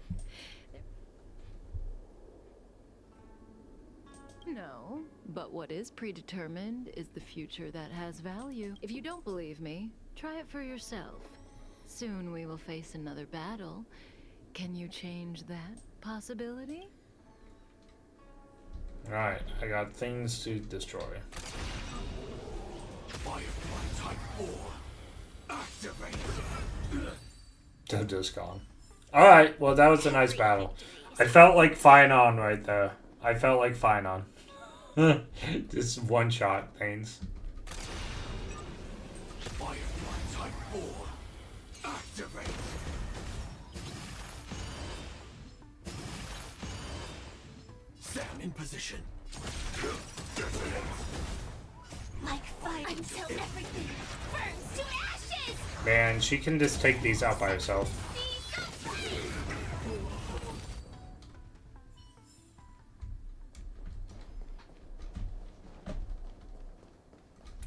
No, but what is predetermined is the future that has value. If you don't believe me, try it for yourself. Soon we will face another battle. Can you change that possibility? Alright, I got things to destroy. Firefly Type 4. Activate. They're just gone. Alright, well that was a nice battle. I felt like Finon right there. I felt like Finon. Just one shot things. Firefly Type 4. Activate. Stand in position. My like fire until everything burns to ashes! Man, she can just take these out by herself.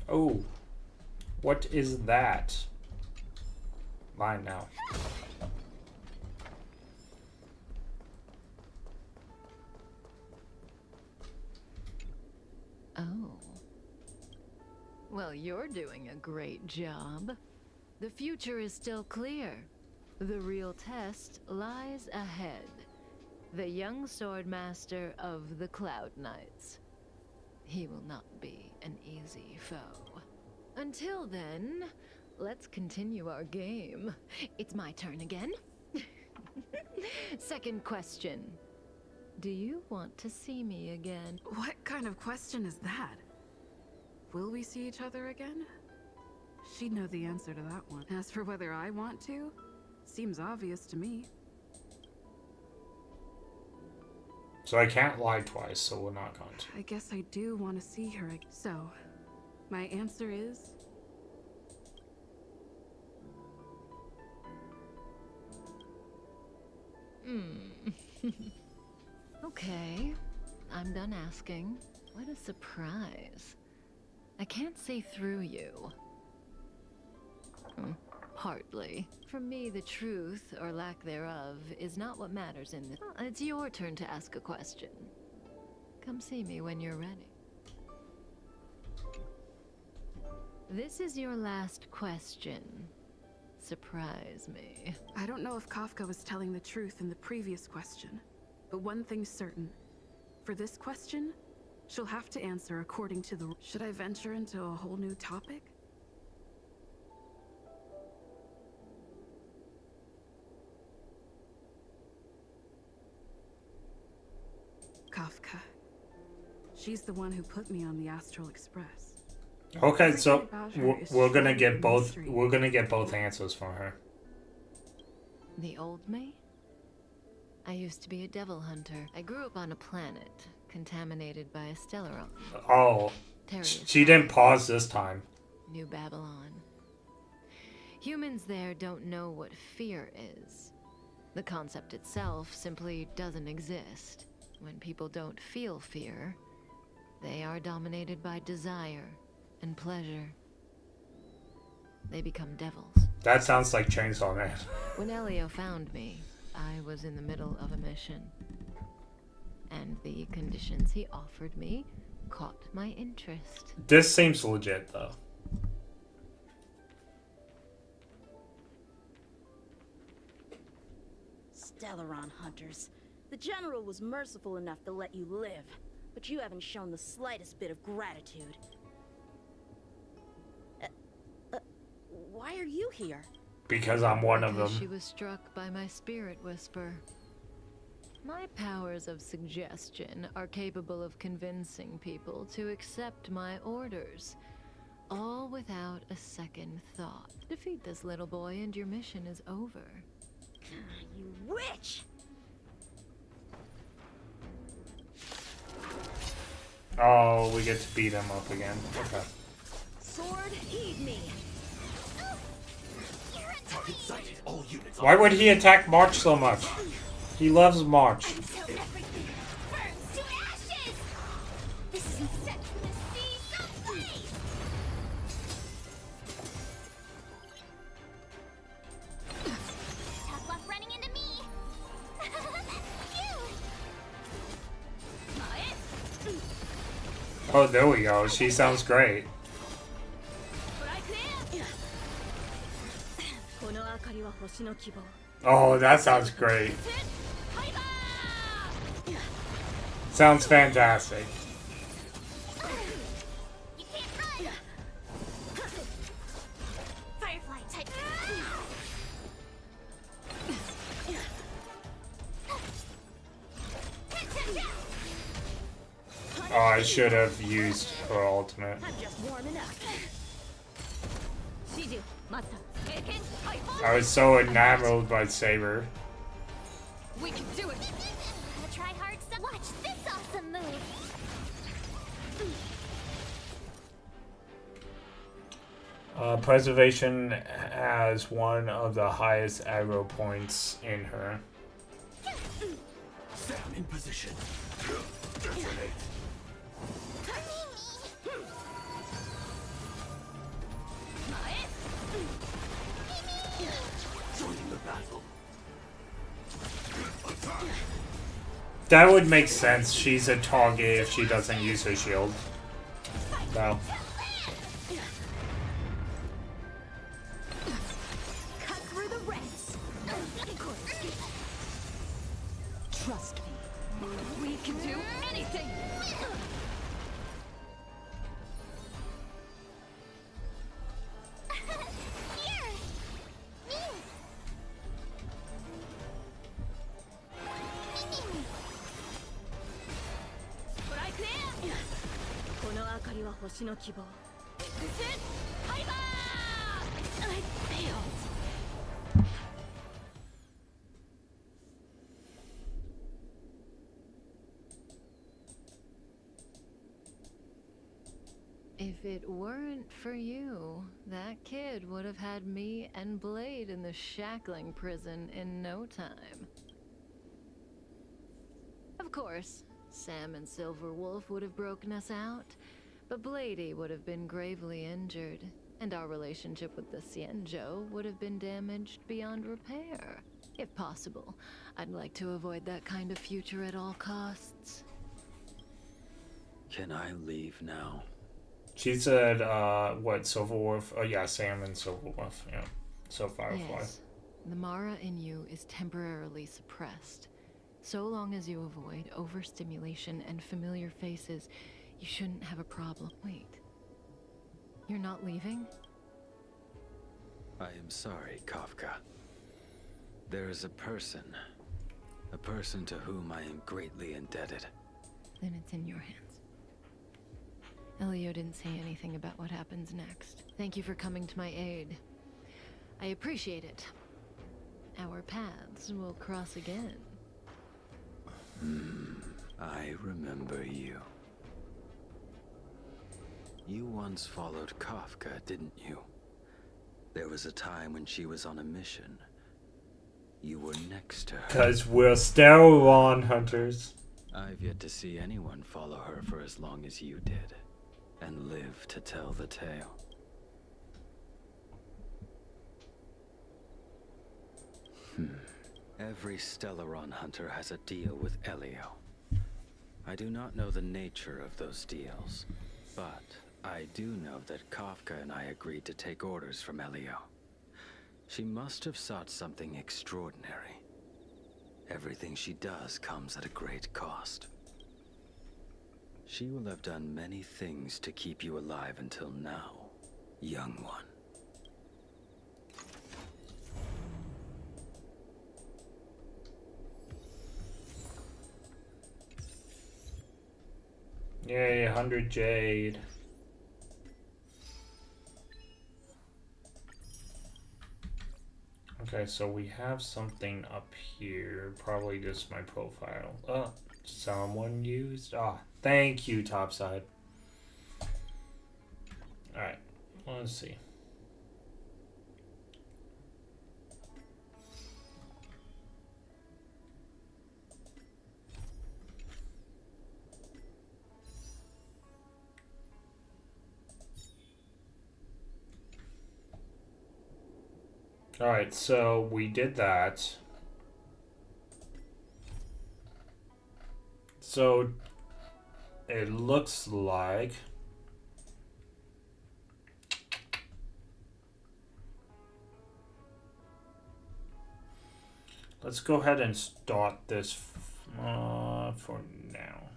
Oh, what is that? Mine now. Oh. Well, you're doing a great job. The future is still clear. The real test lies ahead. The young swordmaster of the Cloud Knights. He will not be an easy foe. Until then, let's continue our game. It's my turn again. Second question. Do you want to see me again? What kind of question is that? Will we see each other again? She'd know the answer to that one. As for whether I want to, seems obvious to me. So I can't lie twice, so we're not going to. I guess I do want to see her again. So, my answer is... Okay, I'm done asking. What a surprise. I can't see through you. Partly. For me, the truth, or lack thereof, is not what matters in this. It's your turn to ask a question. Come see me when you're ready. This is your last question. Surprise me. I don't know if Kafka was telling the truth in the previous question, but one thing's certain. For this question, she'll have to answer according to the... Should I venture into a whole new topic? Kafka. She's the one who put me on the Astral Express. Okay, so we're gonna get both. We're gonna get both answers from her. The old me? I used to be a devil hunter. I grew up on a planet contaminated by a Stellaron. Oh, she didn't pause this time. New Babylon. Humans there don't know what fear is. The concept itself simply doesn't exist. When people don't feel fear, they are dominated by desire and pleasure. They become devils. That sounds like Chainsaw Man. When Elio found me, I was in the middle of a mission. And the conditions he offered me caught my interest. This seems legit, though. Stellaron hunters. The General was merciful enough to let you live, but you haven't shown the slightest bit of gratitude. Why are you here? Because I'm one of them. She was struck by my spirit whisper. My powers of suggestion are capable of convincing people to accept my orders, all without a second thought. Defeat this little boy and your mission is over. You witch! Oh, we get to beat him up again. Okay. Sword, heed me! Why would he attack March so much? He loves March. Until everything burns to ashes! This isn't set for the sea someplace! Tough luck running into me! Oh, there we go. She sounds great. Oh, that sounds great. Sounds fantastic. You can't run! Firefly type. Oh, I should have used her ultimate. I'm just warming up. I was so enamored by Saber. We can do it! Gotta try hard some. Watch this awesome move! Preservation has one of the highest aggro points in her. Sam in position. Detonate. Join the battle. That would make sense. She's a target if she doesn't use her shield. No. Cut through the ranks. Trust me. We can do anything. I failed. If it weren't for you, that kid would have had me and Blade in the shackling prison in no time. Of course, Sam and Silverwolf would have broken us out, but Blady would have been gravely injured, and our relationship with the Xianzhou would have been damaged beyond repair. If possible, I'd like to avoid that kind of future at all costs. Can I leave now? She said, what, Silverwolf? Oh, yeah, Sam and Silverwolf. Yeah. So Firefly. Yes. The Mara in you is temporarily suppressed. So long as you avoid overstimulation and familiar faces, you shouldn't have a problem. Wait. You're not leaving? I am sorry, Kafka. There is a person to whom I am greatly indebted. Then it's in your hands. Elio didn't say anything about what happens next. Thank you for coming to my aid. I appreciate it. Our paths will cross again. I remember you. You once followed Kafka, didn't you? There was a time when she was on a mission. You were next to her. 'Cause we're Starrail hunters. I've yet to see anyone follow her for as long as you did, and live to tell the tale. Every Stellaron hunter has a deal with Elio. I do not know the nature of those deals, but I do know that Kafka and I agreed to take orders from Elio. She must have sought something extraordinary. Everything she does comes at a great cost. She will have done many things to keep you alive until now, young one. Yay, 100 Jade. Okay, so we have something up here. Probably just my profile. Oh, someone used. Ah, thank you, Topside. Alright, let's see. Alright, so we did that. So it looks like let's go ahead and start this for now.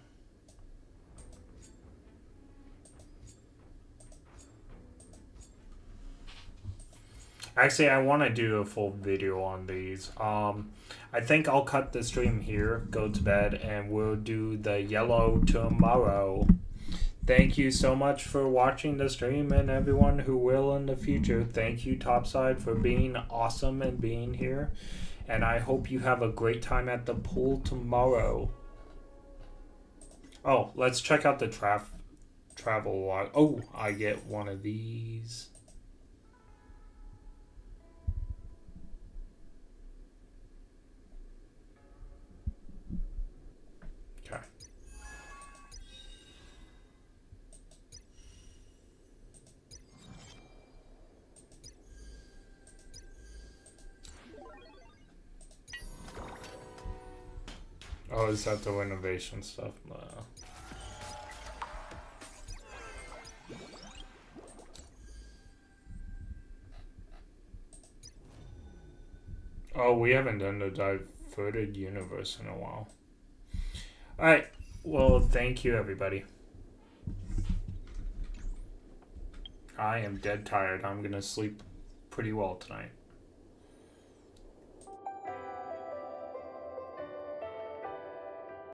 Actually, I want to do a full video on these. I think I'll cut the stream here, go to bed, and we'll do the yellow tomorrow. Thank you so much for watching the stream, and everyone who will in the future. Thank you, Topside, for being awesome and being here. And I hope you have a great time at the pool tomorrow. Oh, let's check out the travel log. Oh, I get one of these. always have the renovation stuff, but... Oh, we haven't done the diverted universe in a while. Alright, well, thank you, everybody. I am dead tired. I'm gonna sleep pretty well tonight.